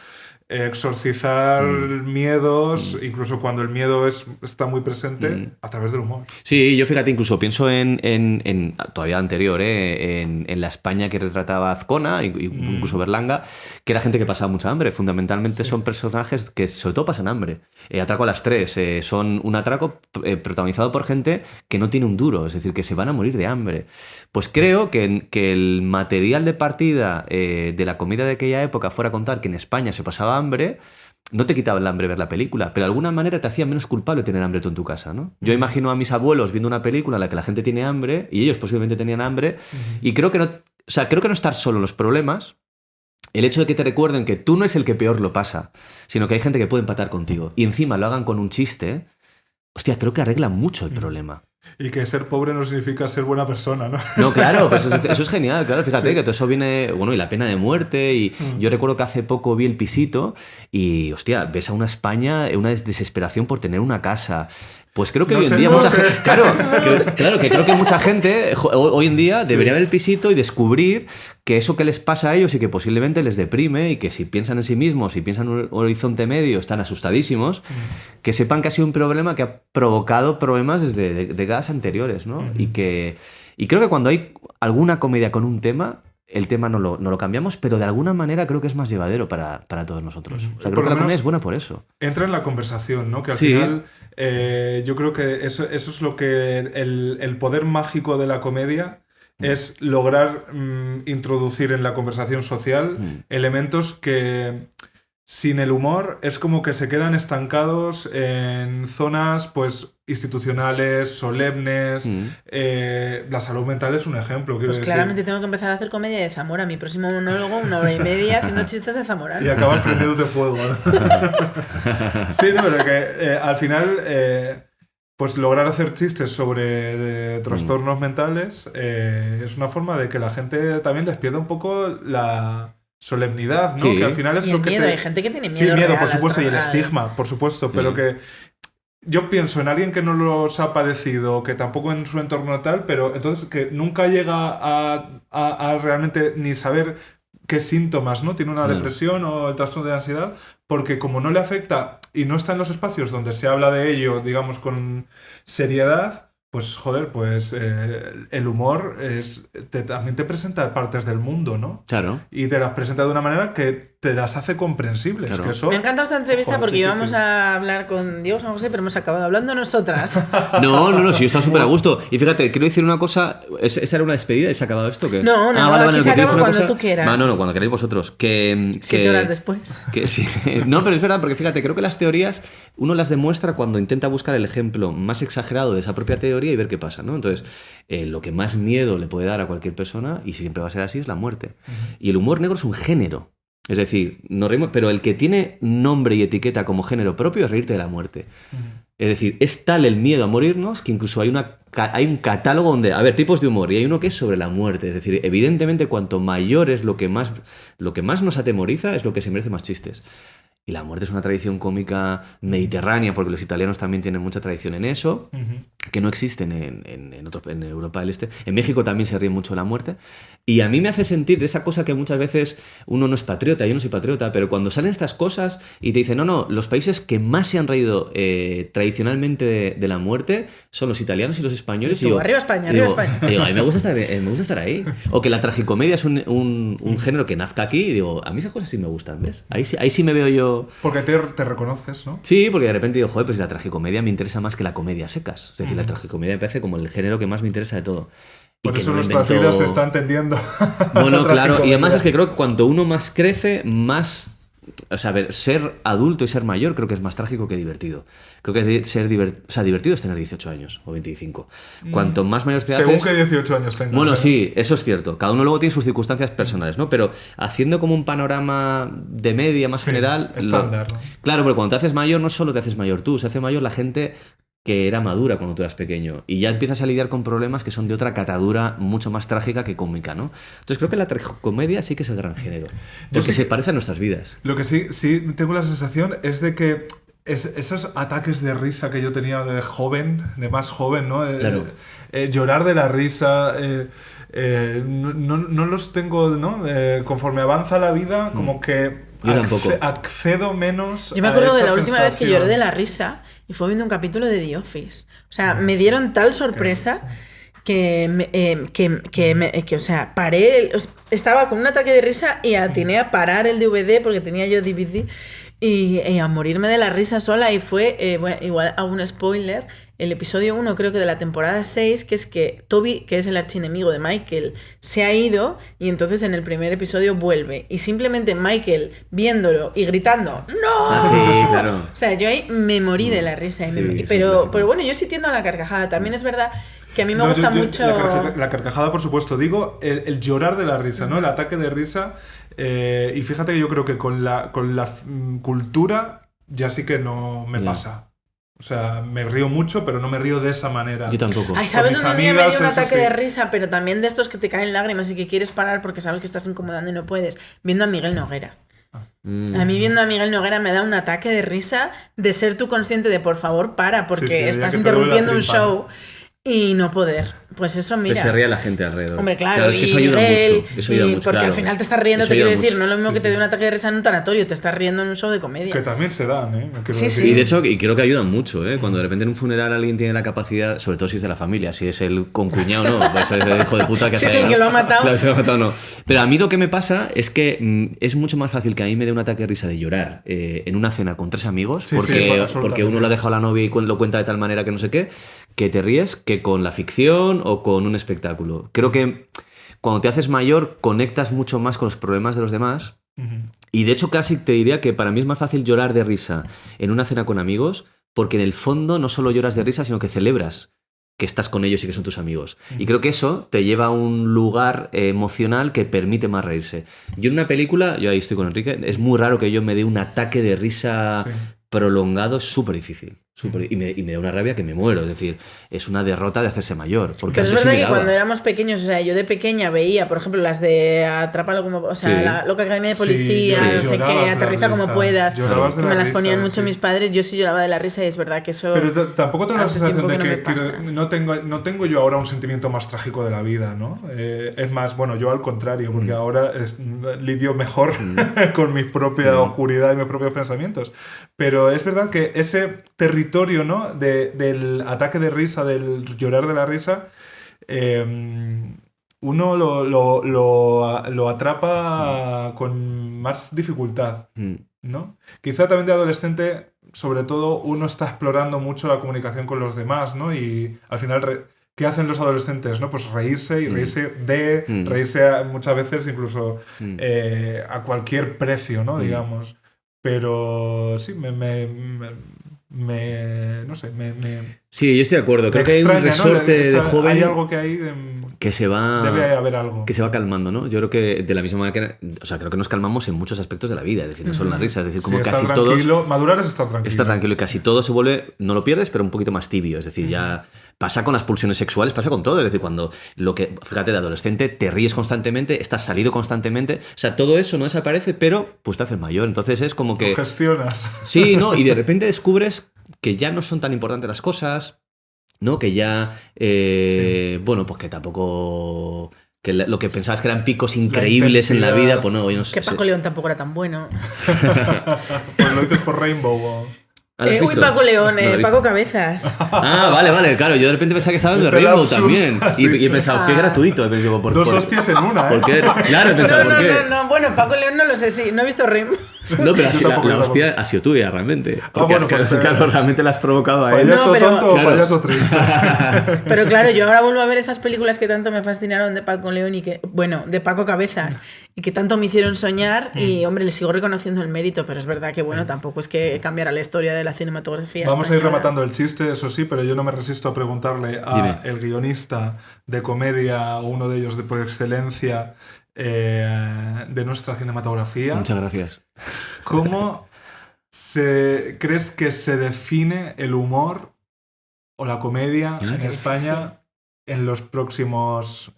exorcizar miedos, incluso cuando el miedo está muy presente, a través del humor. Sí, yo fíjate, incluso pienso en todavía anterior, en la España que retrataba Azcona, incluso Berlanga, que era gente que pasaba mucha hambre. Fundamentalmente son personajes que sobre todo pasan hambre. Atraco a las 3, son un atraco protagonizado por gente que no tiene un duro, es decir, que se van a morir de hambre. Pues creo que el material de partida de la comedia de aquella época fuera contar que en España se pasaba hambre, no te quitaba el hambre ver la película, pero de alguna manera te hacía menos culpable tener hambre tú en tu casa, ¿no? Yo imagino a mis abuelos viendo una película en la que la gente tiene hambre, y ellos posiblemente tenían hambre, y creo que no estar solo en los problemas, el hecho de que te recuerden que tú no es el que peor lo pasa, sino que hay gente que puede empatar contigo, y encima lo hagan con un chiste, hostia, creo que arregla mucho el problema. Y que ser pobre no significa ser buena persona, ¿no? No, claro, pues eso es genial, claro, fíjate que todo eso viene, bueno, y la pena de muerte, y yo recuerdo que hace poco vi El Pisito y, hostia, ves a una España, una desesperación por tener una casa. Pues creo que hoy en día mucha gente... Claro, que creo que mucha gente hoy en día debería ver El Pisito y descubrir que eso que les pasa a ellos y que posiblemente les deprime y que si piensan en sí mismos, si piensan en un horizonte medio, están asustadísimos, que sepan que ha sido un problema que ha provocado problemas desde décadas anteriores, ¿no? Y creo que cuando hay alguna comedia con un tema, el tema no lo cambiamos, pero de alguna manera creo que es más llevadero para todos nosotros. O sea, creo que la comedia es buena por eso. Entra en la conversación, ¿no? Que al final yo creo que eso es lo que el poder mágico de la comedia es lograr introducir en la conversación social elementos que sin el humor es como que se quedan estancados en zonas pues institucionales, solemnes. La salud mental es un ejemplo. Pues claramente tengo que empezar a hacer comedia de Zamora. Mi próximo monólogo, 1 hora y media haciendo chistes de Zamora. Y acabas prendiéndote fuego, ¿no? Sí, no, pero que al final pues lograr hacer chistes sobre trastornos mentales es una forma de que la gente también les pierda un poco la solemnidad, ¿no? Que al final es y lo que miedo. Hay gente que tiene miedo. Sí, miedo, por supuesto, y el estigma, por supuesto, pero que yo pienso en alguien que no los ha padecido, que tampoco en su entorno tal, pero entonces que nunca llega a realmente ni saber qué síntomas, ¿no? Tiene una depresión o el trastorno de ansiedad, porque como no le afecta y no está en los espacios donde se habla de ello, digamos, con seriedad, pues joder, pues el humor también te presenta partes del mundo, ¿no? Claro. Y te las presenta de una manera que te las hace comprensibles. Claro. Que eso, me ha encantado esta entrevista porque íbamos a hablar con Diego San José, pero hemos acabado hablando nosotras. No, sí, yo estaba súper a gusto. Y fíjate, quiero decir una cosa. ¿Esa era una despedida y se ha acabado esto? ¿Qué? No, aquí se acaba cuando tú quieras. No, cuando queráis vosotros. 7 horas después. Que sí. No, pero es verdad, porque fíjate, creo que las teorías uno las demuestra cuando intenta buscar el ejemplo más exagerado de esa propia teoría y ver qué pasa, ¿no? Entonces, lo que más miedo le puede dar a cualquier persona, y siempre va a ser así, es la muerte. Y el humor negro es un género. Es decir, nos reímos, pero el que tiene nombre y etiqueta como género propio es reírte de la muerte. Es decir, es tal el miedo a morirnos que incluso hay un catálogo donde, a ver, tipos de humor, y hay uno que es sobre la muerte. Es decir, evidentemente, cuanto mayor es lo que más nos atemoriza, es lo que se merece más chistes. Y la muerte es una tradición cómica mediterránea, porque los italianos también tienen mucha tradición en eso, que no existen en Europa del Este. En México también se ríe mucho de la muerte. Y a mí me hace sentir de esa cosa que muchas veces uno no es patriota, yo no soy patriota, pero cuando salen estas cosas y te dicen, no, los países que más se han reído tradicionalmente de la muerte son los italianos y los españoles. Y tú, arriba España, arriba España. Digo, a mí me gusta estar ahí. O que la tragicomedia es un género que nazca aquí, y digo, a mí esas cosas sí me gustan, ¿ves? Ahí sí me veo yo. Porque te reconoces, ¿no? Sí, porque de repente digo, joder, pues la tragicomedia me interesa más que la comedia secas. Es decir, la tragicomedia me parece como el género que más me interesa de todo. Por eso nuestras vidas se están tendiendo. Bueno, claro, y además es que creo que cuanto uno más crece, más... O sea, a ver, ser adulto y ser mayor creo que es más trágico que divertido. Creo que divertido es tener 18 años o 25. Cuanto más mayor te haces... Según que 18 años tengas. Bueno, sí, eso es cierto. Cada uno luego tiene sus circunstancias personales, ¿no? Pero haciendo como un panorama de media más general... Estándar, ¿no? Claro, pero cuando te haces mayor, no solo te haces mayor tú, se hace mayor la gente que era madura cuando tú eras pequeño. Y ya empiezas a lidiar con problemas que son de otra catadura mucho más trágica que cómica, ¿no? Entonces creo que la tragicomedia sí que es el gran género. Porque se parece a nuestras vidas. Lo que sí tengo la sensación es de que esos ataques de risa que yo tenía de más joven, ¿no? Claro. Llorar de la risa... no los tengo, ¿no? Conforme avanza la vida, como que accedo menos. Yo me acuerdo de la última vez que lloré de la risa y fue viendo un capítulo de The Office. O sea, me dieron tal sorpresa que o sea, paré, estaba con un ataque de risa y atiné a parar el DVD porque tenía yo DVD y a morirme de la risa sola. Y fue, bueno, igual hago un spoiler, el episodio 1 creo que de la temporada 6, que es que Toby, que es el archienemigo de Michael, se ha ido y entonces en el primer episodio vuelve. Y simplemente Michael viéndolo y gritando ¡No! Ah, sí, claro. O sea, yo ahí me morí de la risa. Sí, pero bueno, yo sí tiendo a la carcajada. También es verdad que a mí me gusta mucho... La carcajada, por supuesto. Digo, el llorar de la risa, ¿no? El ataque de risa. Y fíjate que yo creo que con la cultura ya sí que no me pasa. O sea, me río mucho, pero no me río de esa manera. Yo tampoco. Ay, ¿sabes dónde me dio un ataque de risa? Pero también de estos que te caen lágrimas y que quieres parar porque sabes que estás incomodando y no puedes. Viendo a Miguel Noguera. A mí viendo a Miguel Noguera me da un ataque de risa de ser tú consciente de por favor para, porque estás interrumpiendo un show y no poder. Pues eso, mira. Que se ría la gente alrededor. Hombre, claro, es que eso ayuda mucho. Eso ayuda mucho, porque al final te estás riendo, te quiero decir, no es lo mismo que te dé sí. un ataque de risa en un tanatorio, te estás riendo en un show de comedia. Que también se dan, ¿eh? Sí. Y de hecho, y creo que ayudan mucho, ¿eh? Cuando de repente en un funeral alguien tiene la capacidad, sobre todo si es de la familia, si es el concuñado, no, pues es el hijo de puta que hace. Sí, que lo ha matado. Claro, se lo ha matado, no. Pero a mí lo que me pasa es que es mucho más fácil que a mí me dé un ataque de risa de llorar en una cena con 3 amigos, porque uno lo ha dejado a la novia y lo cuenta de tal manera que no sé qué, que te ríes que con la ficción o con un espectáculo. Creo que cuando te haces mayor conectas mucho más con los problemas de los demás. Y de hecho casi te diría que para mí es más fácil llorar de risa en una cena con amigos, porque en el fondo no solo lloras de risa, sino que celebras que estás con ellos y que son tus amigos. Y creo que eso te lleva a un lugar emocional que permite más reírse. Yo en una película, yo ahí estoy con Enrique, es muy raro que yo me dé un ataque de risa prolongado, es súper difícil. Y me da una rabia que me muero. Es decir, es una derrota de hacerse mayor. Porque pero es verdad que cuando éramos pequeños, o sea, yo de pequeña veía, por ejemplo, las de Atrápalo como... O sea, la Loca Academia de Policía, no sé qué, Aterriza como puedas, que me las ponían mucho mis padres, yo sí lloraba de la risa y es verdad que eso... Pero tampoco tengo la sensación de que no tengo yo ahora un sentimiento más trágico de la vida, ¿no? Es más, bueno, yo al contrario, porque ahora lidio mejor con mi propia oscuridad y mis propios pensamientos. Pero es verdad que ese territorio, ¿no? del ataque de risa, del llorar de la risa, uno lo atrapa con más dificultad, ¿no? Quizá también de adolescente, sobre todo, uno está explorando mucho la comunicación con los demás, ¿no? Y al final... ¿Qué hacen los adolescentes? ¿No? Pues reírse y reírse muchas veces incluso a cualquier precio, ¿no? Digamos. Pero sí, no sé, sí, yo estoy de acuerdo. Creo que hay un resorte, ¿no? de joven. Hay algo que hay. Que se va. Debe haber algo. Que se va calmando, ¿no? Yo creo que de la misma manera que. O sea, creo que nos calmamos en muchos aspectos de la vida. Es decir, no solo en la risa. Es decir, como casi todos. Madurar es estar tranquilo. Estar tranquilo y casi todo se vuelve. No lo pierdes, pero un poquito más tibio. Es decir, ya. Pasa con las pulsiones sexuales, pasa con todo. Es decir, cuando fíjate, de adolescente te ríes constantemente, estás salido constantemente. O sea, todo eso no desaparece, pero pues te haces mayor. Entonces es como que. Lo gestionas. Sí, ¿no? Y de repente descubres que ya no son tan importantes las cosas, ¿no? Que ya. Bueno, pues que tampoco. Que lo que pensabas que eran picos increíbles en la vida, pues no, yo no sé. Que Paco León tampoco era tan bueno. Pues lo dices por Rainbow. Uy, Paco León, Paco Cabezas. Ah, vale, claro. Yo de repente pensaba que estaba en The Rainbow también. Y he pensado, qué gratuito. Dos hostias en una, ¿eh? ¿Por qué? Claro, he pensado, ¿por qué? No, bueno, Paco León no lo sé, sí, no he visto Rainbow. No, pero la hostia ha sido tuya, realmente. Porque, bueno, pues, claro, realmente la has provocado a él. Payaso tonto o claro. payaso triste. Pero claro, yo ahora vuelvo a ver esas películas que tanto me fascinaron de Paco León y que, bueno, de Paco Cabezas, y que tanto me hicieron soñar, y hombre, le sigo reconociendo el mérito, pero es verdad que, bueno, tampoco es que cambiara la historia de la cinematografía. Vamos a ir rematando el chiste, eso sí, pero yo no me resisto a preguntarle al guionista de comedia, uno de ellos por excelencia, de nuestra cinematografía. Muchas gracias. ¿Cómo crees que se define el humor o la comedia en España en las próximas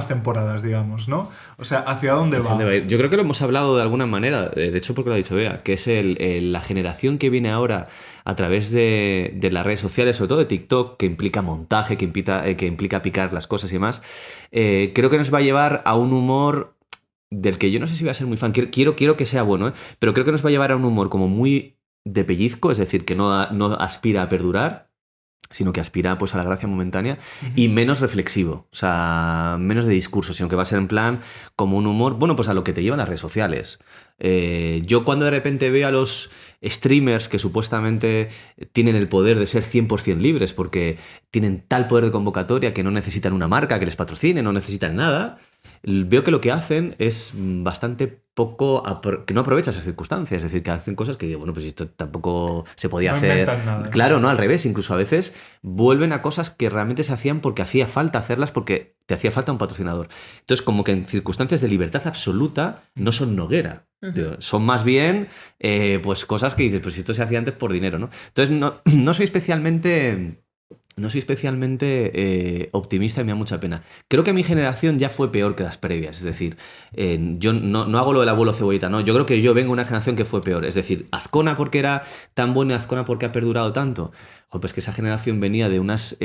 temporadas, digamos, ¿no? O sea, ¿hacia dónde va? Yo creo que lo hemos hablado de alguna manera, de hecho porque lo ha dicho Bea, que es la generación que viene ahora a través de las redes sociales, sobre todo de TikTok, que implica montaje, que implica picar las cosas y demás. Creo que nos va a llevar a un humor del que yo no sé si voy a ser muy fan, quiero que sea bueno, pero creo que nos va a llevar a un humor como muy de pellizco, es decir, que no aspira a perdurar, sino que aspira pues a la gracia momentánea, y menos reflexivo, o sea, menos de discurso, sino que va a ser en plan como un humor, bueno, pues a lo que te llevan las redes sociales. Yo cuando de repente veo a los streamers que supuestamente tienen el poder de ser 100% libres porque tienen tal poder de convocatoria que no necesitan una marca que les patrocine, no necesitan nada, veo que lo que hacen es bastante poco, que no aprovechan esas circunstancias, es decir, que hacen cosas que, bueno, pues esto tampoco se podía hacer. Nada, claro, no, al revés, incluso a veces vuelven a cosas que realmente se hacían porque hacía falta hacerlas, porque te hacía falta un patrocinador. Entonces, como que en circunstancias de libertad absoluta no son Noguera. Son más bien pues cosas que dices, pues si esto se hacía antes por dinero, ¿no? Entonces, no soy especialmente optimista y me da mucha pena. Creo que mi generación ya fue peor que las previas. Es decir, yo no hago lo del abuelo cebollita, no. Yo creo que yo vengo de una generación que fue peor. Es decir, Azcona porque era tan buena y Azcona porque ha perdurado tanto. Pues que esa generación venía de unas...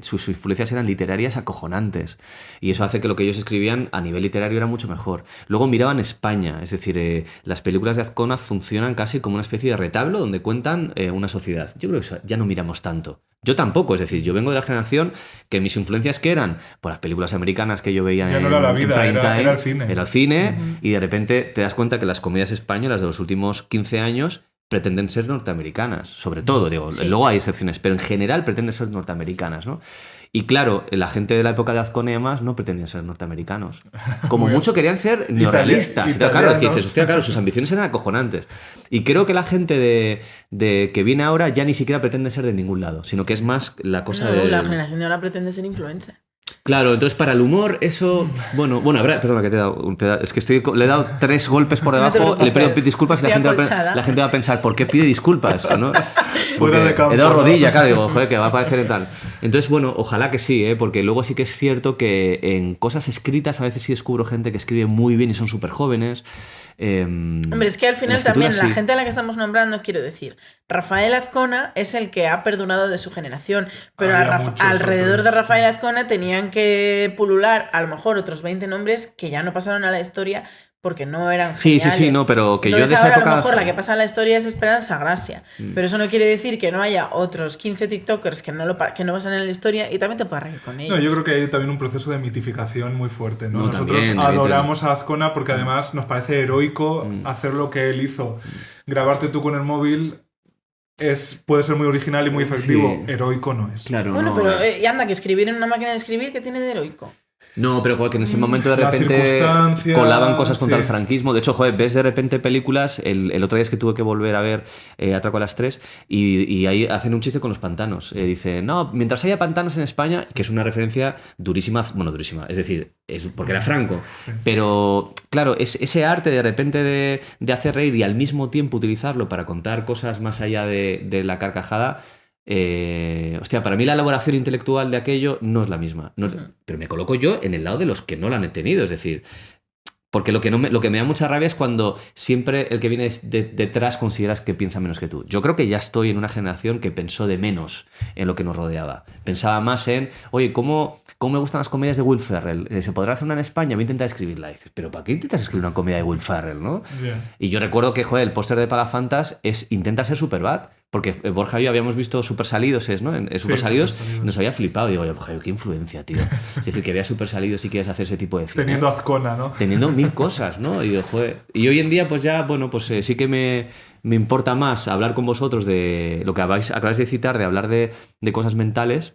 sus influencias eran literarias acojonantes. Y eso hace que lo que ellos escribían a nivel literario era mucho mejor. Luego miraban España. Es decir, las películas de Azcona funcionan casi como una especie de retablo donde cuentan una sociedad. Yo creo que eso ya no miramos tanto. Yo tampoco, es decir, yo vengo de la generación que mis influencias que eran por las películas americanas que yo veía ya no era la vida, era el cine. Era el cine, y de repente te das cuenta que las comedias españolas de los últimos 15 años pretenden ser norteamericanas, sobre todo, digo, sí. Luego hay excepciones, pero en general pretenden ser norteamericanas, ¿no? Y claro, la gente de la época de Azcona y demás no pretendían ser norteamericanos. Como mucho querían ser neorrealistas. Claro, es que dices, hostia, claro, sus ambiciones eran acojonantes. Y creo que la gente de que viene ahora ya ni siquiera pretende ser de ningún lado, sino que es más la cosa de... La generación de ahora pretende ser influencer. Claro, entonces para el humor eso... Bueno, perdona que te he dado... Es que le he dado 3 golpes por debajo, le he pedido disculpas y la gente va a pensar, ¿por qué pide disculpas? ¿No? Fuera de campo. He dado rodilla, claro, digo, joder, que va a parecer tal. Entonces, bueno, ojalá que sí, porque luego sí que es cierto que en cosas escritas a veces sí descubro gente que escribe muy bien y son súper jóvenes. Hombre, es que al final también la gente a la que estamos nombrando, quiero decir, Rafael Azcona es el que ha perdurado de su generación, pero alrededor de Rafael Azcona tenían que pulular a lo mejor otros 20 nombres que ya no pasaron a la historia porque no eran geniales. Sí, no, pero que entonces, yo de esa época... a lo mejor la que pasa en la historia es Esperanza Gracia, pero eso no quiere decir que no haya otros 15 tiktokers que no pasan en la historia y también te puedes reír con ellos. No, yo creo que hay también un proceso de mitificación muy fuerte, ¿no? No, Nosotros también, adoramos a Azcona porque además nos parece heroico hacer lo que él hizo. Grabarte tú con el móvil puede ser muy original y muy efectivo. Sí. Heroico no es. Claro, bueno, pero y anda, que escribir en una máquina de escribir, ¿qué tiene de heroico? No, pero joder, que en ese momento de repente colaban cosas contra el franquismo. De hecho, joder, ves de repente películas. El otro día es que tuve que volver a ver Atraco a las 3 y ahí hacen un chiste con los pantanos. Dice, no, mientras haya pantanos en España, que es una referencia durísima, es decir, es porque era Franco. Sí. Pero, claro, es ese arte de repente de hacer reír y al mismo tiempo utilizarlo para contar cosas más allá de la carcajada. Hostia, para mí la elaboración intelectual de aquello no es la misma. Pero me coloco yo en el lado de los que no la han tenido. Es decir, porque lo que me da mucha rabia es cuando siempre el que viene detrás consideras que piensa menos que tú. Yo creo que ya estoy en una generación que pensó de menos en lo que nos rodeaba. Pensaba más en, oye, ¿cómo me gustan las comedias de Will Ferrell? ¿Se podrá hacer una en España? Voy a intentar escribirla. Y dices, ¿pero para qué intentas escribir una comedia de Will Ferrell, no? Yeah. Y yo recuerdo que, joder, el póster de Pagafantas intenta ser Superbad. Porque Borja y yo habíamos visto Super Salidos, ¿no? En Super Salidos nos había flipado. Y digo, oye, Borja, qué influencia, tío. Es decir, que veas Super Salidos si quieres hacer ese tipo de cine. Teniendo Azcona, ¿no? Teniendo 1000 cosas, ¿no? Y digo, joder. Y hoy en día, pues ya, bueno, pues sí que me importa más hablar con vosotros de lo que acabáis de citar, de hablar de cosas mentales.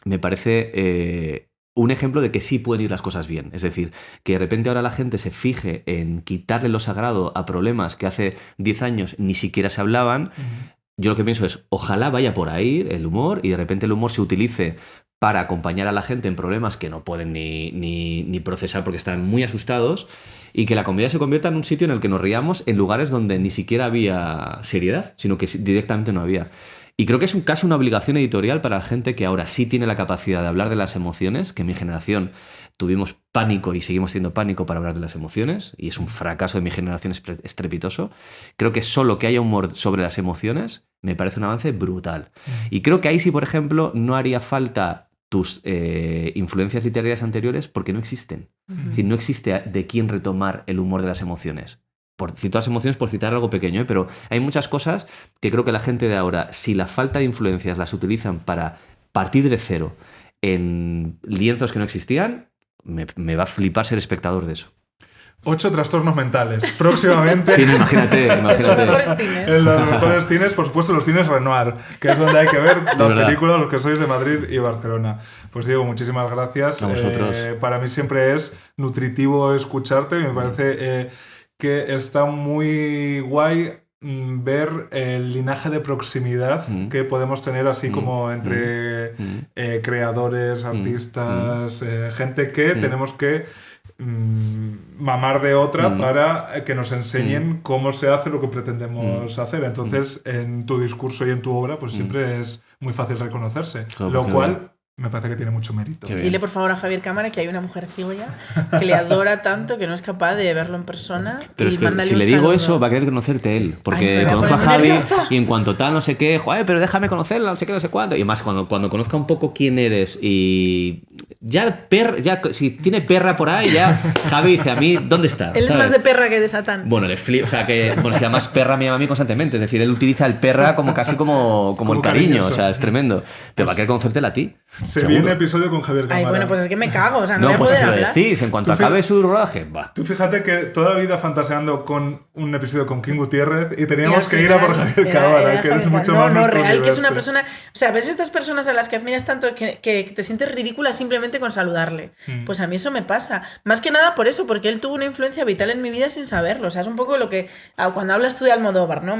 Me parece un ejemplo de que sí pueden ir las cosas bien. Es decir, que de repente ahora la gente se fije en quitarle lo sagrado a problemas que hace 10 años ni siquiera se hablaban. Yo lo que pienso es, ojalá vaya por ahí el humor y de repente el humor se utilice para acompañar a la gente en problemas que no pueden ni procesar porque están muy asustados y que la comedia se convierta en un sitio en el que nos riamos en lugares donde ni siquiera había seriedad, sino que directamente no había. Y creo que es casi una obligación editorial para la gente que ahora sí tiene la capacidad de hablar de las emociones, que en mi generación tuvimos pánico y seguimos teniendo pánico para hablar de las emociones, y es un fracaso de mi generación estrepitoso. Creo que solo que haya humor sobre las emociones me parece un avance brutal. Y creo que ahí sí, por ejemplo, no haría falta tus influencias literarias anteriores porque no existen. Es decir, no existe de quién retomar el humor de las emociones. Por citar las emociones, por citar algo pequeño, pero hay muchas cosas que creo que la gente de ahora, si la falta de influencias las utilizan para partir de cero en lienzos que no existían, me va a flipar ser espectador de eso. 8 trastornos mentales. Próximamente. Sí, imagínate. En los mejores cines. En los mejores cines, por supuesto, los cines Renoir, que es donde hay que ver las películas, los que sois de Madrid y Barcelona. Pues Diego, muchísimas gracias. A vosotros. Para mí siempre es nutritivo escucharte. Me parece que está muy guay ver el linaje de proximidad que podemos tener así como entre creadores, artistas, gente que tenemos que mamar de otra para que nos enseñen cómo se hace lo que pretendemos hacer. Entonces, en tu discurso y en tu obra, pues siempre es muy fácil reconocerse. Lo cual me parece que tiene mucho mérito. Dile por favor a Javier Cámara que hay una mujer ciega que le adora tanto que no es capaz de verlo en persona. Pero es que si le digo eso va a querer conocerte él. Porque conozco a Javi y en cuanto tal no sé qué, joder, pero déjame conocerla, no sé qué, no sé cuánto. Y más cuando conozca un poco quién eres y ya si tiene perra por ahí, ya Javi dice a mí, ¿dónde está? Él es más de perra que de Satán. Bueno, le flipa, o sea que si además perra me llama a mí constantemente. Es decir, él utiliza el perra como casi como el cariño, o sea, es tremendo. Pero va a querer conocértela a ti. Se viene episodio con Javier Cámara. Ay, bueno, pues es que me cago, o sea, no voy a pues poder eso hablar. Lo decís, en cuanto acabe su rodaje, va. Tú fíjate que toda la vida fantaseando con un episodio con King Gutiérrez y teníamos que ir a por Javier Cámara, que eres mucho más nuestro real, universo. que es una persona... O sea, ves estas personas a las que admiras tanto que te sientes ridícula simplemente con saludarle. Pues a mí eso me pasa. Más que nada por eso, porque él tuvo una influencia vital en mi vida sin saberlo. O sea, es un poco lo que... Cuando hablas tú de Almodóvar, ¿no?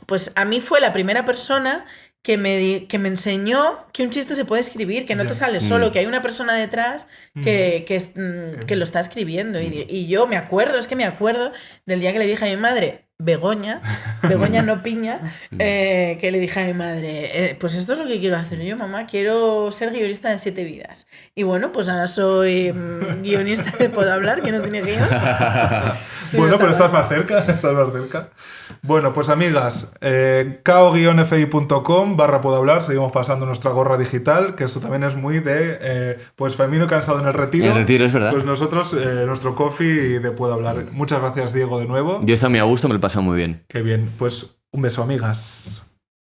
Pues a mí fue la primera persona que me enseñó que un chiste se puede escribir, que no te sale solo, que hay una persona detrás que lo está escribiendo. Y yo me acuerdo del día que le dije a mi madre, Begoña no Piña, que le dije a mi madre, pues esto es lo que quiero hacer yo, mamá, quiero ser guionista de 7 vidas. Y bueno, pues ahora soy guionista de Puedo Hablar, que no tiene guión. Bueno, pero estás más cerca. Bueno, pues amigas, kao-fi.com/Puedo Hablar, seguimos pasando nuestra gorra digital, que esto también es muy de, pues Femino cansado en el retiro. En el retiro, es verdad. Pues nosotros, nuestro coffee de Puedo Hablar. Muchas gracias, Diego, de nuevo. Yo estoy muy a gusto, me lo he pasado muy bien. Qué bien, pues un beso, amigas.